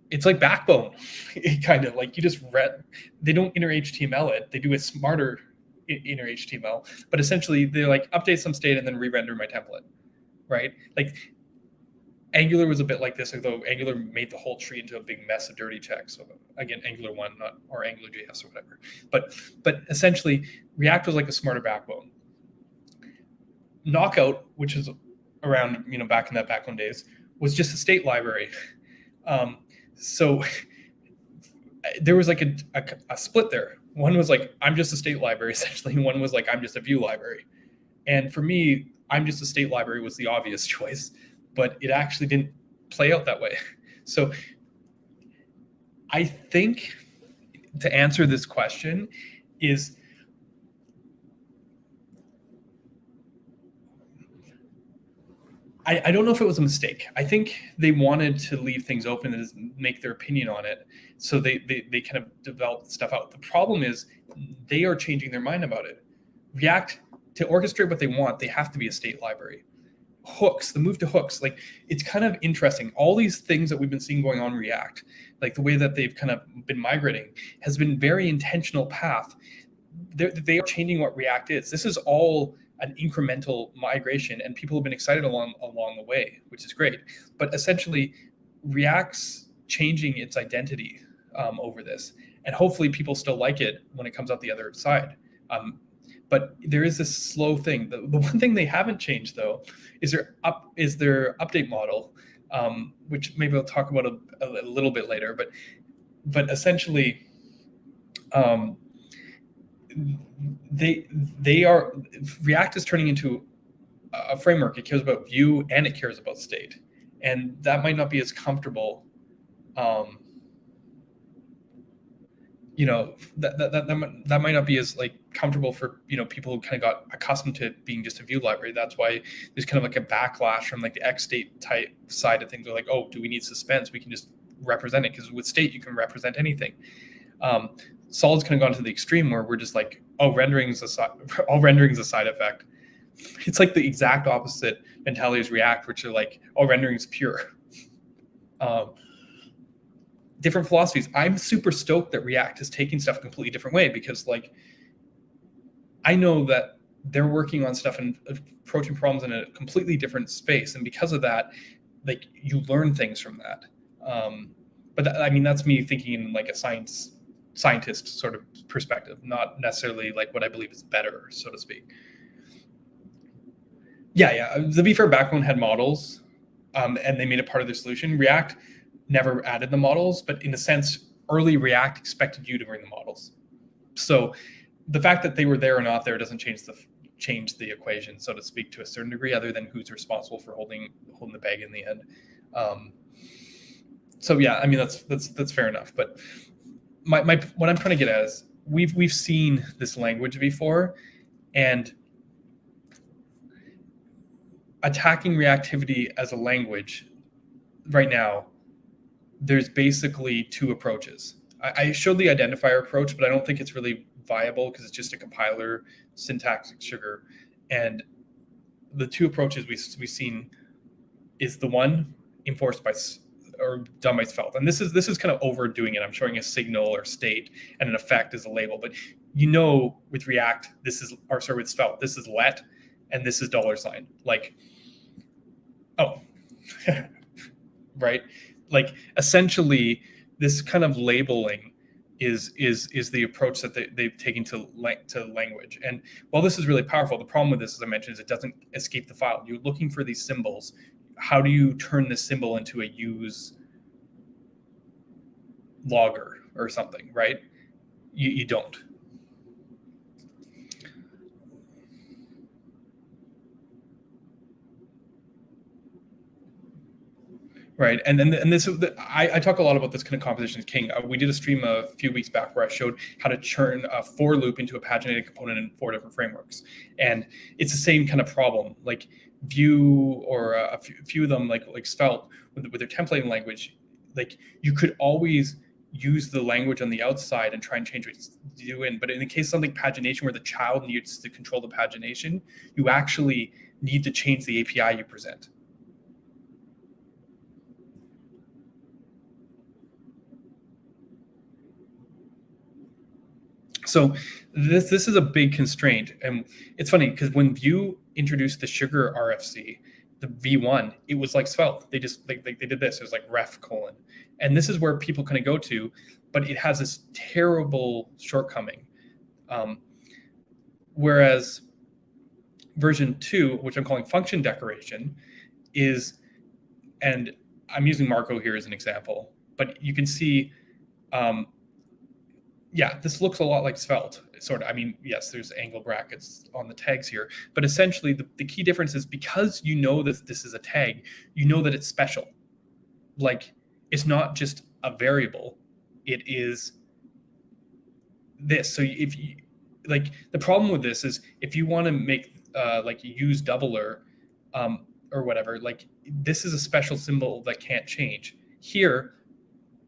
it's like Backbone. It kind of like, they don't inner HTML it. They do a smarter inner HTML, but essentially they're like update some state and then re-render my template, right? Like Angular was a bit like this, although Angular made the whole tree into a big mess of dirty text. So again, Angular 1, or AngularJS or whatever. But essentially, React was like a smarter Backbone. Knockout, which is around back in that Backbone days, was just a state library. So there was like a split there. One was like, I'm just a state library, essentially. One was like, I'm just a Vue library. And for me, I'm just a state library was the obvious choice, but it actually didn't play out that way. So I think to answer this question is I don't know if it was a mistake. I think they wanted to leave things open and make their opinion on it. So they kind of developed stuff out. The problem is they are changing their mind about it. React, to orchestrate what they want, they have to be a state library. Hooks, the move to hooks, like it's kind of interesting. All these things that we've been seeing going on in React, like the way that they've kind of been migrating has been very intentional path. They are changing what React is. This is all an incremental migration, and people have been excited along the way, which is great. But essentially, React's changing its identity over this, and hopefully people still like it when it comes out the other side. But there is this slow thing. The one thing they haven't changed though is their update model, which maybe I'll talk about a little bit later. But essentially, they are React is turning into a framework. It cares about view and it cares about state, and that might not be as comfortable. That might not be as like comfortable for people who kind of got accustomed to being just a view library. That's why there's kind of like a backlash from like the X state type side of things. They're like, oh, do we need suspense? We can just represent it, because with state you can represent anything. Solid's kind of gone to the extreme where we're just like, oh, rendering's a side effect. It's like the exact opposite mentality as React, which are like, oh, rendering's pure. Different philosophies. I'm super stoked that React is taking stuff a completely different way, because like I know that they're working on stuff and approaching problems in a completely different space, and because of that, like you learn things from that. I mean, that's me thinking in like a scientist sort of perspective, not necessarily like what I believe is better, so to speak. Yeah. The VFair backbone had models, and they made it part of their solution. React never added the models, but in a sense, early React expected you to bring the models. So the fact that they were there or not there doesn't change the equation, so to speak, to a certain degree, other than who's responsible for holding the bag in the end. So yeah, I mean that's fair enough. But my what I'm trying to get at is we've seen this language before, and attacking reactivity as a language right now, there's basically two approaches. I showed the identifier approach, but I don't think it's really viable because it's just a compiler syntactic sugar. And the two approaches we've seen is the one enforced by or done by Svelte. And this is kind of overdoing it. I'm showing a signal or state and an effect as a label. But with React, with Svelte, this is let and this is $. Like, oh, right? Like essentially this kind of labeling is the approach that they've taken to language. And while this is really powerful, the problem with this, as I mentioned, is it doesn't escape the file. You're looking for these symbols. How do you turn this symbol into a use logger or something, right? You don't. Right, and this I talk a lot about this kind of composition is king. We did a stream a few weeks back where I showed how to turn a for loop into a paginated component in 4 different frameworks, and it's the same kind of problem. Like Vue or a few of them, like Svelte with their templating language, like you could always use the language on the outside and try and change what you do in. But in the case of something pagination where the child needs to control the pagination, you actually need to change the API you present. So this is a big constraint, and it's funny because when Vue introduced the sugar RFC, the V1, it was like Svelte. They just they did this. It was like ref : and this is where people kind of go to, but it has this terrible shortcoming. Whereas version 2, which I'm calling function decoration, is, and I'm using Marko here as an example, but you can see yeah, this looks a lot like Svelte, sort of. I mean, yes, there's angle brackets on the tags here, but essentially the key difference is because you know that this is a tag, you know that it's special. Like, it's not just a variable, it is this. So if you, like, the problem with this is if you want to make like use doubler or whatever, like this is a special symbol that can't change. Here,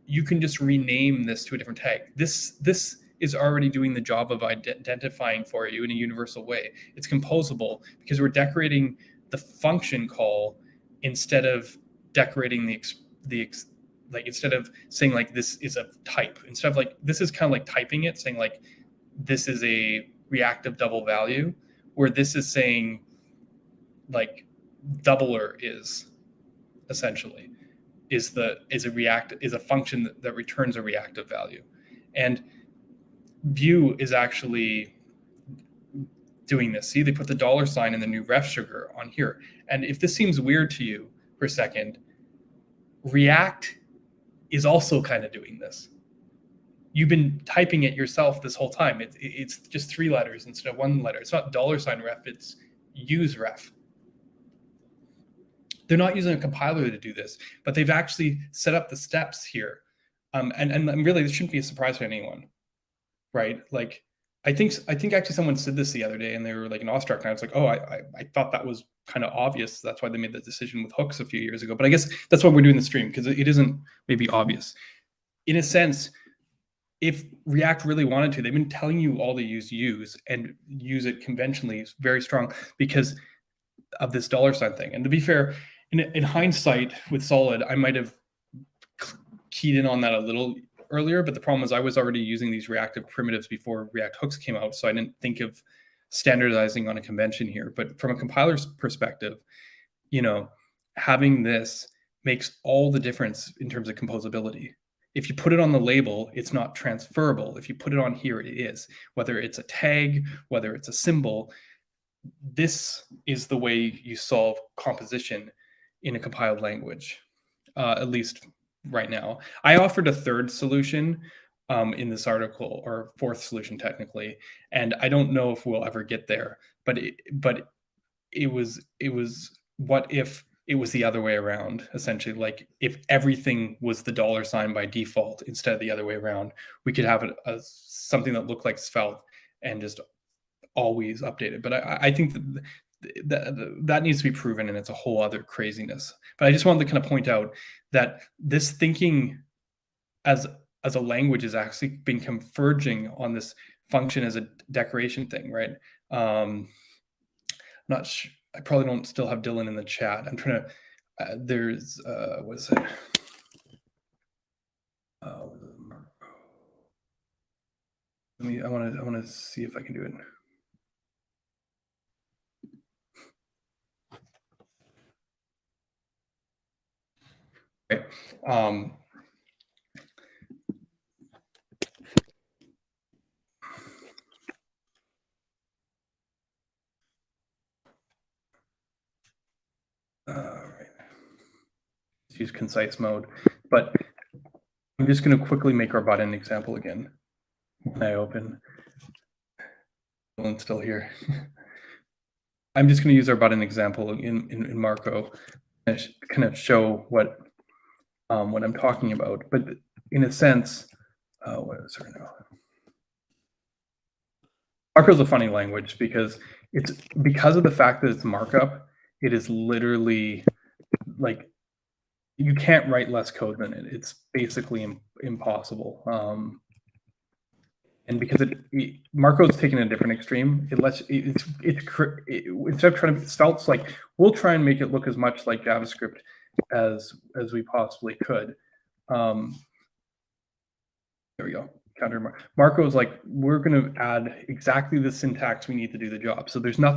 you can just rename this to a different tag. This is already doing the job of identifying for you in a universal way. It's composable because we're decorating the function call instead of decorating like instead of saying like this is a type. Instead of like this is kind of like typing it, saying like this is a reactive double value, where this is saying like doubler is essentially is a function that returns a reactive value. And view is actually doing this. See, they put the $ in the new ref sugar on here. And if this seems weird to you for a second, React is also kind of doing this. You've been typing it yourself this whole time. It's just 3 letters instead of 1 letter. It's not $ref, it's use ref. They're not using a compiler to do this, but they've actually set up the steps here. And really, this shouldn't be a surprise to anyone, right? Like, I think actually someone said this the other day, and they were like an awestruck, and I was like, oh, I thought that was kind of obvious. That's why they made the decision with hooks a few years ago. But I guess that's why we're doing the stream, because it isn't maybe obvious. In a sense, if React really wanted to, they've been telling you all to use and use it conventionally, very strong, because of this $ thing. And to be fair, in hindsight with Solid, I might have keyed in on that a little earlier, but the problem is I was already using these reactive primitives before React hooks came out, so I didn't think of standardizing on a convention here. But from a compiler's perspective, you know, having this makes all the difference in terms of composability. If you put it on the label, it's not transferable. If you put it on here, it is. Whether it's a tag, whether it's a symbol, this is the way you solve composition in a compiled language, at least right now. I offered a third solution in this article, or fourth solution technically, and I don't know if we'll ever get there. But it was what if it was the other way around, essentially? Like if everything was the $ by default instead of the other way around, we could have something that looked like Svelte and just always updated. But I think that needs to be proven, and it's a whole other craziness. But I just wanted to kind of point out that this thinking as a language is actually been converging on this function as a decoration thing, right? Not sure. I probably don't still have Dylan in the chat. I'm trying to. There's what is it? I want to see if I can do it. Okay. Right. Let's use concise mode, but I'm just going to quickly make our button example again. When I open, Dylan's still here. I'm just going to use our button example in Marko and kind of show what I'm talking about. But in a sense, what is her now? Marko is a funny language because of the fact that it's markup. It is literally like you can't write less code than it. It's basically impossible. And because Marko's taken a different extreme, instead of trying to Svelte's like, we'll try and make it look as much like JavaScript as we possibly could. There we go. Counter Marko is like, we're going to add exactly the syntax we need to do the job. So there's no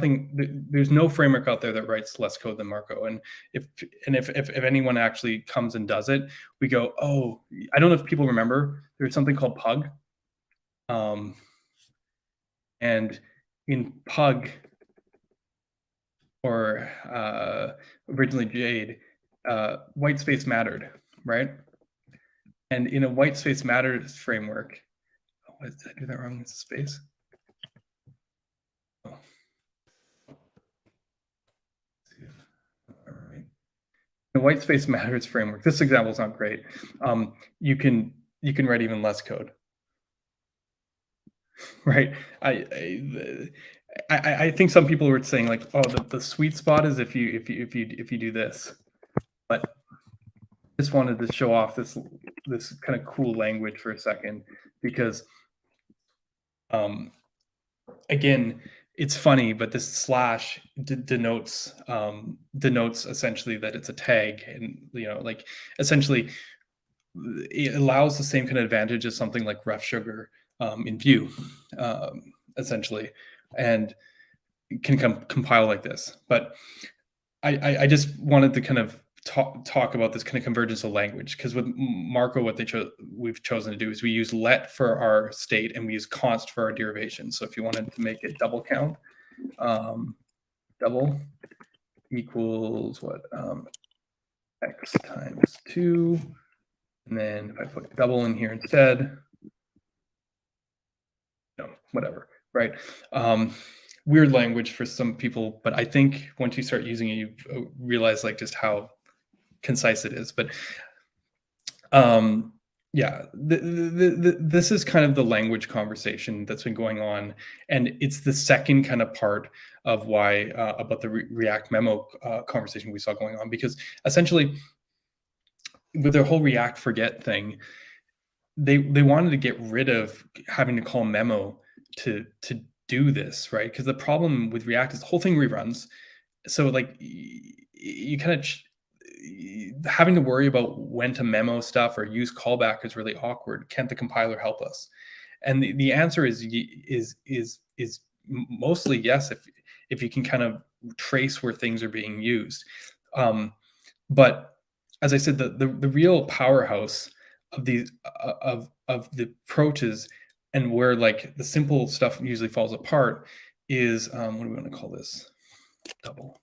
framework out there that writes less code than Marko. And if anyone actually comes and does it, we go, oh, I don't know if people remember, there's something called Pug. And in Pug, or originally Jade, white space mattered, right? And in a white space matters framework, Why did I do that wrong? Space. Oh. All right. The white space matters framework. This example is not great. You can write even less code, right? I think some people were saying like, oh, the sweet spot is if you do this, but I just wanted to show off this kind of cool language for a second because, again, it's funny, but this slash denotes essentially that it's a tag, and like essentially it allows the same kind of advantage as something like ref sugar in Vue, essentially, and can compile like this. But I just wanted to kind of talk about this kind of convergence of language, because with Marko, what we've chosen to do is we use let for our state and we use const for our derivation. So if you wanted to make it double count, double equals what, x times 2, and then if I put double in here instead, whatever, right? Weird language for some people, but I think once you start using it, you realize like just how concise it is. But yeah, this is kind of the language conversation that's been going on, and it's the second kind of part of why about the React memo conversation we saw going on, because essentially with their whole React forget thing, they wanted to get rid of having to call memo to do this, right? Because the problem with React is the whole thing reruns. So like you kind of having to worry about when to memo stuff or use callback is really awkward. Can't the compiler help us? And the answer is mostly yes, if you can kind of trace where things are being used. But as I said, the real powerhouse of these of the approaches, and where like the simple stuff usually falls apart, is what do we want to call this? Double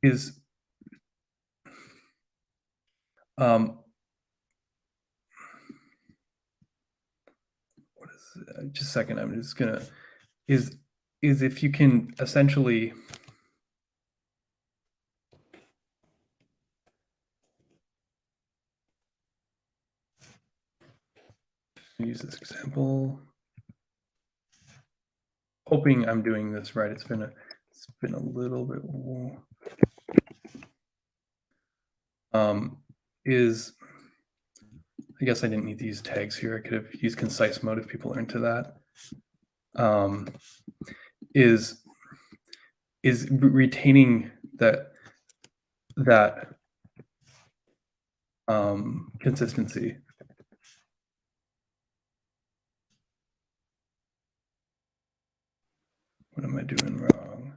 is what is just a second. I'm just gonna is if you can essentially use this example. Hoping I'm doing this right. It's been a little bit. Is I guess I didn't need to use tags here. I could have used concise mode if people are into that. Is retaining that consistency. What am I doing wrong?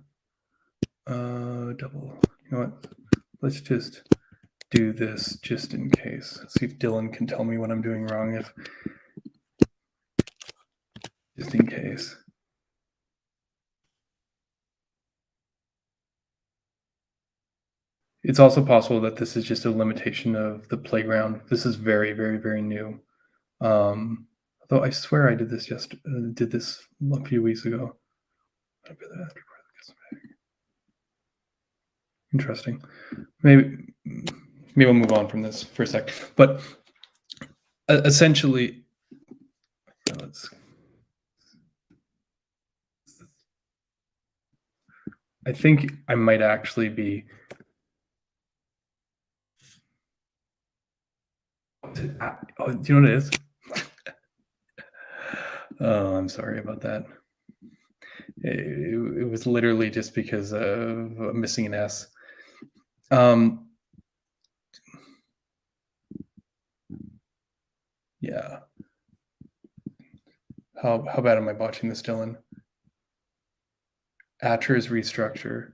Double. You know what? Let's just do this just in case. See if Dylan can tell me what I'm doing wrong. If just in case. It's also possible that this is just a limitation of the playground. This is very, very, very new. Although I swear I did this did this a few weeks ago. Interesting. Maybe we'll move on from this for a sec. But essentially, I think I might actually be. Oh, do you know what it is? Oh, I'm sorry about that. It was literally just because of missing an S. Yeah. How bad am I botching this, Dylan? Atcher's restructure.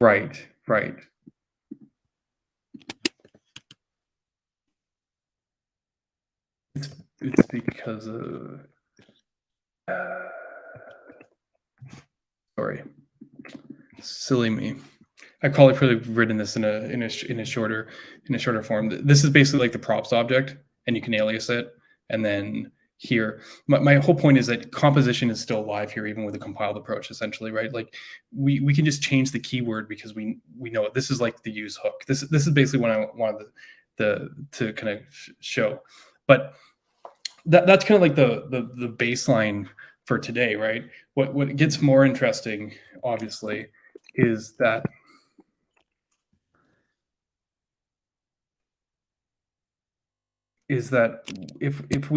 Right. It's because of sorry, silly me. I probably could have written this in a shorter form. This is basically like the props object, and you can alias it. And then here, my whole point is that composition is still alive here, even with a compiled approach, essentially, right? Like we can just change the keyword because we know it. This is like the use hook. This is basically what I wanted to kind of show. But that's kind of like the baseline for today, right? What gets more interesting, obviously, is that if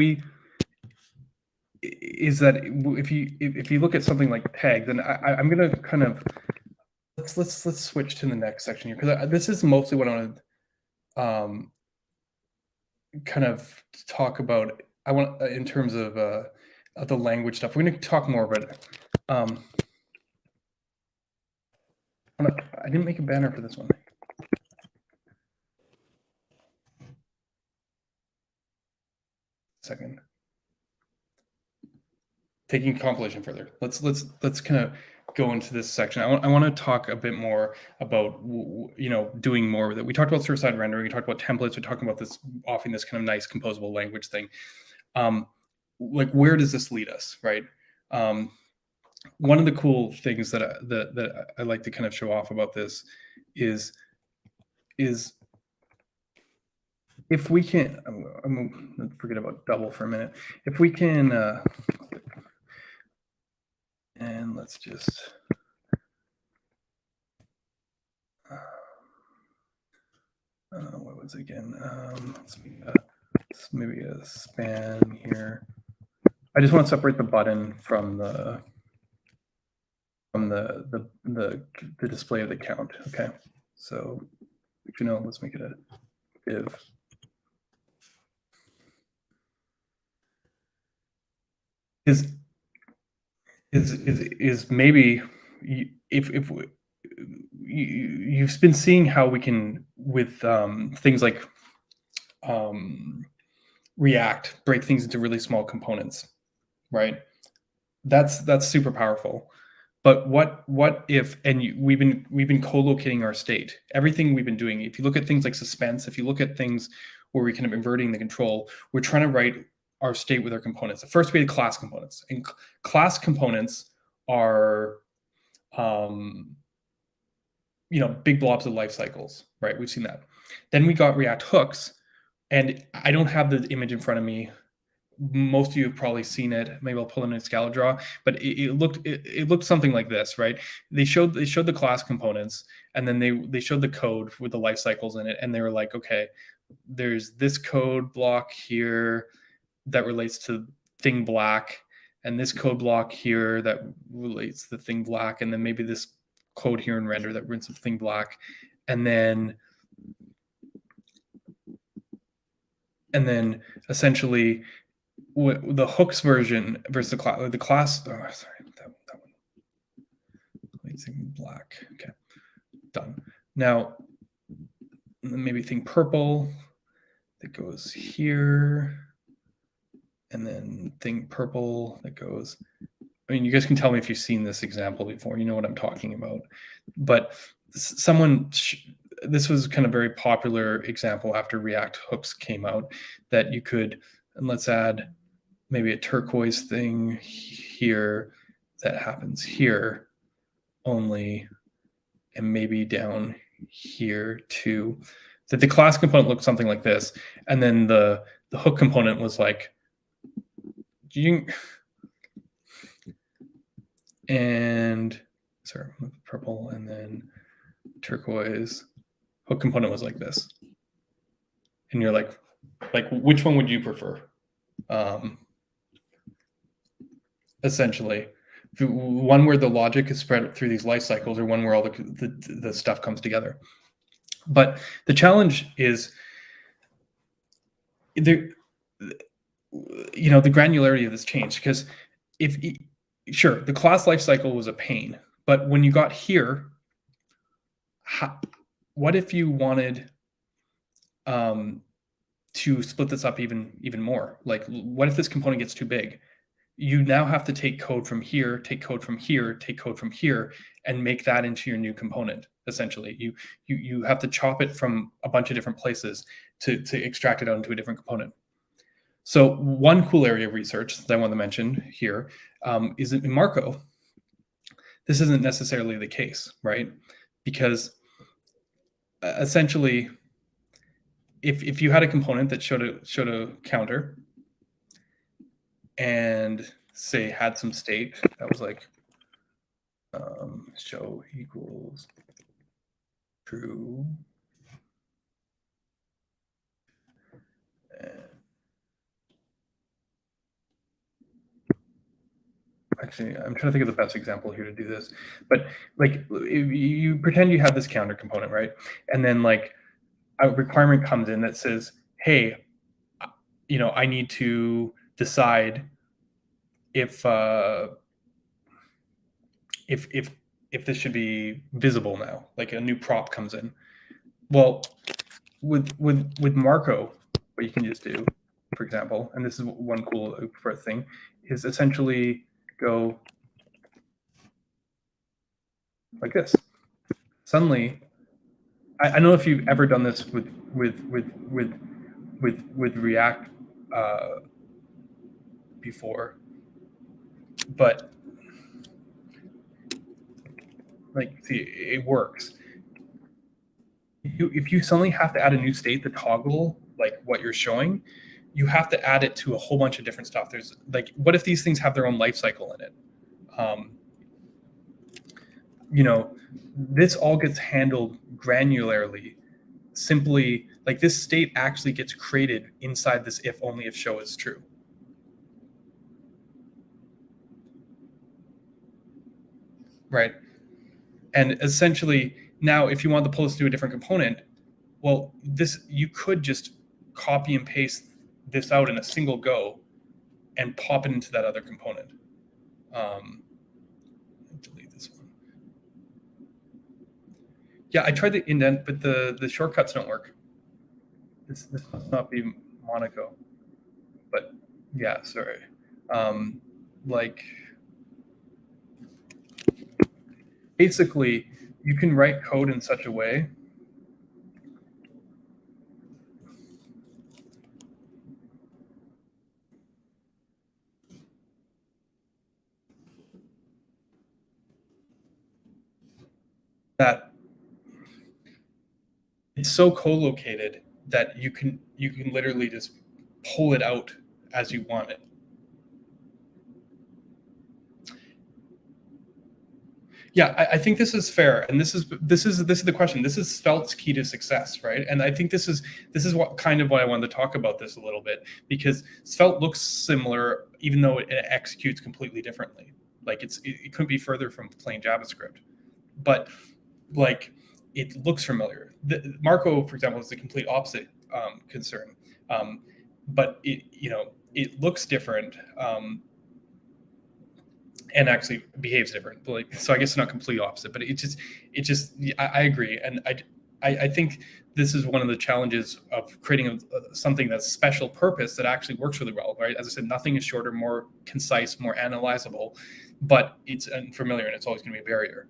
you look at something like tag, then I'm going to kind of let's switch to the next section here, because this is mostly what I want to kind of talk about. I want in terms of the language stuff. We're going to talk more about it. I didn't make a banner for this one. Second. Taking compilation further. Let's kind of go into this section. I want to talk a bit more about doing more with it. We talked about server-side rendering. We talked about templates. We're talking about this offering this kind of nice composable language thing. Like, where does this lead us, right? One of the cool things that I like to kind of show off about this is if we can, I'm going to forget about double for a minute. If we can, and let's just, what was it again? Let's maybe a span here. I just want to separate the button from the display of the count. Okay, so let's make it a div. Is maybe if you've been seeing how we can, with things like React, break things into really small components, right? That's super powerful. But what if, and we've been co-locating our state. Everything we've been doing, if you look at things like suspense, if you look at things where we're kind of inverting the control, we're trying to write our state with our components. First, we had class components, and class components are big blobs of life cycles, right? We've seen that. Then we got React hooks, and I don't have the image in front of me. Most of you have probably seen it. Maybe I'll pull in a Scala draw, but it looked something like this, right? They showed the class components, and then they showed the code with the life cycles in it, and they were like, okay, there's this code block here that relates to thing black, and this code block here that relates to thing black, and then maybe this code here in render that relates to thing black, and then essentially the hooks version versus the class. Oh, sorry, that one. Thing black. Okay, done. Now maybe thing purple that goes here, and then thing purple that goes. I mean, you guys can tell me if you've seen this example before. You know what I'm talking about. But this was kind of very popular example after React hooks came out, that you could, and let's add maybe a turquoise thing here that happens here only, and maybe down here too. That the class component looked something like this, and then the hook component was like, and sorry, purple, and then turquoise. Hook component was like this, and you're like which one would you prefer? Essentially, one where the logic is spread through these life cycles, or one where all the stuff comes together. But the challenge is the granularity of this change, because sure, the class lifecycle was a pain, but when you got here, what if you wanted to split this up even more? Like, what if this component gets too big? You now have to take code from here, take code from here, take code from here, and make that into your new component. essentially. You have to chop it from a bunch of different places to extract it out into a different component. So one cool area of research that I want to mention here is in Marko. This isn't necessarily the case, right? Because essentially, if you had a component that showed a counter and say had some state that was like show equals true, and actually I'm trying to think of the best example here to do this, but like you pretend you have this counter component, right? And then like a requirement comes in that says, hey, I need to decide if this should be visible now, like a new prop comes in. Well, with Marko, what you can just do, for example, and this is one cool thing, is essentially go like this. Suddenly, I don't know if you've ever done this with React before, but like, see, it works. If you suddenly have to add a new state to toggle like what you're showing, you have to add it to a whole bunch of different stuff. There's like, what if these things have their own life cycle in it? This all gets handled granularly. Simply, like, this state actually gets created inside this if only if show is true. Right. And essentially, now if you want to pull this to a different component, well, you could just copy and paste this out in a single go and pop it into that other component. Delete this one. Yeah, I tried to indent, but the shortcuts don't work. This must not be Monaco. But yeah, sorry. Like, basically, you can write code in such a way that it's so co-located that you can literally just pull it out as you want it. Yeah, I think this is fair, and this is the question. This is Svelte's key to success, right? And I think this is what I wanted to talk about this a little bit, because Svelte looks similar, even though it executes completely differently. Like, it couldn't be further from plain JavaScript, but like, it looks familiar. Marko, for example, is the complete opposite concern, but it looks different. And actually behaves different. Like, so I guess it's not complete opposite, but it just I agree, and I think this is one of the challenges of creating something that's special purpose that actually works really well, right? As I said, nothing is shorter, more concise, more analyzable, but it's unfamiliar, and it's always going to be a barrier.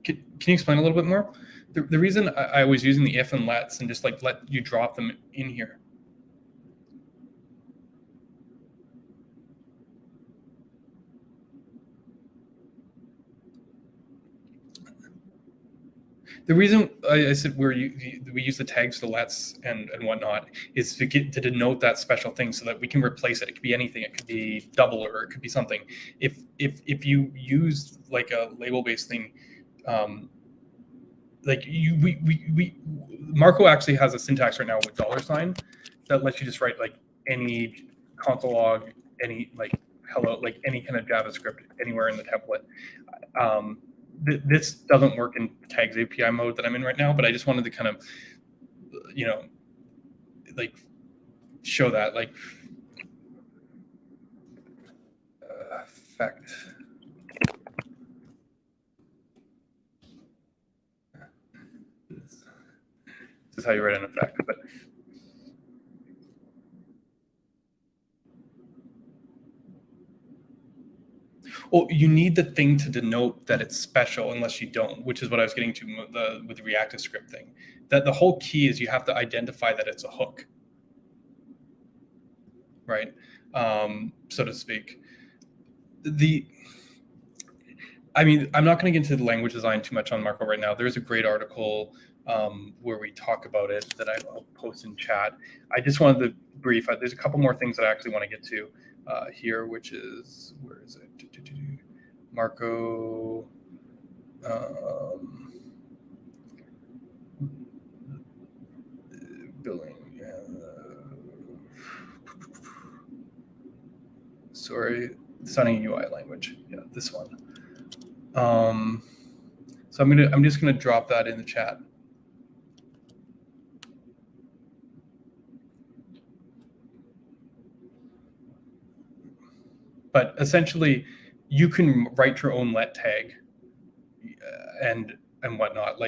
Can you explain a little bit more? The reason I was using the if and lets and just like let you drop them in here. The reason I said we use the tags for lets and whatnot is to denote that special thing, so that we can replace it. It could be anything. It could be double, or it could be something. If you use like a label-based thing, like Marko actually has a syntax right now with $, that lets you just write like any console log, any like hello, like any kind of JavaScript anywhere in the template. This doesn't work in tags API mode that I'm in right now, but I just wanted to kind of, like, show that, like, effect. This is how you write an effect, but Well, you need the thing to denote that it's special unless you don't, which is what I was getting to with the reactive script thing. That the whole key is you have to identify that it's a hook, right? So to speak. I mean, I'm not going to get into the language design too much on Marko right now. There's a great article where we talk about it that I'll post in chat. I just wanted to brief. There's a couple more things that I actually want to get to here, which is, where is it? Marko. Billing. Sorry, designing UI language. Yeah, this one. So I'm just gonna drop that in the chat. But essentially, you can write your own let tag and whatnot.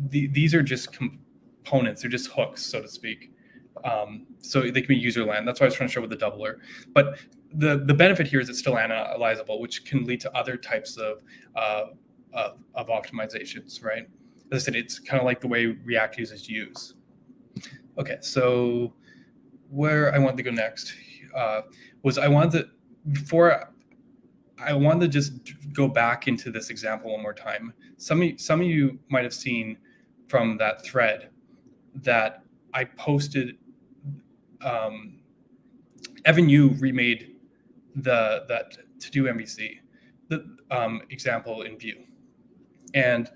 These are just components. They're just hooks, so to speak. So they can be user land. That's why I was trying to show with the doubler. But the benefit here is it's still analyzable, which can lead to other types of optimizations, right? As I said, it's kind of like the way React uses use. Okay, so where I wanted to go next was I wanted to just go back into this example one more time. Some of you might have seen from that thread that I posted. Evan Yu remade that to-do MVC, the example in Vue, and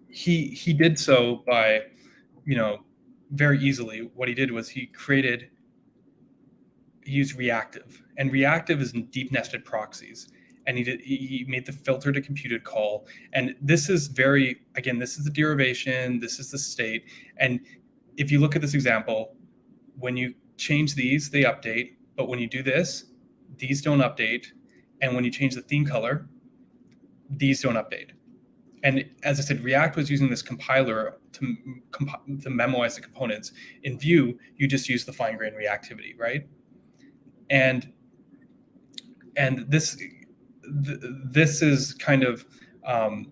he did so by, very easily. What he did was he used reactive, and reactive is in deep nested proxies, and he made the filter to computed call. And this is this is the derivation, this is the state. And if you look at this example, when you change these, they update, but when you do this, these don't update. And when you change the theme color, these don't update. And as I said, React was using this compiler to memoize the components. In Vue, you just use the fine-grained reactivity, right? And this is kind of, as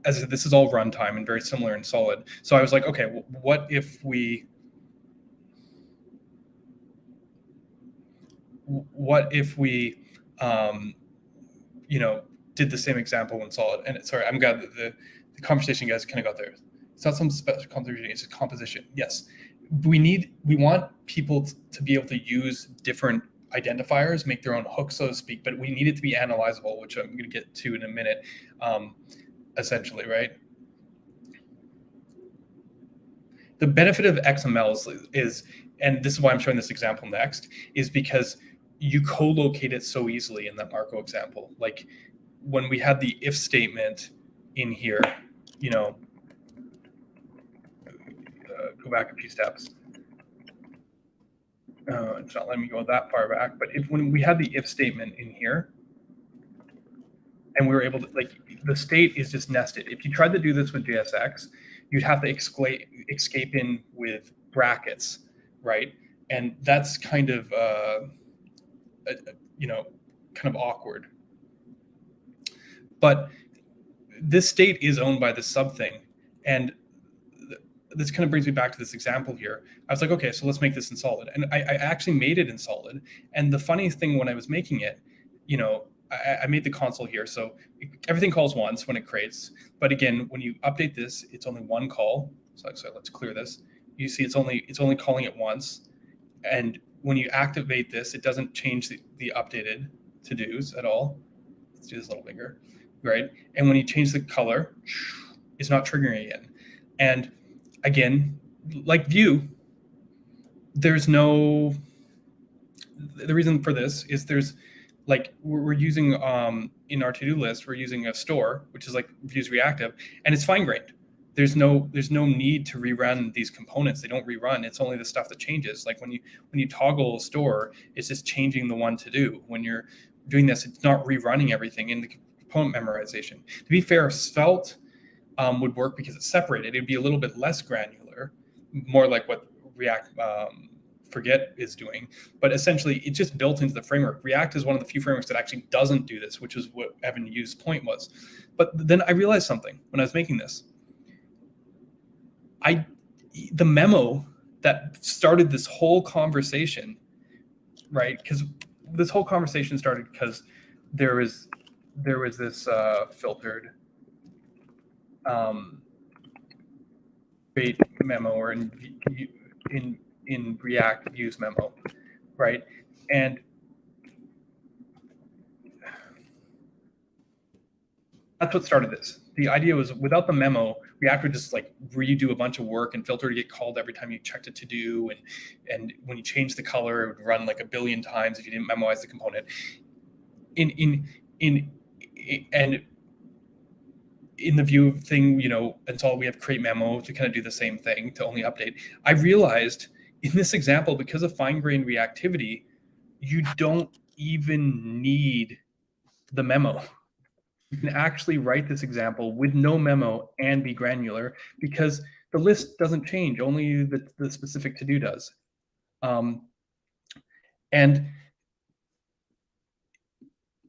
I said, this is all runtime and very similar in Solid. So I was like, okay, well, what if we did the same example in Solid? And sorry, I'm glad that the conversation you guys kind of got there. It's not some special contribution, it's a composition. Yes, we want people to be able to use different identifiers, make their own hooks, so to speak, but we need it to be analyzable, which I'm going to get to in a minute, essentially, right? The benefit of XML is, and this is why I'm showing this example next, is because you co-locate it so easily in that Marko example. Like when we had the if statement in here, go back a few steps. It's not letting me go that far back, but when we had the if statement in here, and we were able to, the state is just nested. If you tried to do this with JSX, you'd have to escape in with brackets, right? And that's kind of, kind of awkward. But this state is owned by this sub thing. And this kind of brings me back to this example here. I was like, okay, so let's make this in Solid. And I actually made it in Solid. And the funniest thing when I was making it, I made the console here. So everything calls once when it creates. But again, when you update this, it's only one call. So let's clear this. You see it's only calling it once. And when you activate this, it doesn't change the updated to-dos at all. Let's do this a little bigger, right? And when you change the color, it's not triggering again. And again, like Vue, the reason for this is we're using in our to-do list, we're using a store, which is like Vue's reactive, and it's fine-grained. There's no need to rerun these components. They don't rerun. It's only the stuff that changes. Like when you toggle a store, it's just changing the one to do. When you're doing this, it's not rerunning everything in the component memorization. To be fair, Svelte would work because it's separated. It'd be a little bit less granular, more like what React Forget is doing, but essentially it's just built into the framework. React is one of the few frameworks that actually doesn't do this, which is what Evan Yu's point was. But then I realized something when I was making this. The memo that started this whole conversation, right? Because this whole conversation started because there was this filtered create memo, or in React use memo, right? And that's what started this. The idea was, without the memo, React would just like redo a bunch of work, and filter to get called every time you checked it to do, and when you changed the color, it would run like a billion times if you didn't memorize the component. And in the view thing, until we have create memo to kind of do the same thing, to only update. I realized in this example, because of fine-grained reactivity, you don't even need the memo. You can actually write this example with no memo and be granular, because the list doesn't change, only the specific to-do does. And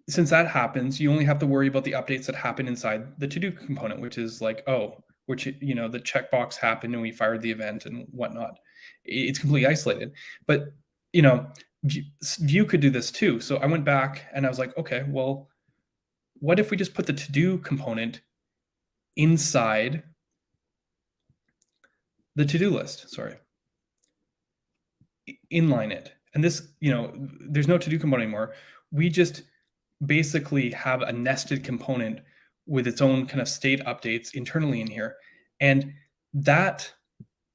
since that happens, you only have to worry about the updates that happen inside the to-do component, which is like, the checkbox happened and we fired the event and whatnot. It's completely isolated. But Vue could do this too. So I went back and I was like, okay, well, what if we just put the to-do component inside the to-do list? Sorry, inline it. And this, there's no to-do component anymore. We just basically have a nested component with its own kind of state updates internally in here. And that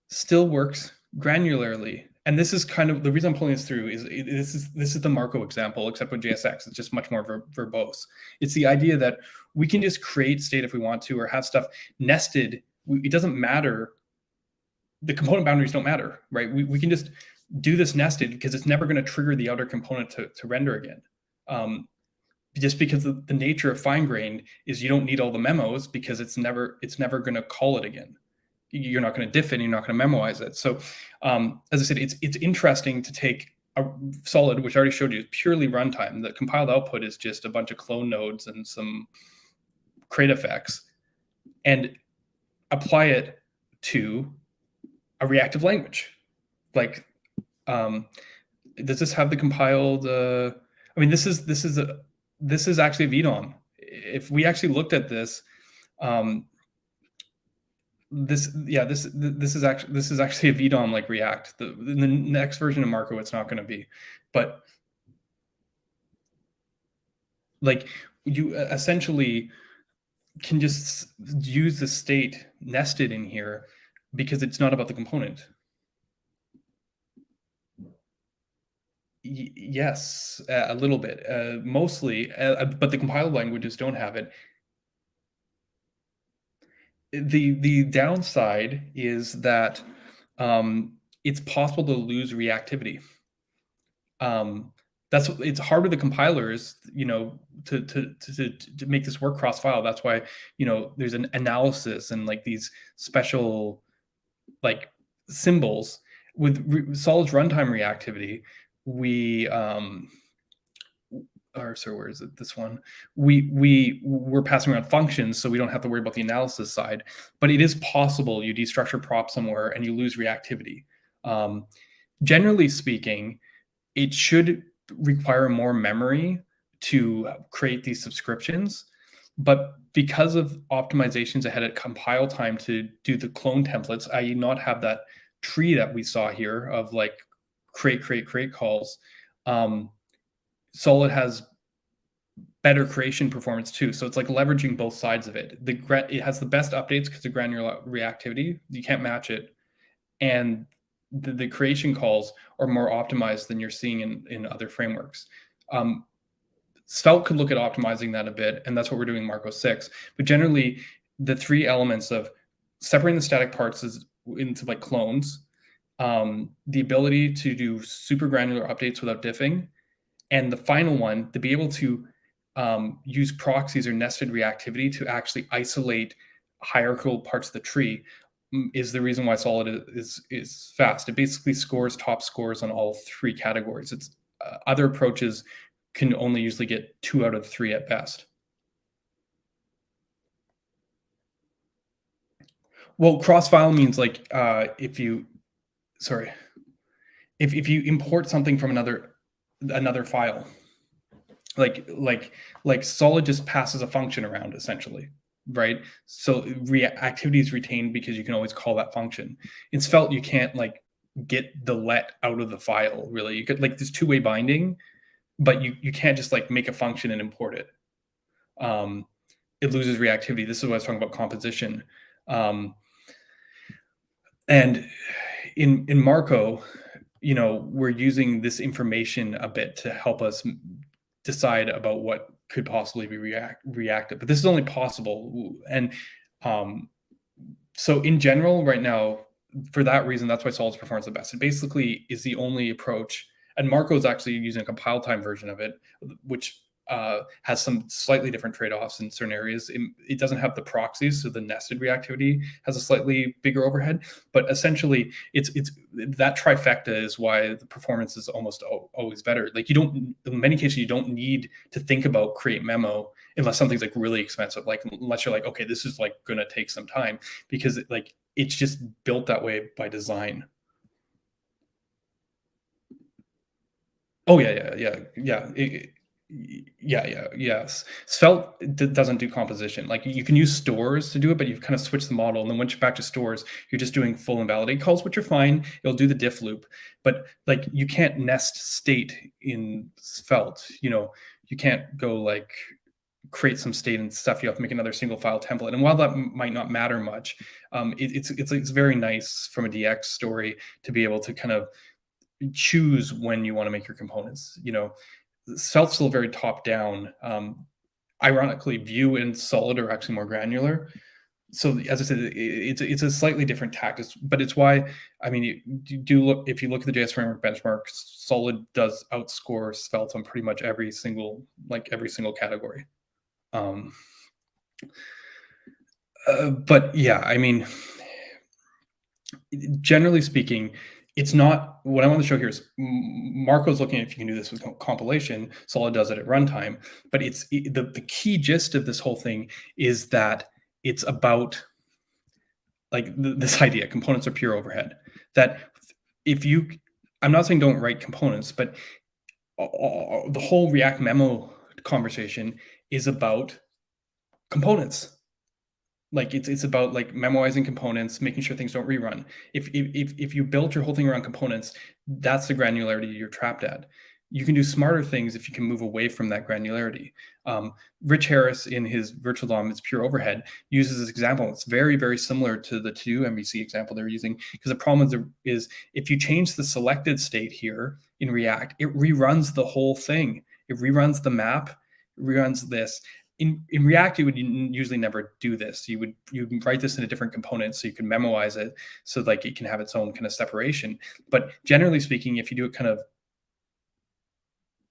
still works granularly. And this is kind of the reason I'm pulling this through. This is the Marko example, except with JSX. It's just much more verbose. It's the idea that we can just create state if we want to, or have stuff nested. It doesn't matter. The component boundaries don't matter, right? We can just do this nested, because it's never going to trigger the outer component to render again. Just because the nature of fine-grained is you don't need all the memos, because it's never going to call it again. You're not going to diff it, and you're not going to memoize it. So as I said, it's interesting to take a solid, which I already showed you, is purely runtime. The compiled output is just a bunch of clone nodes and some crate effects, and apply it to a reactive language. Like, does this have the compiled? I mean, this is actually a VDOM. If we actually looked at this, this is actually a VDOM like React. In the next version of Marko, it's not going to be, but like, you essentially can just use the state nested in here, because it's not about the component. Yes, a little bit, mostly, but the compiled languages don't have it. The downside is that it's possible to lose reactivity. It's hard with the compilers, to make this work cross-file. That's why, there's an analysis and like these special like symbols. With Solid's runtime reactivity, where is it? This one. We're passing around functions, so we don't have to worry about the analysis side. But it is possible you destructure prop somewhere and you lose reactivity. Generally speaking, it should require more memory to create these subscriptions. But because of optimizations ahead at compile time to do the clone templates, i.e. not have that tree that we saw here of like create calls, Solid has better creation performance too. So it's like leveraging both sides of it. It has the best updates because of granular reactivity. You can't match it. And the creation calls are more optimized than you're seeing in other frameworks. Svelte could look at optimizing that a bit, and that's what we're doing in Marko 6. But generally, the three elements of separating the static parts into like clones, the ability to do super granular updates without diffing, and the final one, to be able to use proxies or nested reactivity to actually isolate hierarchical parts of the tree. is the reason why Solid is fast. It basically scores top scores on all 3 categories. It's other approaches can only usually get 2 out of 3 at best. Well, cross-file means like if you import something from another file, like Solid just passes a function around essentially, right? So activity is retained because you can always call that function. In Svelte, you can't like get the let out of the file really. You could like there's two-way binding, but you can't just like make a function and import it. It loses reactivity. This is what I was talking about composition. And in Marko, we're using this information a bit to help us decide about what could possibly be reactive. But this is only possible. And so in general, right now, for that reason, that's why Solid's performs the best. It basically is the only approach. And Marko is actually using a compile time version of it, which has some slightly different trade-offs in certain areas. It doesn't have the proxies, so the nested reactivity has a slightly bigger overhead. But essentially, it's that trifecta is why the performance is almost always better. Like in many cases, you don't need to think about create memo unless something's like really expensive. Like unless you're like, okay, this is like going to take some time because it's just built that way by design. Oh yeah. Yes. Svelte doesn't do composition. Like you can use stores to do it, but you've kind of switched the model. And then once you're back to stores, you're just doing full invalidate calls, which are fine. It'll do the diff loop, but like you can't nest state in Svelte. You can't go like create some state and stuff. You have to make another single file template. And while that might not matter much, it's very nice from a DX story to be able to kind of choose when you want to make your components. Svelte's still very top down. Ironically, Vue and Solid are actually more granular. So as I said, it's a slightly different tactic, but it's why, I mean, if you look at the JS framework benchmarks, Solid does outscore Svelte on pretty much every single category. But yeah, I mean, generally speaking, it's not what I want to show here is Marko's looking at if you can do this with compilation. Solid does it at runtime, but the key gist of this whole thing is that it's about like this idea: components are pure overhead. That I'm not saying don't write components, but the whole React memo conversation is about components. Like it's about like memoizing components, making sure things don't rerun. If you build your whole thing around components, that's the granularity you're trapped at. You can do smarter things if you can move away from that granularity. Rich Harris in his virtual DOM, it's pure overhead, uses this example. It's very, very similar to the to-do MVC example they're using, because the problem is if you change the selected state here in React, it reruns the whole thing. It reruns the map, it reruns this. In React, you would usually never do this. You write this in a different component so you can memoize it so like it can have its own kind of separation. But generally speaking, if you do it kind of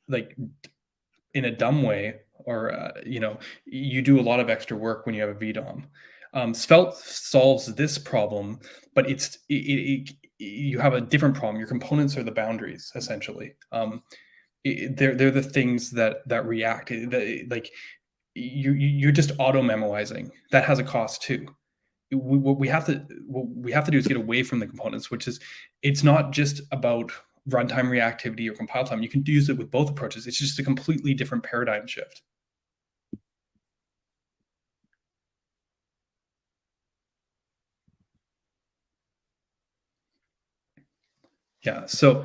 like in a dumb way, or you do a lot of extra work when you have a VDOM. Svelte solves this problem, but you have a different problem. Your components are the boundaries essentially. They're the things that react. Like you're just auto memoizing. That has a cost too. What we have to do is get away from the components, which is it's not just about runtime reactivity or compile time. You can use it with both approaches. It's just a completely different paradigm shift. Yeah. So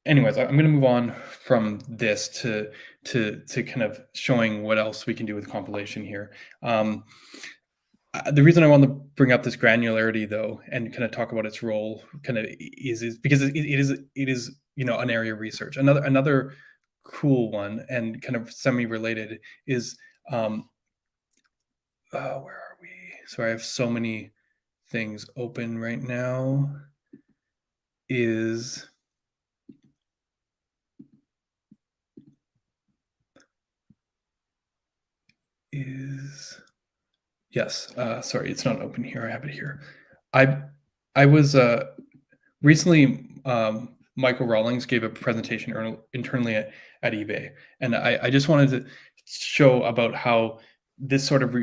anyways, I'm going to move on from this to kind of showing what else we can do with compilation here. The reason I want to bring up this granularity, though, and kind of talk about its role, kind of is because it is an area of research. Another cool one and kind of semi-related is where are we? Sorry, I have so many things open right now. Is yes. Sorry, it's not open here. I have it here. I was recently, Michael Rawlings gave a presentation internally at eBay, and I just wanted to show about how this sort of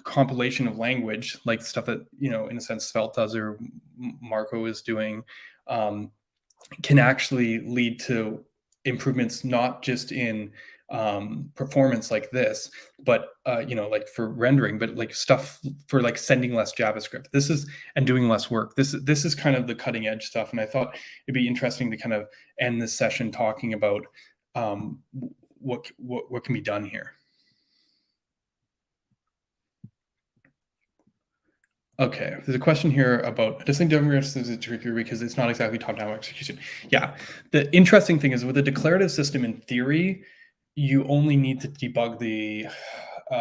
compilation of language, like stuff that, in a sense, Svelte does or Marko is doing, can actually lead to improvements not just in performance like this, but like for rendering, but like stuff for like sending less JavaScript. This is and doing less work. This is kind of the cutting edge stuff, and I thought it'd be interesting to kind of end this session talking about what can be done here. Okay, there's a question here about this thing. DevOps is trickier because it's not exactly top-down execution. Yeah, the interesting thing is with a declarative system, in theory, you only need to debug the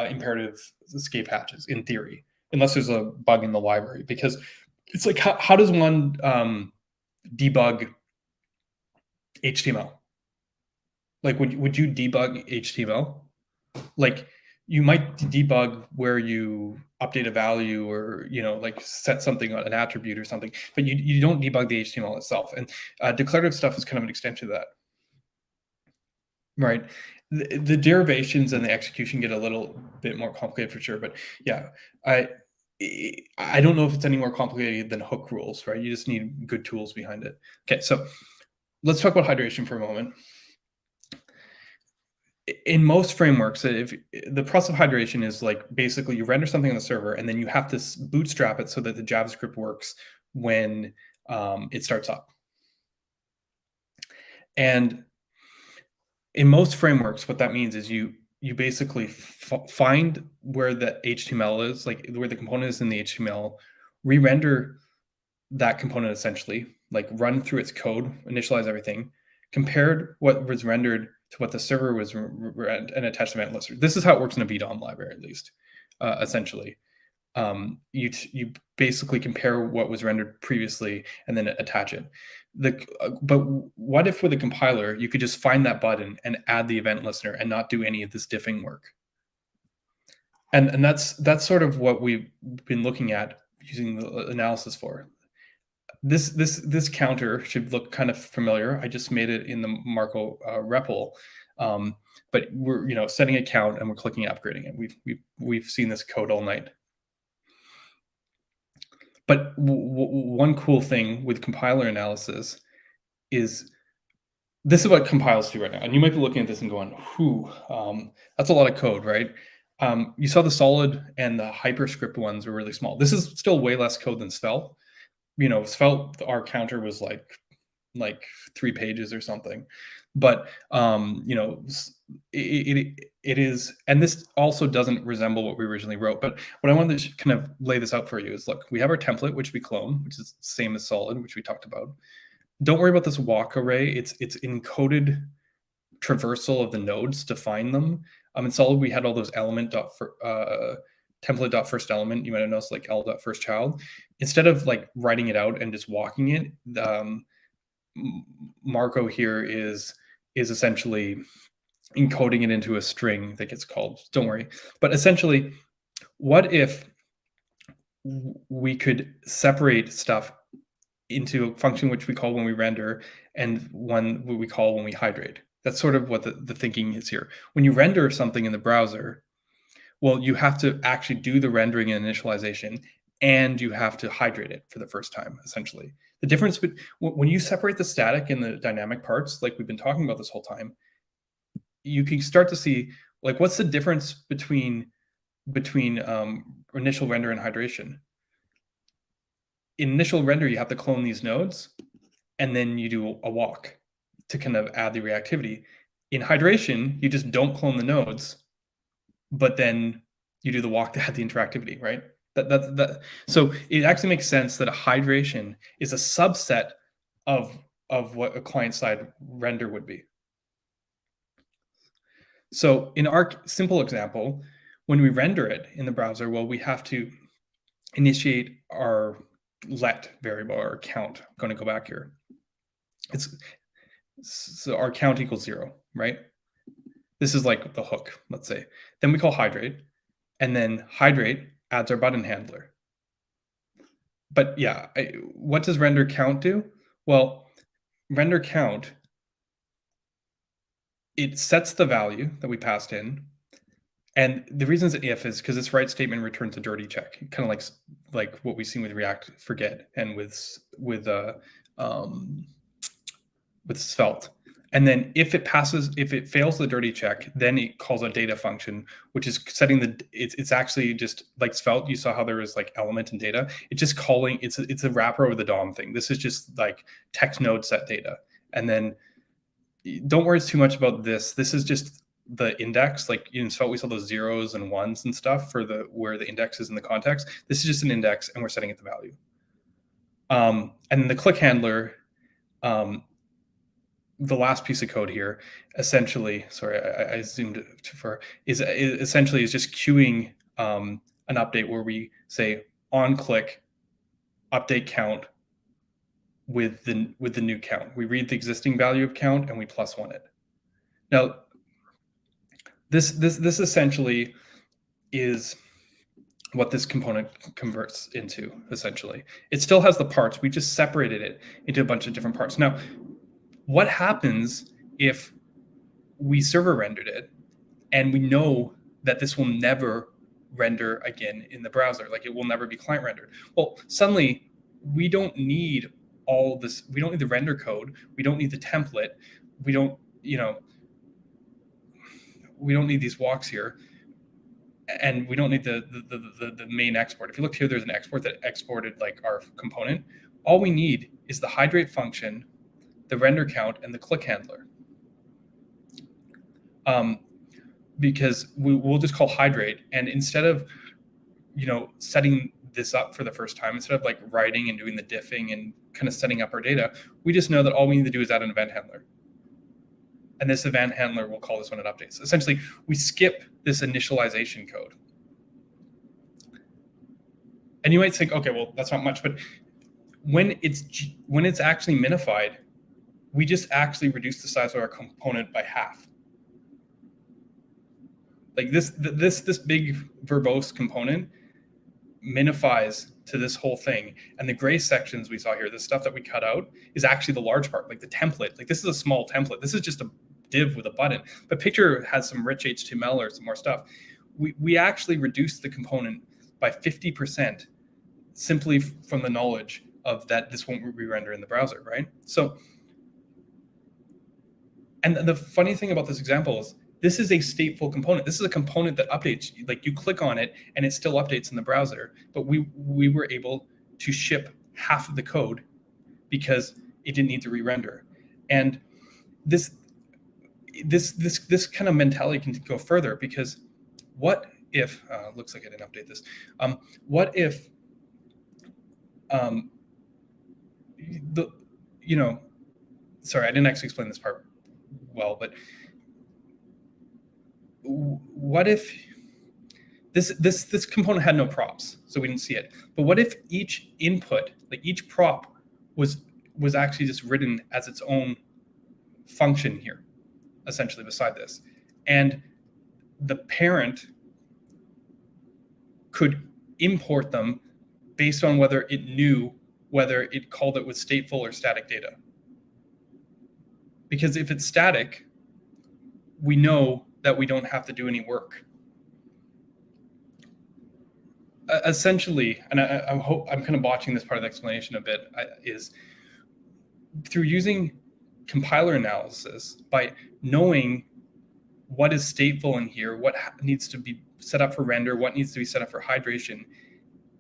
imperative escape hatches, in theory, unless there's a bug in the library. Because it's like, how does one debug HTML? Like, would you debug HTML? Like, you might debug where you update a value or like set something on an attribute or something, but you don't debug the HTML itself. And declarative stuff is kind of an extension of that, right? The derivations and the execution get a little bit more complicated for sure, but yeah, I don't know if it's any more complicated than hook rules, right? You just need good tools behind it. Okay, so let's talk about hydration for a moment. In most frameworks, if the process of hydration is like basically you render something on the server and then you have to bootstrap it so that the JavaScript works when it starts up. And in most frameworks, what that means is you basically find where the HTML is, like where the component is in the HTML, re-render that component essentially, like run through its code, initialize everything, compared what was rendered to what the server was and attached event listener. This is how it works in a VDOM library, at least, essentially. You basically compare what was rendered previously and then attach it. But what if with a compiler, you could just find that button and add the event listener and not do any of this diffing work? And that's sort of what we've been looking at using the analysis for. This counter should look kind of familiar. I just made it in the Marko REPL, but we're setting a count and we're clicking upgrading it. We've seen this code all night. But one cool thing with compiler analysis is this is what compiles do right now. And you might be looking at this and going, whew, that's a lot of code, right? You saw the solid and the HyperScript ones were really small. This is still way less code than Svelte. Svelte, our counter was like 3 pages or something, but it is, and this also doesn't resemble what we originally wrote. But what I wanted to kind of lay this out for you is, look, we have our template, which we clone, which is the same as solid, which we talked about. Don't worry about this walk array. It's encoded traversal of the nodes to find them. In solid, we had all those template.first element. You might have noticed like L.firstChild. Instead of like writing it out and just walking it, Marko here is essentially encoding it into a string that gets called. Don't worry. But essentially, what if we could separate stuff into a function which we call when we render and one what we call when we hydrate? That's sort of what the thinking is here. When you render something in the browser, well, you have to actually do the rendering and initialization, and you have to hydrate it for the first time, essentially. The difference when you separate the static and the dynamic parts, like we've been talking about this whole time, you can start to see, like, what's the difference between initial render and hydration. In initial render, you have to clone these nodes, and then you do a walk to kind of add the reactivity. In hydration, you just don't clone the nodes, but then you do the walk to add the interactivity, right? So it actually makes sense that a hydration is a subset of what a client-side render would be. So in our simple example, when we render it in the browser, well, we have to initiate our let variable, or count. I'm going to go back here. So our count equals 0, right? This is like the hook, let's say. Then we call hydrate, and then hydrate adds our button handler. But yeah, what does render count do? Well, render count, it sets the value that we passed in. And the reason it's an if is because this write statement returns a dirty check, kind of like what we've seen with React Forget and with Svelte. And then if it fails the dirty check, then it calls a data function, which is setting it's actually just like Svelte. You saw how there was like element and data. It's just calling, it's a wrapper over the DOM thing. This is just like text node set data. And then don't worry too much about this. This is just the index. Like in Svelte, we saw those zeros and ones and stuff for where the index is in the context. This is just an index and we're setting it the value. And then the click handler, the last piece of code here, essentially, sorry, I zoomed too far, is essentially just queuing an update where we say on click update count with the new count. We read the existing value of count and we +1 it. Now, this essentially is what this component converts into, essentially. It still has the parts. We just separated it into a bunch of different parts. Now, what happens if we server rendered it and we know that this will never render again in the browser? Like it will never be client rendered. Well, suddenly we don't need all this. We don't need the render code. We don't need the template. We don't, we don't need these walks here. And we don't need the main export. If you look here, there's an export that exported like our component. All we need is the hydrate function, the render count, and the click handler. Because we'll just call hydrate, and instead of setting this up for the first time, instead of like writing and doing the diffing and kind of setting up our data, we just know that all we need to do is add an event handler. And this event handler will call this when it updates. Essentially, we skip this initialization code. And you might think, okay, well, that's not much, but when it's actually minified, we just actually reduce the size of our component by half. Like this big verbose component minifies to this whole thing. And the gray sections we saw here, the stuff that we cut out, is actually the large part, like the template. Like this is a small template. This is just a div with a button. But picture has some rich HTML or some more stuff. We actually reduced the component by 50% simply from the knowledge of that this won't re-render in the browser, right? So, and the funny thing about this example is this is a stateful component. This is a component that updates. Like you click on it and it still updates in the browser. But we were able to ship half of the code because it didn't need to re-render. And this kind of mentality can go further, because what if looks like I didn't update this. What if sorry, I didn't actually explain this part well, but what if this component had no props, so we didn't see it? But what if each input, like each prop, was actually just written as its own function here, essentially beside this, and the parent could import them based on whether it knew whether it called it with stateful or static data? Because if it's static, we know that we don't have to do any work. Essentially, and I hope I'm kind of botching this part of the explanation a bit, is through using compiler analysis, by knowing what is stateful in here, what needs to be set up for render, what needs to be set up for hydration.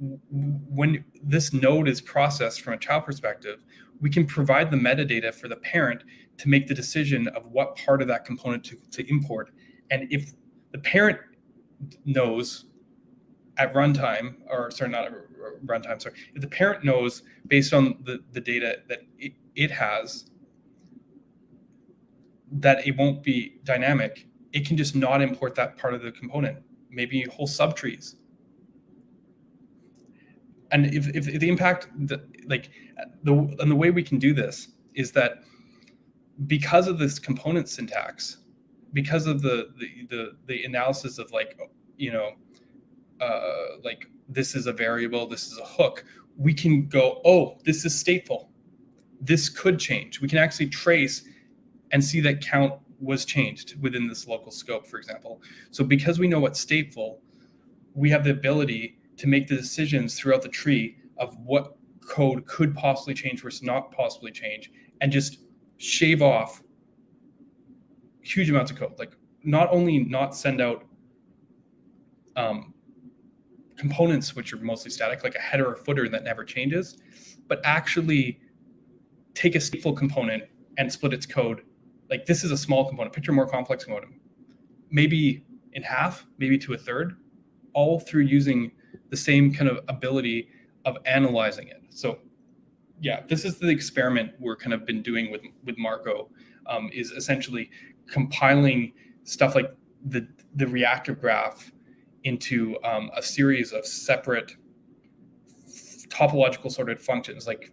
When this node is processed from a child perspective, we can provide the metadata for the parent to make the decision of what part of that component to import. And if the parent knows at runtime, or sorry, not at runtime, sorry, if the parent knows based on the data that it has that it won't be dynamic, it can just not import that part of the component, maybe whole subtrees. And if the impact, and the way we can do this is that because of this component syntax, because of the analysis of like this is a variable, this is a hook, we can go, oh, this is stateful. This could change. We can actually trace and see that count was changed within this local scope, for example. So because we know what's stateful, we have the ability to make the decisions throughout the tree of what code could possibly change versus not possibly change, and just shave off huge amounts of code. Like, not only not send out components which are mostly static, like a header or footer that never changes, but actually take a stateful component and split its code. Like, this is a small component. Picture a more complex component, maybe in half, maybe to a third, all through using the same kind of ability of analyzing it. So yeah, this is the experiment we're kind of been doing with Marko, is essentially compiling stuff like the reactive graph into a series of separate topological sorted functions, like,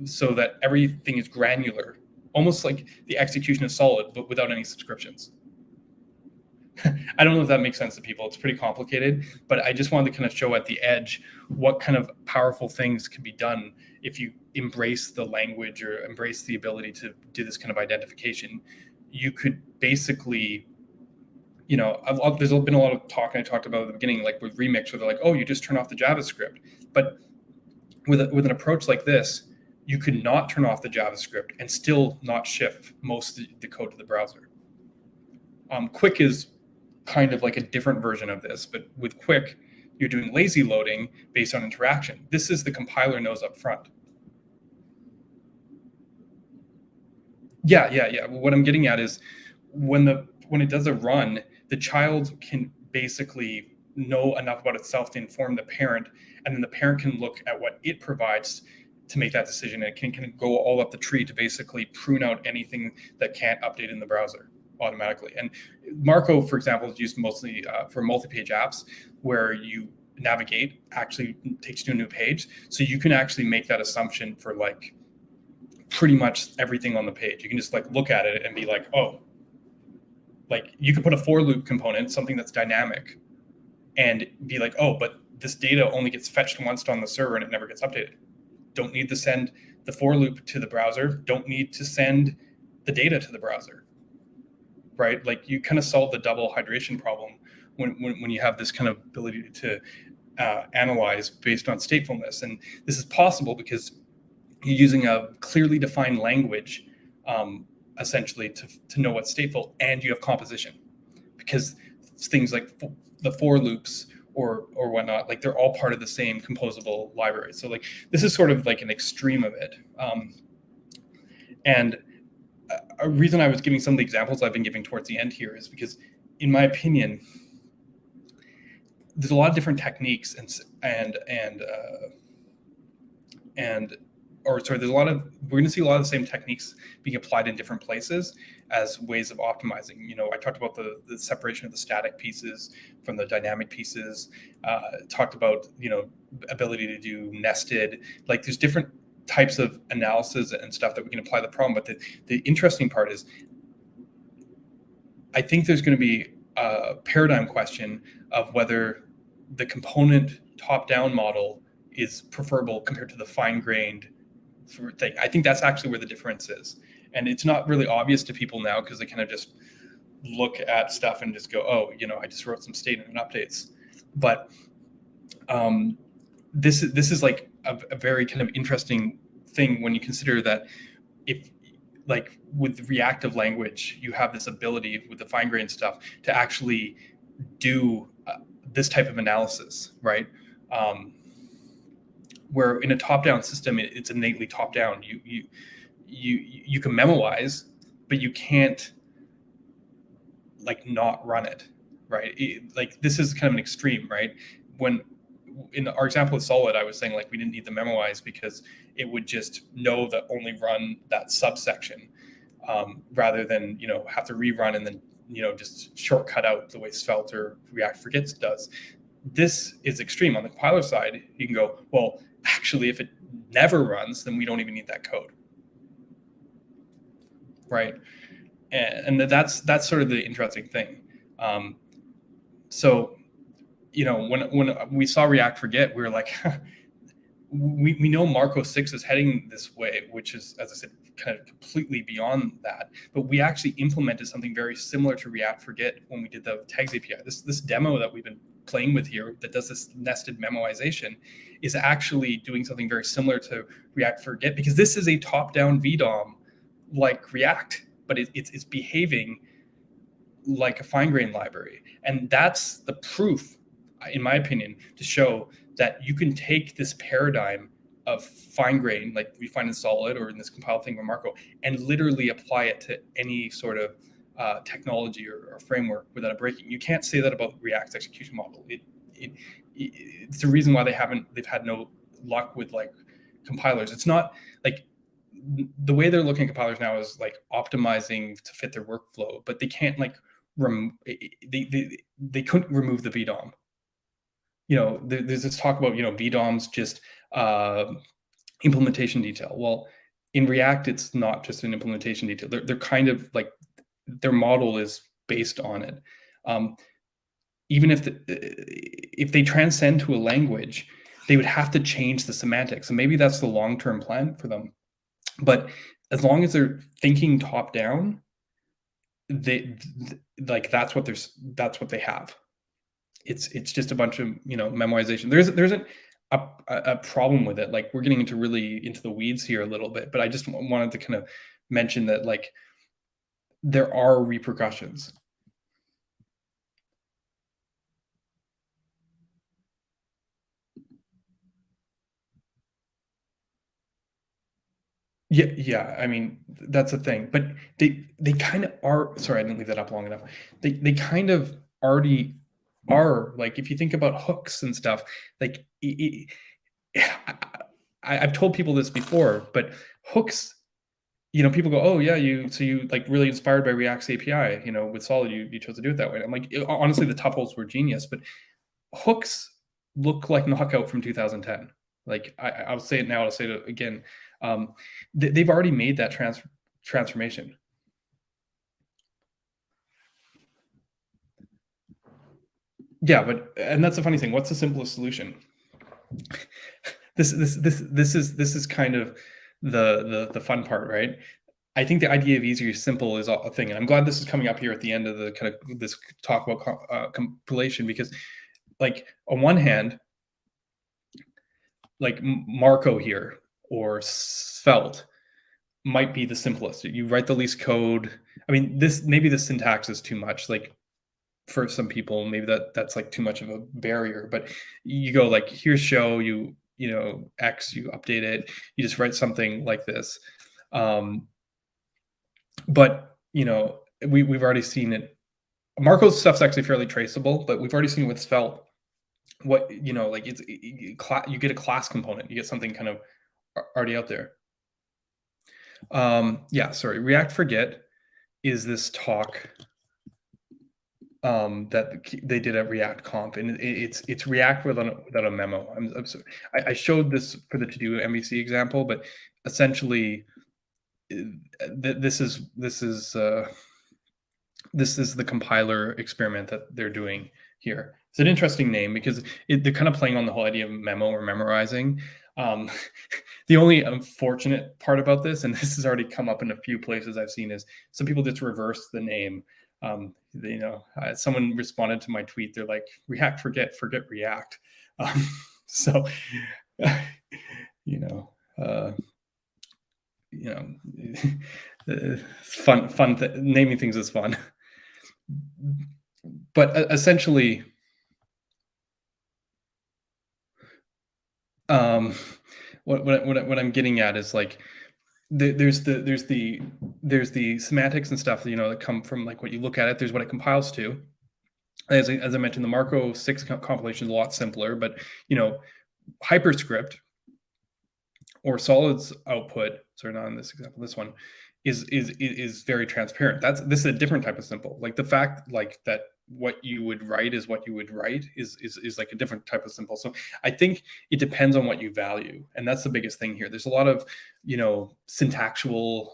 so that everything is granular, almost like the execution is solid, but without any subscriptions. I don't know if that makes sense to people. It's pretty complicated, but I just wanted to kind of show at the edge what kind of powerful things can be done if you embrace the language or embrace the ability to do this kind of identification. You could basically, there's been a lot of talk, and I talked about at the beginning, like with Remix, where they're like, oh, you just turn off the JavaScript. But with an approach like this, you could not turn off the JavaScript and still not shift most of the code to the browser. Quick is kind of like a different version of this, but with Quick, you're doing lazy loading based on interaction. This is the compiler knows up front. Yeah. What I'm getting at is when it does a run, the child can basically know enough about itself to inform the parent, and then the parent can look at what it provides to make that decision. And it can go all up the tree to basically prune out anything that can't update in the browser automatically. And Marko, for example, is used mostly for multi-page apps where you navigate actually takes you to a new page. So you can actually make that assumption for like pretty much everything on the page. You can just like look at it and be like, oh, like you could put a for loop component, something that's dynamic, and be like, oh, but this data only gets fetched once on the server and it never gets updated. Don't need to send the for loop to the browser. Don't need to send the data to the browser. Right? Like, you kind of solve the double hydration problem when you have this kind of ability to analyze based on statefulness. And this is possible because you're using a clearly defined language, essentially, to know what's stateful, and you have composition, because things like the for loops or whatnot, like, they're all part of the same composable library. So like, this is sort of like an extreme of it. And a reason I was giving some of the examples I've been giving towards the end here is because, in my opinion, there's a lot of different techniques we're going to see a lot of the same techniques being applied in different places as ways of optimizing. I talked about the separation of the static pieces from the dynamic pieces, talked about, ability to do nested, like there's different types of analysis and stuff that we can apply the problem. But the interesting part is, I think there's going to be a paradigm question of whether the component top-down model is preferable compared to the fine-grained thing. I think that's actually where the difference is. And it's not really obvious to people now because they kind of just look at stuff and just go, oh, I just wrote some statement and updates. But this is like a very kind of interesting thing when you consider that if, like, with reactive language, you have this ability with the fine-grained stuff to actually do this type of analysis, right? Where in a top-down system, it's innately top-down. You can memoize, but you can't like not run it, right? Like, this is kind of an extreme, right? When in our example with Solid, I was saying like we didn't need the memoize because it would just know that only run that subsection, rather than have to rerun and then just shortcut out the way Svelte or React Forgets does. This is extreme. On the compiler side, you can go, well, actually, if it never runs, then we don't even need that code, right? And that's sort of the interesting thing. So when we saw React Forget, we were like, we know Marko 6 is heading this way, which is, as I said, kind of completely beyond that. But we actually implemented something very similar to React Forget when we did the tags API. This demo that we've been playing with here that does this nested memoization is actually doing something very similar to React Forget, because this is a top-down VDOM like React, but it's behaving like a fine-grained library. And that's the proof, in my opinion, to show that you can take this paradigm of fine-grained, like we find in Solid or in this compiled thing with Marko, and literally apply it to any sort of technology or framework without a breaking. You can't say that about React's execution model. It's the reason why they've had no luck with like compilers. It's not like the way they're looking at compilers now is like optimizing to fit their workflow, but they can't like they couldn't remove the VDOM. There's this talk about VDOMs just implementation detail. Well, in React, it's not just an implementation detail. They're kind of like their model is based on it. Even if they transcend to a language, they would have to change the semantics, and maybe that's the long-term plan for them. But as long as they're thinking top down, that's what they have. It's just a bunch of memoization. There isn't a problem with it. Like, we're getting into the weeds here a little bit, but I just wanted to kind of mention that like there are repercussions. Yeah. I mean, that's the thing. But they kind of are. Sorry, I didn't leave that up long enough. They kind of already are. Like, if you think about hooks and stuff, like I've told people this before, but hooks, people go, oh yeah, you like really inspired by React's API, with Solid, you chose to do it that way. I'm like, honestly, the tuples were genius, but hooks look like Knockout from 2010. Like, I'll say it now, I'll say it again. They've already made that transformation. Yeah, and that's the funny thing. What's the simplest solution? This is kind of the fun part, right? I think the idea of easy or simple is a thing, and I'm glad this is coming up here at the end of the kind of this talk about compilation, because, like, on one hand, like Marko here or Svelte might be the simplest. You write the least code. I mean, maybe the syntax is too much. Like, for some people, maybe that's like too much of a barrier. But you go like, here's show, X, you update it, you just write something like this. But we've already seen it. Marko's stuff's actually fairly traceable, but we've already seen with Svelte what like you get a class component, you get something kind of already out there. Yeah, sorry. React Forget is this talk that they did at React Conf, and it's React without a memo. I'm sorry. I showed this for the to-do MVC example, but essentially, this is the compiler experiment that they're doing here. It's an interesting name because they're kind of playing on the whole idea of memo or memorizing. The only unfortunate part about this, and this has already come up in a few places I've seen, is some people just reverse the name. Someone responded to my tweet. They're like, React Forget React. So, fun. Naming things is fun. But essentially, what I'm getting at is like, there's the semantics and stuff that come from like what you look at it. There's what it compiles to. As I mentioned, the Marko 6 compilation is a lot simpler, but HyperScript or Solid's output, sorry, not in this example, this one is very transparent. This is a different type of simple. Like, the fact like that what you would write is what you would write is like a different type of simple. So I think it depends on what you value, and that's the biggest thing here. There's a lot of syntactual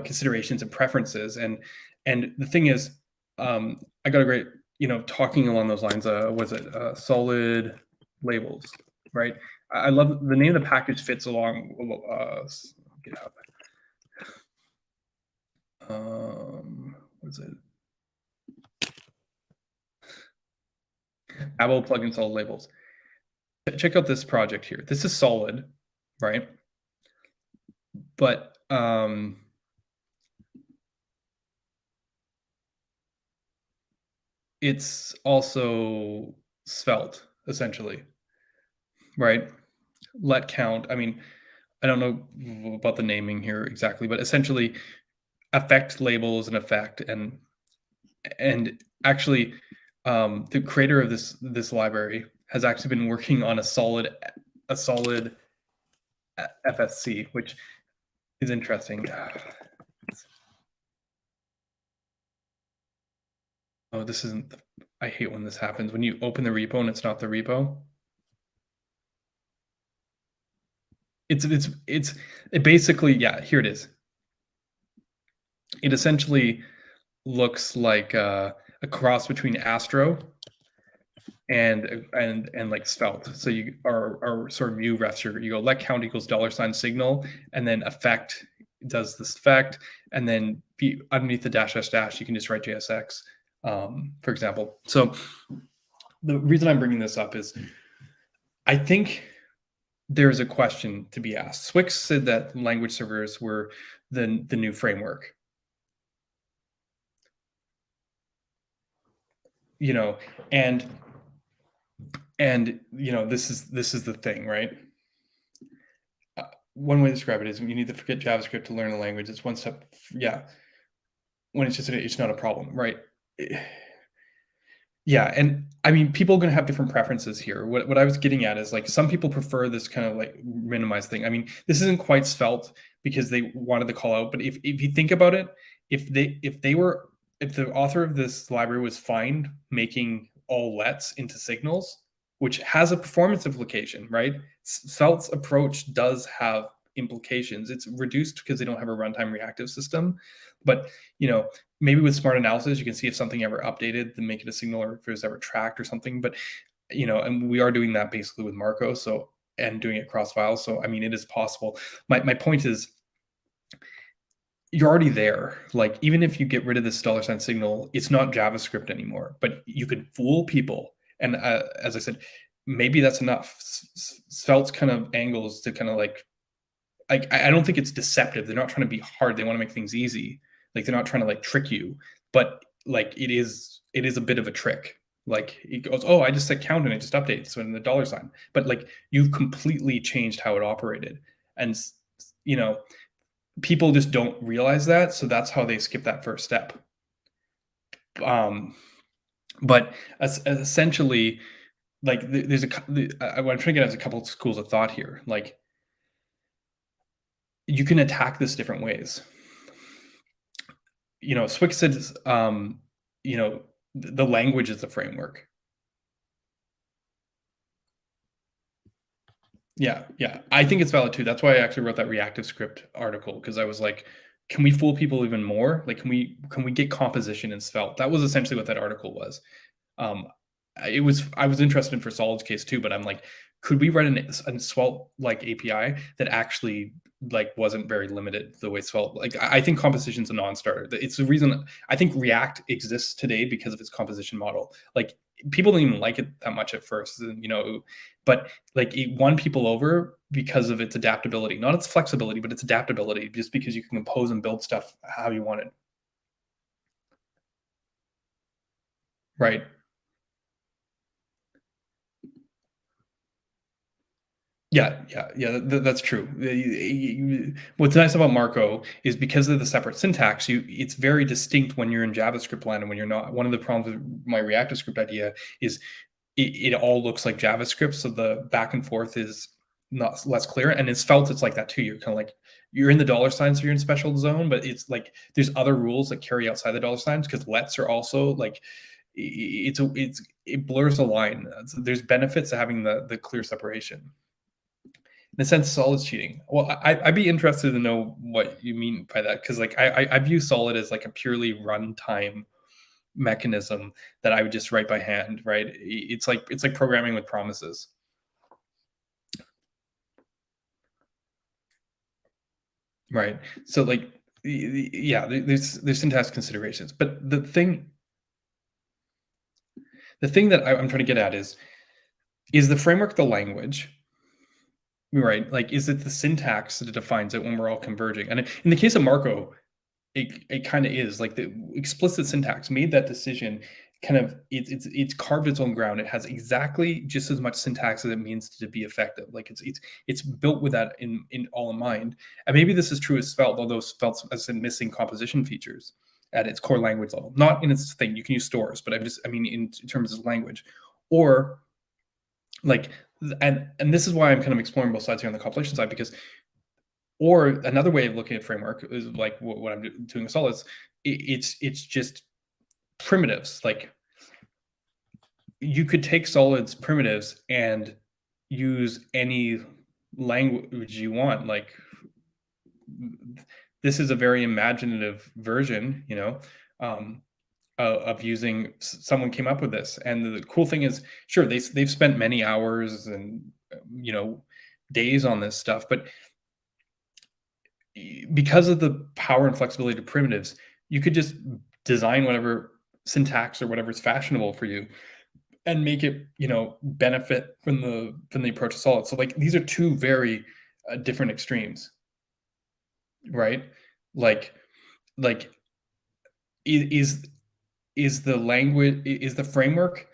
considerations and preferences, and the thing is, I got a great talking along those lines. Was it Solid Labels? right? I love the name of the package fits along GitHub. What is it? Babel plugin solid labels. Check out this project here. This is solid, right? But it's also Svelte, essentially, right? Let count. I mean, I don't know about the naming here exactly, but essentially, effect label is an effect, and actually, the creator of this library has actually been working on a solid FSC, which is interesting. Oh, this isn't. I hate when this happens. When you open the repo and it's not the repo. It basically, yeah, here it is. It essentially looks like a cross between Astro and like Svelte. So you are sort of view refs. You go let count equals $signal, and then effect does this effect, and then underneath the dash you can just write JSX, for example. So the reason I'm bringing this up is I think there's a question to be asked. Swix said that language servers were the new framework. You know, and you know, this is the thing, right? One way to describe it is you need to forget JavaScript to learn a language. It's one step, yeah. When it's not a problem, right? Yeah, and I mean, people are going to have different preferences here. What I was getting at is like some people prefer this kind of like minimized thing. I mean, this isn't quite Svelte because they wanted to call out, but if you think about it, if the author of this library was fine making all lets into signals, which has a performance implication, right? Svelte's approach does have implications. It's reduced because they don't have a runtime reactive system, but you know, maybe with smart analysis, you can see if something ever updated to make it a signal or if it was ever tracked or something. But, you know, and we are doing that basically with Marko. So, and doing it cross files. So, I mean, it is possible. My point is, you're already there. Like, even if you get rid of this $ signal, it's not JavaScript anymore, but you could fool people. And as I said, maybe that's enough. Svelte's kind of angles to kind of like I don't think it's deceptive. They're not trying to be hard. They want to make things easy. Like they're not trying to like trick you, but like it is a bit of a trick. Like it goes, oh, I just said count and it just updates. So in the $sign, but like you've completely changed how it operated. And you know, people just don't realize that. So that's how they skip that first step. But essentially, like there's what I'm trying to get at is a couple of schools of thought here. Like you can attack this different ways. You know, Swix says, you know, the language is the framework. Yeah, yeah. I think it's valid too. That's why I actually wrote that reactive script article, because I was like, can we fool people even more? Like, can we get composition in Svelte? That was essentially what that article was. I was interested in for Solid's case too, but I'm like, could we write a Svelte like API that actually like wasn't very limited the way Svelte? Like, I think composition's a non-starter. It's the reason I think React exists today because of its composition model. Like, people didn't even like it that much at first, you know, but like it won people over because of its adaptability, not its flexibility, but its adaptability, just because you can compose and build stuff how you want it. Right. Yeah, that's true. What's nice about Marko is because of the separate syntax, it's very distinct when you're in JavaScript land and when you're not. One of the problems with my reactive script idea is it all looks like JavaScript, so the back and forth is not less clear. And in Svelte, it's like that too. You're kind of like you're in the $sign, so you're in special zone, but it's like there's other rules that carry outside the $signs because lets are also like it blurs the line. So there's benefits to having the clear separation. In a sense, Solid's cheating. Well, I'd be interested to know what you mean by that, because like I view Solid as like a purely runtime mechanism that I would just write by hand, right? It's like programming with promises. right? So like, yeah, there's syntax considerations, but the thing that I'm trying to get at is the framework the language, right? Like, is it the syntax that defines it when we're all converging? And in the case of Marko, it kind of is like the explicit syntax made that decision. Kind of, it's carved its own ground. It has exactly just as much syntax as it means to be effective. Like it's built with that in all in mind. And maybe this is true of Svelte, although Svelte has been missing composition features at its core language level. Not in its thing. You can use stores, but I mean in terms of language, or like, and this is why I'm kind of exploring both sides here on the compilation side, because, or another way of looking at framework is like what I'm doing with Solid is it's just primitives. Like, you could take Solid's primitives and use any language you want. Like, this is a very imaginative version, of using. Someone came up with this, and the cool thing is, sure, they've spent many hours and days on this stuff, but because of the power and flexibility of primitives, you could just design whatever syntax or whatever is fashionable for you and make it, benefit from the approach to Solid. So like, these are two very different extremes, right? Like is the language, is the framework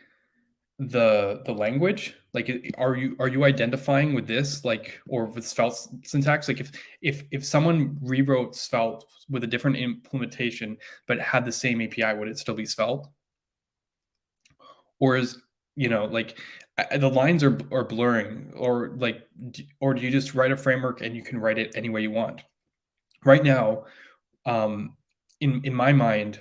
the language? Like, are you identifying with this, like, or with Svelte syntax? Like, if someone rewrote Svelte with a different implementation but had the same API, would it still be Svelte? Or is, like, the lines are blurring, or like, or do you just write a framework and you can write it any way you want? Right now, in my mind,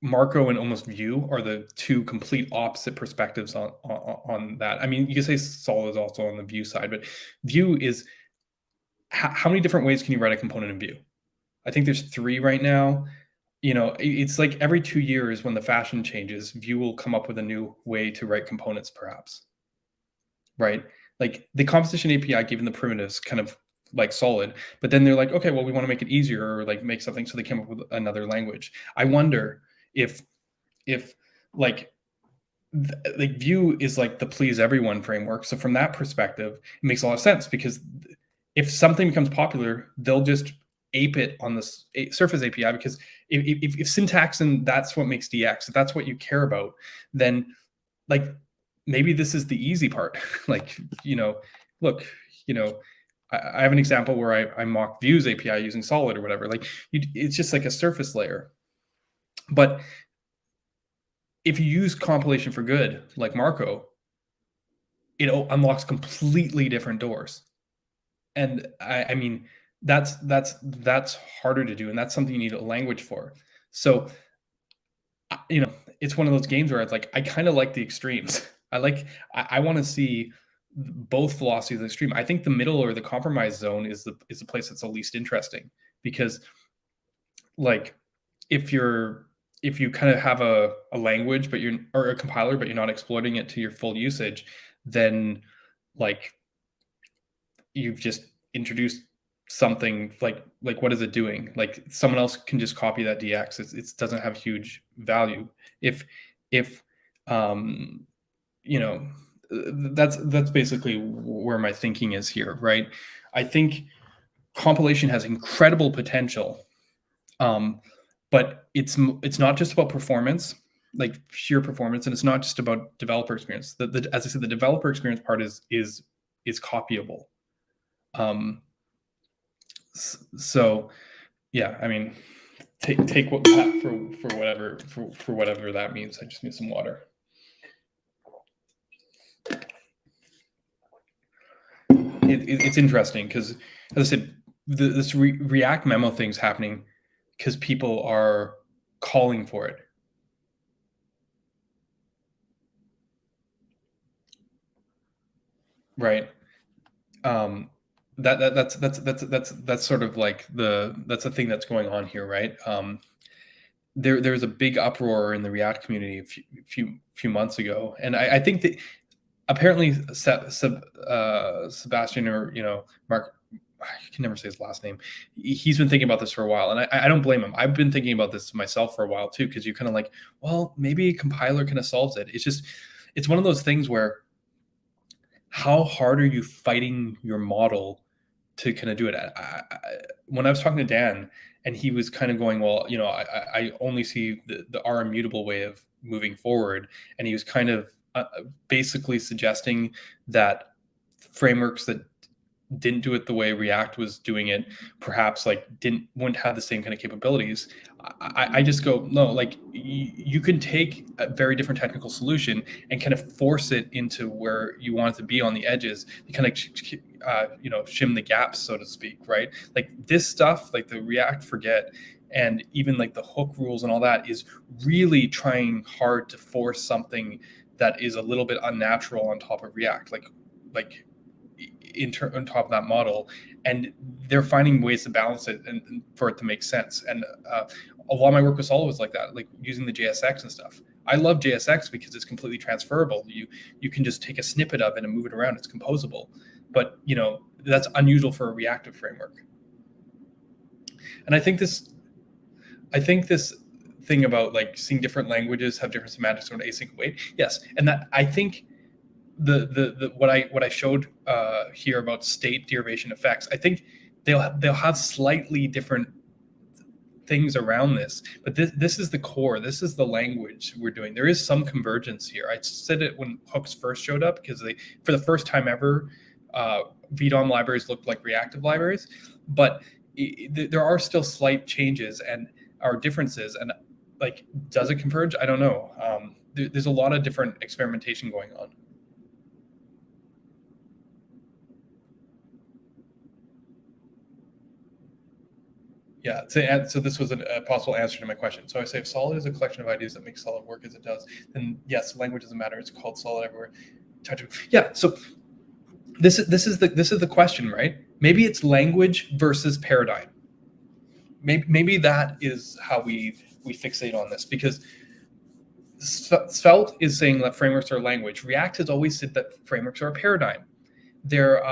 Marko and almost Vue are the two complete opposite perspectives on that. I mean, you could say Solid is also on the Vue side, but Vue is, how many different ways can you write a component in Vue? I think there's 3 right now. It's like every 2 years when the fashion changes, Vue will come up with a new way to write components, perhaps. Right? Like, the composition API, given the primitives, kind of like Solid, but then they're like, okay, well, we want to make it easier, or like make something, so they came up with another language. I wonder if like, like, Vue is like the please everyone framework. So from that perspective, it makes a lot of sense, because if something becomes popular, they'll just ape it on this Surface API, because if syntax and that's what makes DX, if that's what you care about, then like, maybe this is the easy part. Like, look, I have an example where I mock Vue's API using Solid or whatever. Like, it's just like a surface layer. But if you use compilation for good, like Marko, it unlocks completely different doors. And I mean, that's harder to do, and that's something you need a language for. So, it's one of those games where it's like, I kind of like the extremes. I want to see both philosophies of the extreme. I think the middle, or the compromise zone, is the place that's the least interesting, because, like, if you kind of have a language, but or a compiler, but you're not exploiting it to your full usage, then, like, you've just introduced something, like what is it doing? Like, someone else can just copy that DX. It doesn't have huge value. If um that's basically where my thinking is here, right? I think compilation has incredible potential, but it's not just about performance, like sheer performance, and it's not just about developer experience. As I said, the developer experience part is copyable. So yeah, I mean, take what for whatever that means. I just need some water. It's interesting because, as I said, this React memo thing's happening because people are calling for it. Right. That's sort of like that's the thing that's going on here, right? There's a big uproar in the React community a few months ago, and I think that apparently Sebastian, or Mark, can never say his last name. He's been thinking about this for a while, and I don't blame him. I've been thinking about this myself for a while too, because you're kind of like, well, maybe a compiler kind of solves it. It's one of those things where how hard are you fighting your model to kind of do it? When I was talking to Dan, and he was kind of going, well, I only see the R immutable way of moving forward, and he was kind of basically suggesting that frameworks that didn't do it the way React was doing it, perhaps like wouldn't have the same kind of capabilities. I just go, no, like you can take a very different technical solution and kind of force it into where you want it to be on the edges. You kind of shim the gaps, so to speak, right? Like this stuff, like the React forget, and even like the hook rules and all that is really trying hard to force something that is a little bit unnatural on top of React, like on top of that model, and they're finding ways to balance it and for it to make sense. And a lot of my work with Solid was like that, like using the JSX and stuff. I love JSX because it's completely transferable. You can just take a snippet of it and move it around. It's composable, but that's unusual for a reactive framework. And I think this thing about like seeing different languages have different semantics on async await. Yes, and that I think the what I showed here about state derivation effects, I think they'll have slightly different things around this, but this is the core. This is the language we're doing. There is some convergence here. I said it when hooks first showed up, because they, for the first time ever, VDOM libraries looked like reactive libraries, but there are still slight changes and our differences. And like, does it converge? I don't know. There's a lot of different experimentation going on. Yeah, so this was a possible answer to my question. So I say if Solid is a collection of ideas that makes Solid work as it does, then yes, language doesn't matter. It's called Solid everywhere. Yeah. So this is the question, right? Maybe it's language versus paradigm. Maybe that is how we fixate on this, because Svelte is saying that frameworks are language. React has always said that frameworks are a paradigm. They're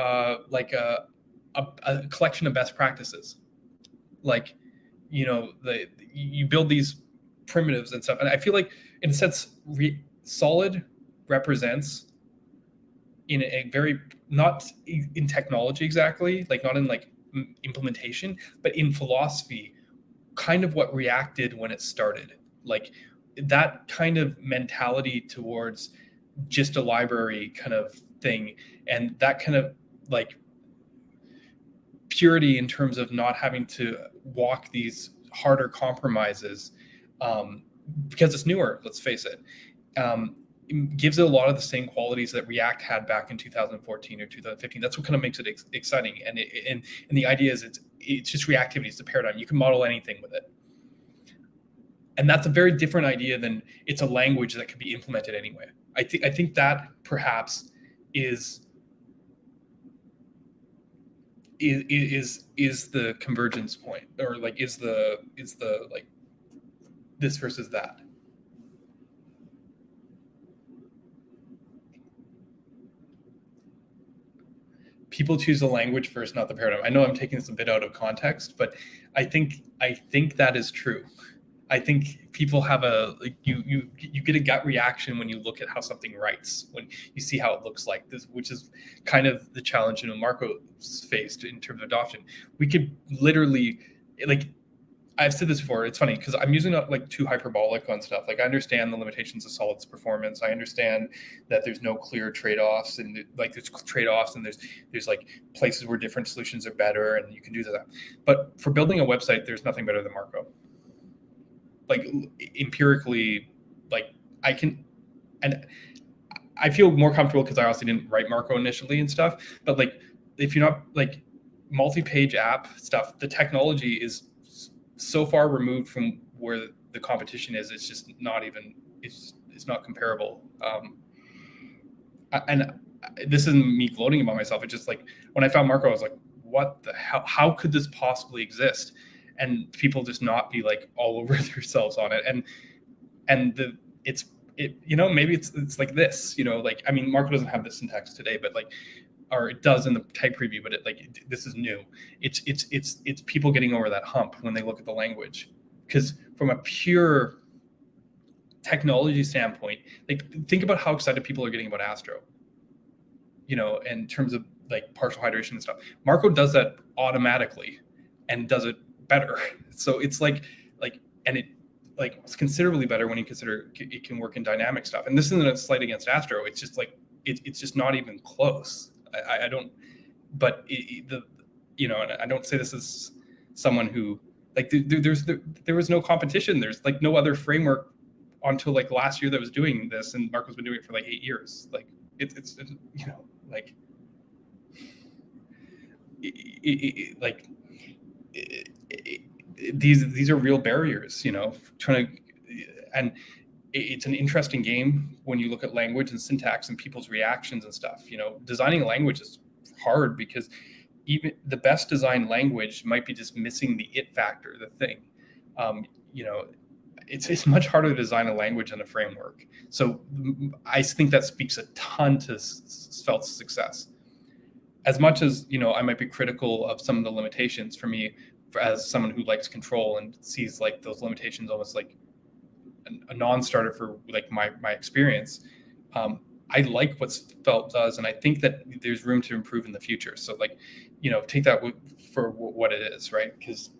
like a collection of best practices. Like, you build these primitives and stuff. And I feel like, in a sense, Solid represents, in a very, not in technology exactly, like not in like implementation, but in philosophy, kind of what React did when it started. Like that kind of mentality towards just a library kind of thing, and that kind of like purity in terms of not having to walk these harder compromises, because it's newer, let's face it. It gives it a lot of the same qualities that React had back in 2014 or 2015. That's what kind of makes it exciting. And the idea is it's just reactivity. It's the paradigm. You can model anything with it. And that's a very different idea than it's a language that can be implemented anyway. I think that perhaps is the convergence point, or like is the like this versus that. People choose the language first, not the paradigm. I know I'm taking this a bit out of context, but I think that is true. I think people have you get a gut reaction when you look at how something writes, when you see how it looks like this, which is kind of the challenge Marko faced in terms of adoption. We could literally, like, I've said this before, it's funny because I'm using it like too hyperbolic on stuff. Like, I understand the limitations of Solid's performance. I understand that there's no clear trade-offs, and like there's trade-offs, and there's like places where different solutions are better, and you can do that. But for building a website, there's nothing better than Marko. Like empirically, like I can, and I feel more comfortable because I also didn't write Marko initially and stuff. But like, if you're not like multi-page app stuff, the technology is so far removed from where the competition is. It's just not even. It's not comparable. And this isn't me gloating about myself. It's just like when I found Marko, I was like, what the hell? How could this possibly exist? And people just not be like all over themselves on it. And maybe it's like this, like, I mean, Marko doesn't have this syntax today, but like or it does in the type preview, but this is new. It's people getting over that hump when they look at the language, because from a pure technology standpoint, like think about how excited people are getting about Astro, in terms of like partial hydration and stuff. Marko does that automatically and does it better. So it's it's considerably better when you consider it can work in dynamic stuff. And this isn't a slight against Astro. It's just like it's just not even close. I don't, but and I don't say this as someone who like there was no competition. There's like no other framework until like last year that was doing this, and Marko's been doing it for like 8 years. Like these are real barriers, and it's an interesting game when you look at language and syntax and people's reactions and stuff. Designing a language is hard because even the best designed language might be just missing the it factor, the thing. It's much harder to design a language than a framework. So I think that speaks a ton to Svelte's success. As much as, I might be critical of some of the limitations, for me, as someone who likes control and sees like those limitations almost like a non-starter for like my experience, I like what Svelte does, and I think that there's room to improve in the future. So take that for what it is, right? Because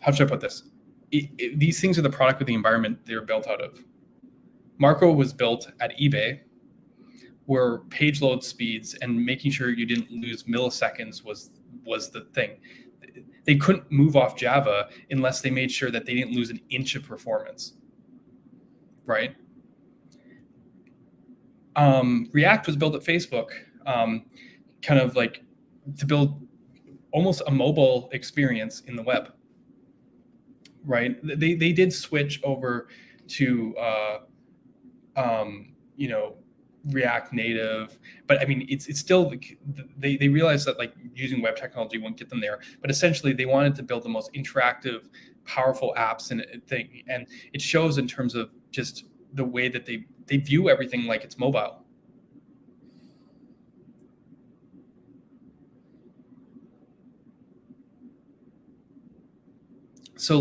how should I put this? These things are the product of the environment they're built out of. Marko was built at eBay, where page load speeds and making sure you didn't lose milliseconds was the thing. They couldn't move off Java unless they made sure that they didn't lose an inch of performance, right? React was built at Facebook, kind of like to build almost a mobile experience in the web. Right, they did switch over to React Native, but I mean it's still they realized that like using web technology won't get them there. But essentially, they wanted to build the most interactive, powerful apps and thing, and it shows in terms of just the way that they view everything like it's mobile. So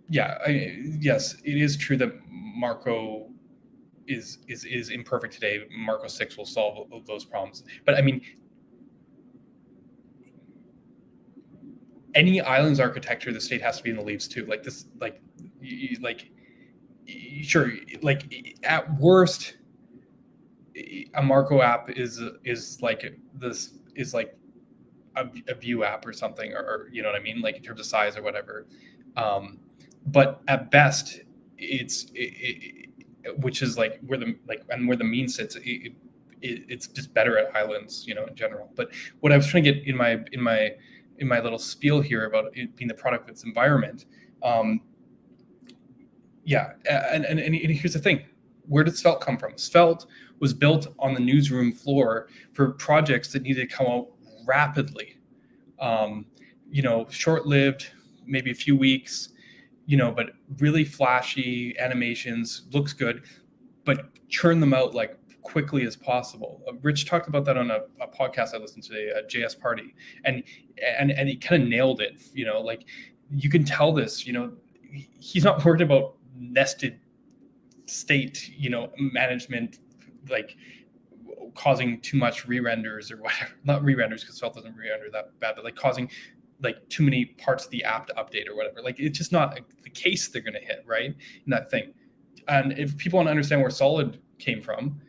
yes, it is true that Marko is imperfect today. Marko 6 will solve those problems. But I mean, any islands architecture, the state has to be in the leaves too. Like this, sure, like at worst, a Marko app is like this is like a Vue app or something, or you know what I mean, like in terms of size or whatever. But at best, which is like where the mean sits. It's just better at islands, in general. But what I was trying to get in my little spiel here about it being the product of its environment. And here's the thing. Where did Svelte come from? Svelte was built on the newsroom floor for projects that needed to come out rapidly. Short-lived, maybe a few weeks, but really flashy animations, looks good, but churn them out like quickly as possible. Rich talked about that on a podcast I listened to today, JS Party, and he kind of nailed it. Like you can tell this. He's not worried about nested state, management, like causing too much re-renders or whatever. Not re-renders, because Svelte doesn't re-render that bad, but like causing like too many parts of the app to update or whatever. Like it's just not the case they're going to hit, right, in that thing. And if people want to understand where Solid came from,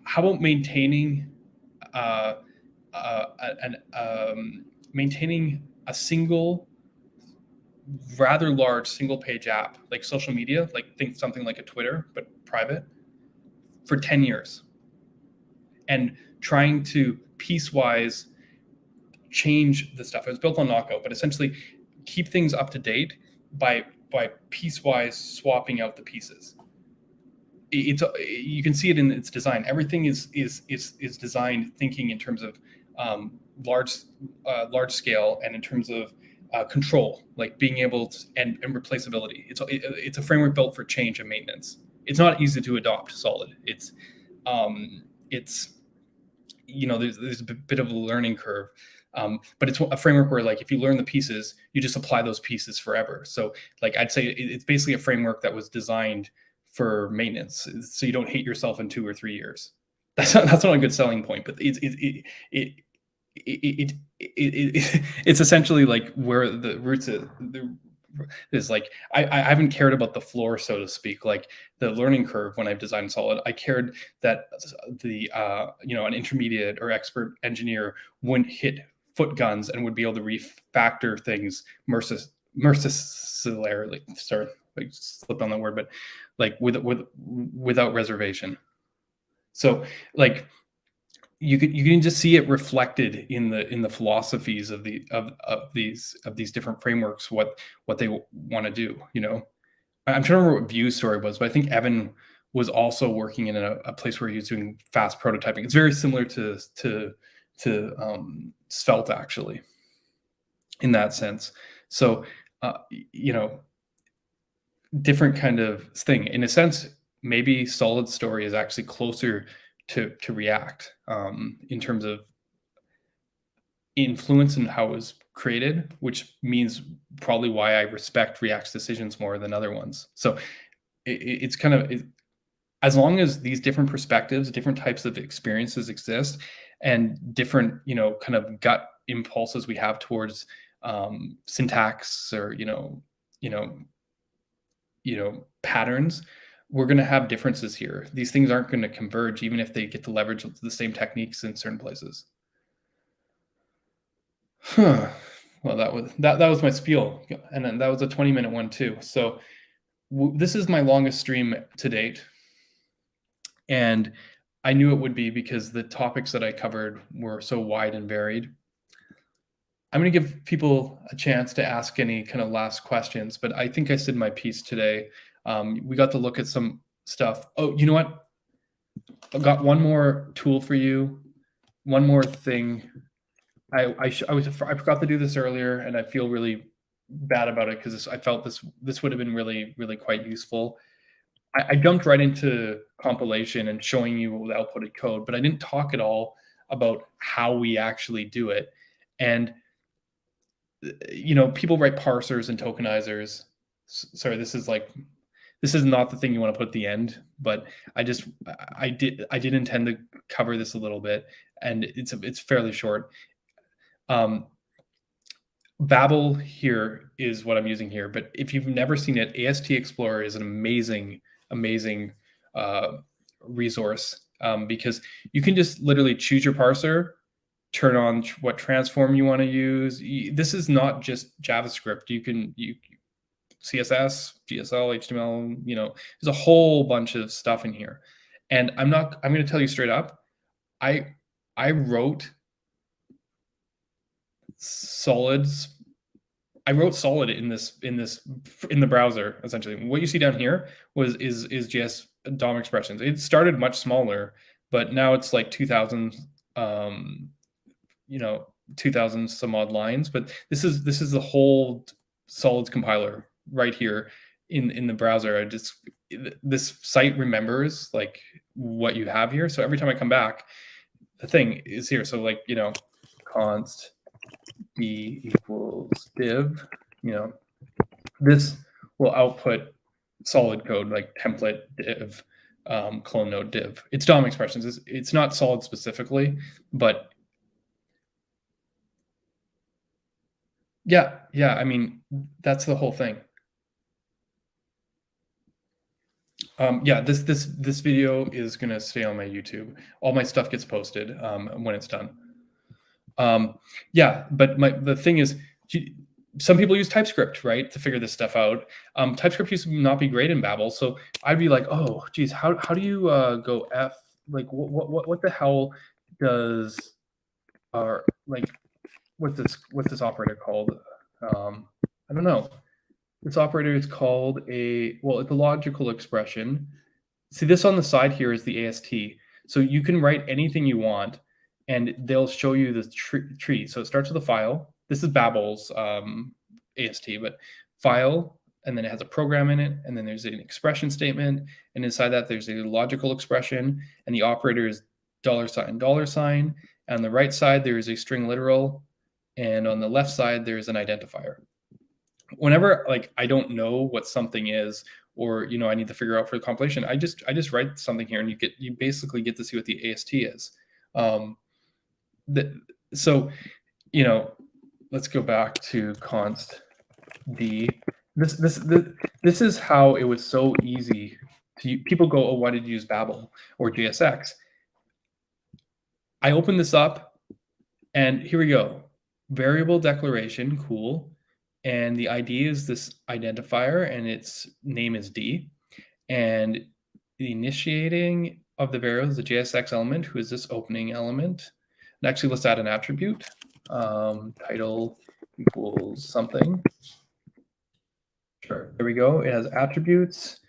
how about maintaining maintaining a single, rather large single page app, like social media, like think something like a Twitter, but private, for 10 years, and trying to piecewise change the stuff. It was built on Knockout, but essentially keep things up to date by piecewise swapping out the pieces. You can see it in its design. Everything is designed thinking in terms of large scale, and in terms of control, like being able to, and replaceability. It's a framework built for change and maintenance. It's not easy to adopt Solid. It's there's a bit of a learning curve, but it's a framework where, like, if you learn the pieces, you just apply those pieces forever. So, like, I'd say it's basically a framework that was designed for maintenance, so you don't hate yourself in 2 or 3 years. That's not a good selling point, but it's essentially like where the roots is like I haven't cared about the floor, so to speak, like the learning curve when I've designed Solid. I cared that the an intermediate or expert engineer wouldn't hit foot guns and would be able to refactor things mercilessly. Sorry, I slipped on that word, but like without reservation. So, like, you can just see it reflected in the philosophies of these different frameworks, what they want to do. I'm trying to remember what Vue's story was, but I think Evan was also working in a place where he was doing fast prototyping. It's very similar to Svelte, actually, in that sense. So different kind of thing. In a sense, maybe Solid story is actually closer to React in terms of influence and how it was created, which means probably why I respect React's decisions more than other ones. So it's kind of, as long as these different perspectives, different types of experiences exist, and different kind of gut impulses we have towards syntax or patterns, we're going to have differences here. These things aren't going to converge, even if they get to leverage the same techniques in certain places. Well, that was my spiel, and then that was a 20-minute one too. So this is my longest stream to date, and I knew it would be because the topics that I covered were so wide and varied. I'm going to give people a chance to ask any kind of last questions, but I think I said my piece today. We got to look at some stuff. Oh, you know what? I've got one more tool for you. One more thing. I forgot to do this earlier, and I feel really bad about it because I felt this would have been really, really quite useful. I jumped right into compilation and showing you the outputted code, but I didn't talk at all about how we actually do it. And people write parsers and tokenizers. Sorry, this is not the thing you want to put at the end, but I did intend to cover this a little bit, and it's fairly short. Babel here is what I'm using here, but if you've never seen it, AST Explorer is an amazing resource because you can just literally choose your parser, turn on what transform you want to use. This is not just JavaScript. You CSS, DSL, HTML, there's a whole bunch of stuff in here. And I'm going to tell you straight up, I wrote Solid in the browser, essentially. What you see down here is JS DOM expressions. It started much smaller, but now it's like 2,000 2,000 some odd lines. But this is the whole Solid's compiler right here in the browser. This site remembers like what you have here. So every time I come back, the thing is here. So like, const d equals div, this will output Solid code like template div, clone node div. It's DOM expressions. It's not Solid specifically, but yeah. I mean, that's the whole thing. This video is gonna stay on my YouTube. All my stuff gets posted when it's done. But the thing is, some people use TypeScript, right, to figure this stuff out. TypeScript used to not be great in Babel, so I'd be like, oh, geez, how do you go F? Like, what the hell does what's this operator called? I don't know. This operator is called it's a logical expression. See, this on the side here is the AST. So you can write anything you want, and they'll show you the tree. So it starts with a file. This is Babel's AST, but file, and then it has a program in it, and then there's an expression statement, and inside that there's a logical expression, and the operator is $$. And on the right side there is a string literal, and on the left side there's an identifier. Whenever like I don't know what something is, or I need to figure out for the compilation, I just write something here, and you basically get to see what the AST is. So let's go back to const d. This is how it was so easy to. People go, oh, why did you use Babel or JSX? I open this up, and here we go. Variable declaration, cool. And the ID is this identifier, and its name is D. And the initiating of the variable is the JSX element, who is this opening element. And actually, let's add an attribute. Title equals something. Sure, there we go. It has attributes,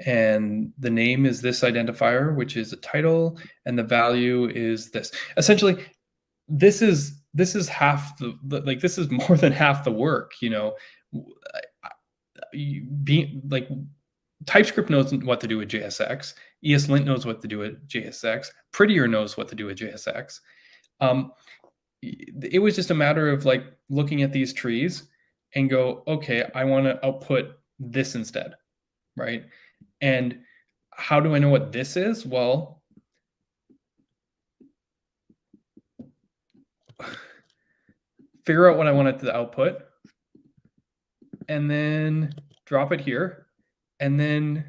and the name is this identifier, which is a title, and the value is this. Essentially, this is half the like this is more than half the work. Being like TypeScript knows what to do with JSX. ESLint knows what to do with JSX. Prettier knows what to do with JSX. It was just a matter of like looking at these trees and go, okay, I want to output this instead, right? And how do I know what this is? Well, figure out what I want it to output, and then drop it here, and then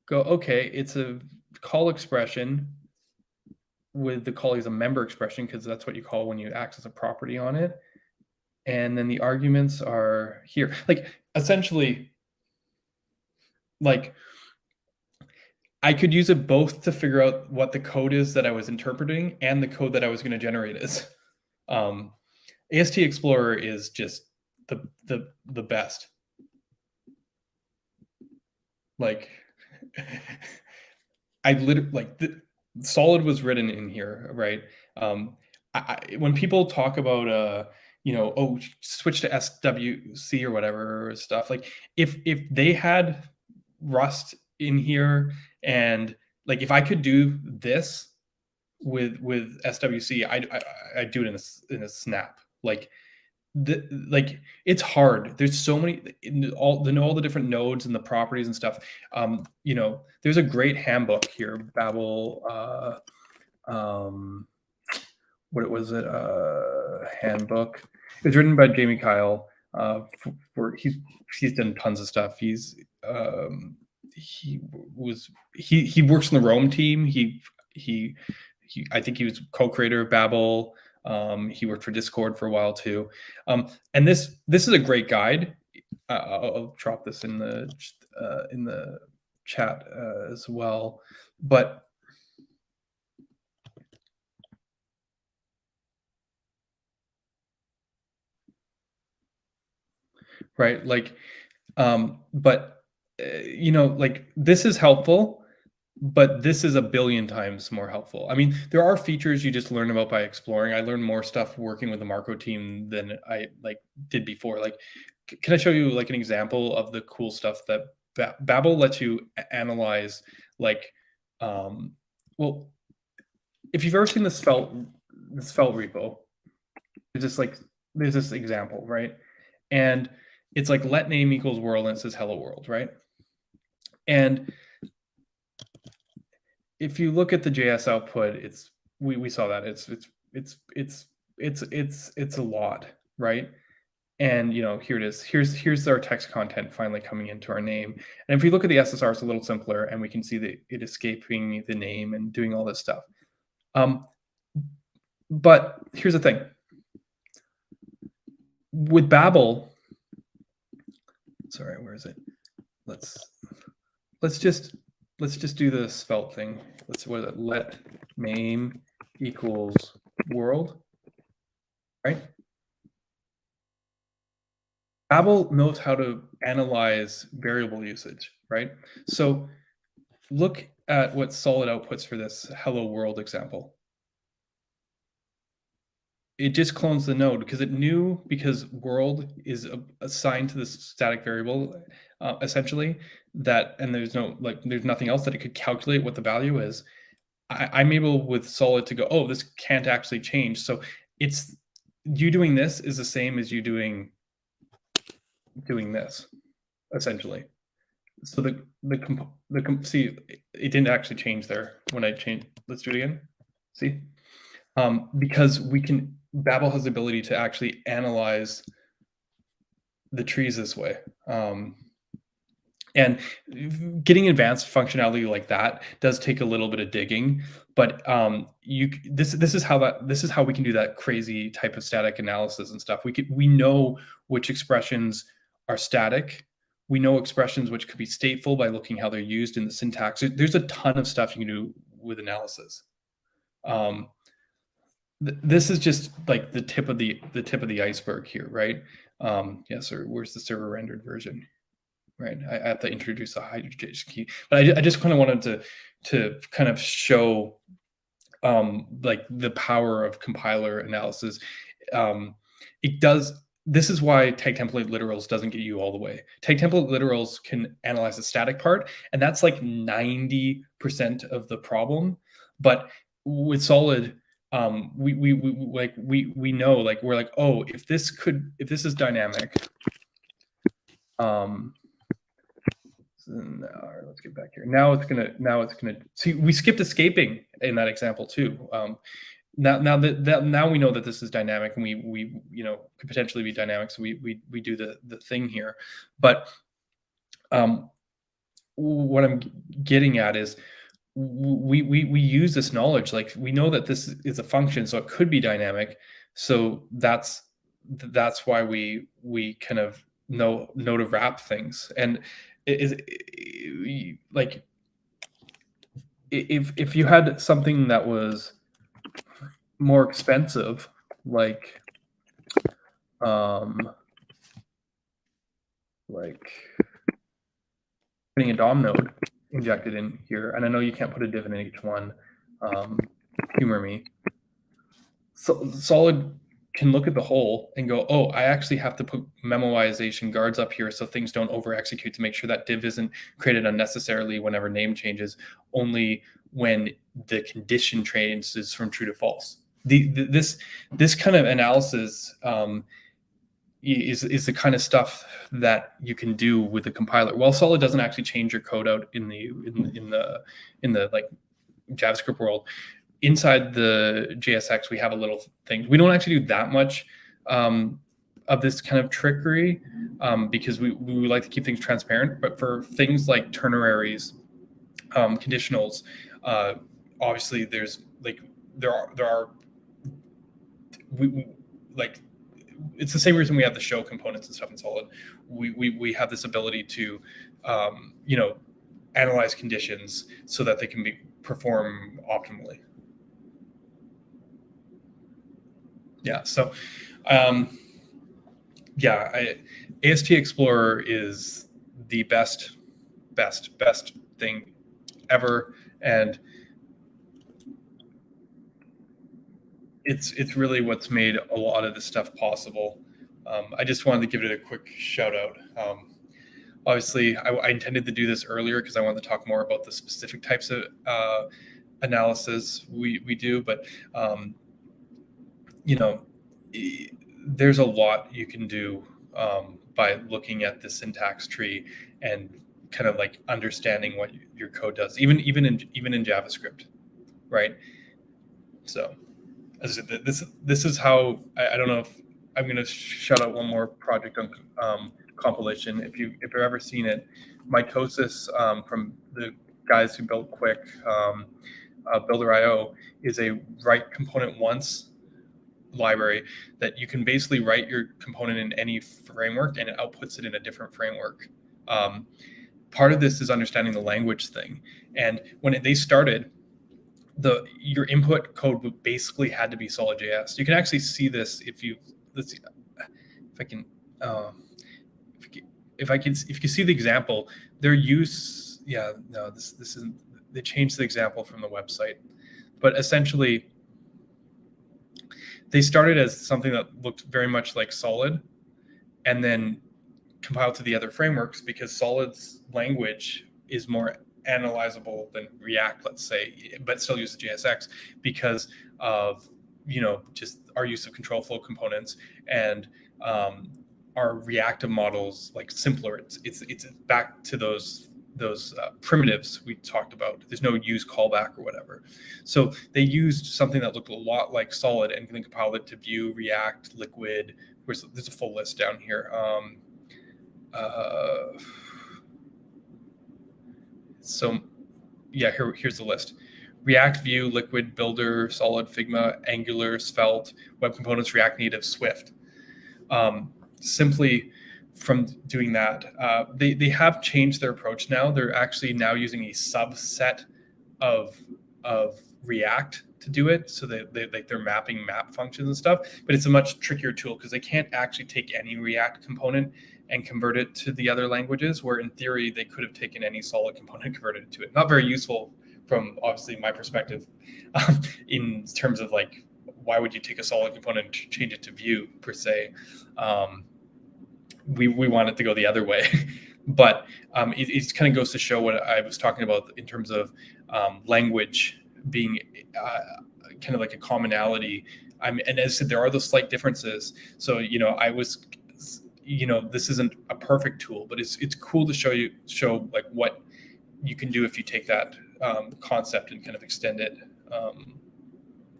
go, okay, it's a call expression with the call is a member expression, because that's what you call when you access a property on it. And then the arguments are here. Like essentially, like I could use it both to figure out what the code is that I was interpreting and the code that I was going to generate is. AST Explorer is just the best. Like I literally like solid was written in here, right? When people talk about oh, switch to SWC or whatever stuff, like if they had Rust in here, and like if I could do this with SWC, I'd do it in a snap. Like it's hard. There's so many all the different nodes and the properties and stuff. There's a great handbook here, Babel. What was it? Handbook. It was written by Jamie Kyle. He's done tons of stuff. He works in the Rome team. I think he was co-creator of Babel. He worked for Discord for a while too. And this is a great guide. I'll drop this in the chat as well. But right, like, but like this is helpful. But this is a billion times more helpful. I mean, there are features you just learn about by exploring. I learned more stuff working with the Marko team than I did before. Like, can I show you like an example of the cool stuff that Babel lets you analyze? Like, well, if you've ever seen the Svelte repo, there's this example, right? And it's like let name equals world, and it says hello world, right? And if you look at the JS output, we saw that it's a lot, right? And here it is. Here's our text content finally coming into our name. And if we look at the SSR, it's a little simpler, and we can see that it escaping the name and doing all this stuff. But here's the thing. With Babel, sorry, where is it? Let's just do the Svelte thing. Let name equals world, right? Babel knows how to analyze variable usage, right? So look at what solid outputs for this hello world example. it just clones the node because it knew, because world is assigned to this static variable, essentially, that, and there's nothing else that it could calculate what the value is. I'm able with Solid to go, oh, this can't actually change. So it's, you doing this is the same as you doing this, essentially. So see, it didn't actually change there when I changed. Let's do it again. See, because Babel has the ability to actually analyze the trees this way. And getting advanced functionality like that does take a little bit of digging, but this is how we can do that crazy type of static analysis and stuff. We know which expressions are static. We know expressions which could be stateful by looking how they're used in the syntax. There's a ton of stuff you can do with analysis. This is just like the tip of the iceberg here, right? Yeah, so where's the server rendered version? Right, I have to introduce a HyperScript key, but I just kind of wanted to kind of show like the power of compiler analysis. It does. This is why tag template literals doesn't get you all the way. Tag template literals can analyze the static part, and that's like 90% of the problem. But with Solid, we know, like, we're like, oh, if this is dynamic. Now, let's get back here. Now it's gonna see. We skipped escaping in that example too. Now we know that this is dynamic, and we could potentially be dynamic. So we do the thing here, but what I'm getting at is we use this knowledge. Like, we know that this is a function, so it could be dynamic. So that's why we kind of know to wrap things. And is like, if you had something that was more expensive, like putting a DOM node injected in here, and I know you can't put a div in H1, humor me. So Solid can look at the whole and go, oh, I actually have to put memoization guards up here so things don't over execute, to make sure that div isn't created unnecessarily whenever name changes, only when the condition changes from true to false. This kind of analysis is the kind of stuff that you can do with the compiler. While Solid doesn't actually change your code out in the like JavaScript world, inside the JSX, we have a little thing. We don't actually do that much of this kind of trickery because we like to keep things transparent. But for things like ternaries, conditionals, obviously there are it's the same reason we have the show components and stuff in Solid. We have this ability to analyze conditions so that they can perform optimally. Yeah, so AST Explorer is the best thing ever, and it's really what's made a lot of this stuff possible. I just wanted to give it a quick shout out. Obviously, I intended to do this earlier because I wanted to talk more about the specific types of analysis we do, but there's a lot you can do by looking at the syntax tree and kind of like understanding what your code does, even in JavaScript, right? So, as I said, this is how I don't know if I'm going to shout out one more project on Compilation. If you've ever seen it, Mitosis from the guys who built Quick, Builder.io, is a write component once library that you can basically write your component in any framework and it outputs it in a different framework. Part of this is understanding the language thing. And when they started, your input code basically had to be Solid.js. You can actually see this if you see the example. Their use, this isn't. They changed the example from the website, but essentially, they started as something that looked very much like Solid, and then compiled to the other frameworks because Solid's language is more analyzable than React, let's say, but still uses JSX because of just our use of control flow components, and our reactive models like simpler. It's back to those primitives we talked about. There's no use callback or whatever. So they used something that looked a lot like Solid and then compiled it to Vue, React, Liquid. There's a full list down here. So yeah, here's the list: React, Vue, Liquid, Builder, Solid, Figma, Angular, Svelte, Web Components, React Native, Swift. Simply from doing that, they have changed their approach now. They're actually now using a subset of React to do it. So they're mapping map functions and stuff, but it's a much trickier tool because they can't actually take any React component and convert it to the other languages, where in theory they could have taken any Solid component and converted it to it. Not very useful from obviously my perspective, in terms of like, why would you take a Solid component and change it to Vue per se? We want it to go the other way. But it kind of goes to show what I was talking about in terms of language being kind of like a commonality. And as I said, there are those slight differences. So, this isn't a perfect tool, but it's cool to show like what you can do if you take that concept and kind of extend it,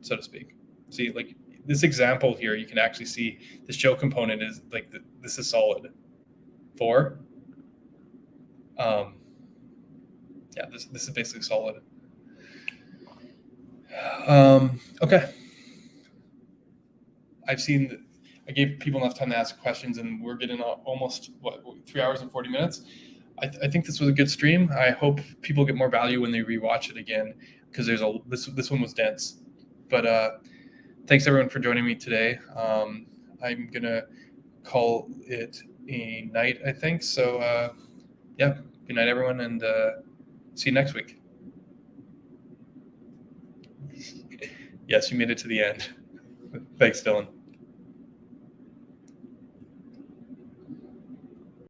so to speak. See, like this example here, you can actually see the show component is like this is Solid 4. This is basically Solid. Okay. I gave people enough time to ask questions, and we're getting almost 3 hours and 40 minutes. I think this was a good stream. I hope people get more value when they rewatch it again, because this one was dense. But thanks everyone for joining me today. I'm gonna call it a night, I think. So yeah, good night everyone, and see you next week. Yes, you made it to the end. Thanks, Dylan.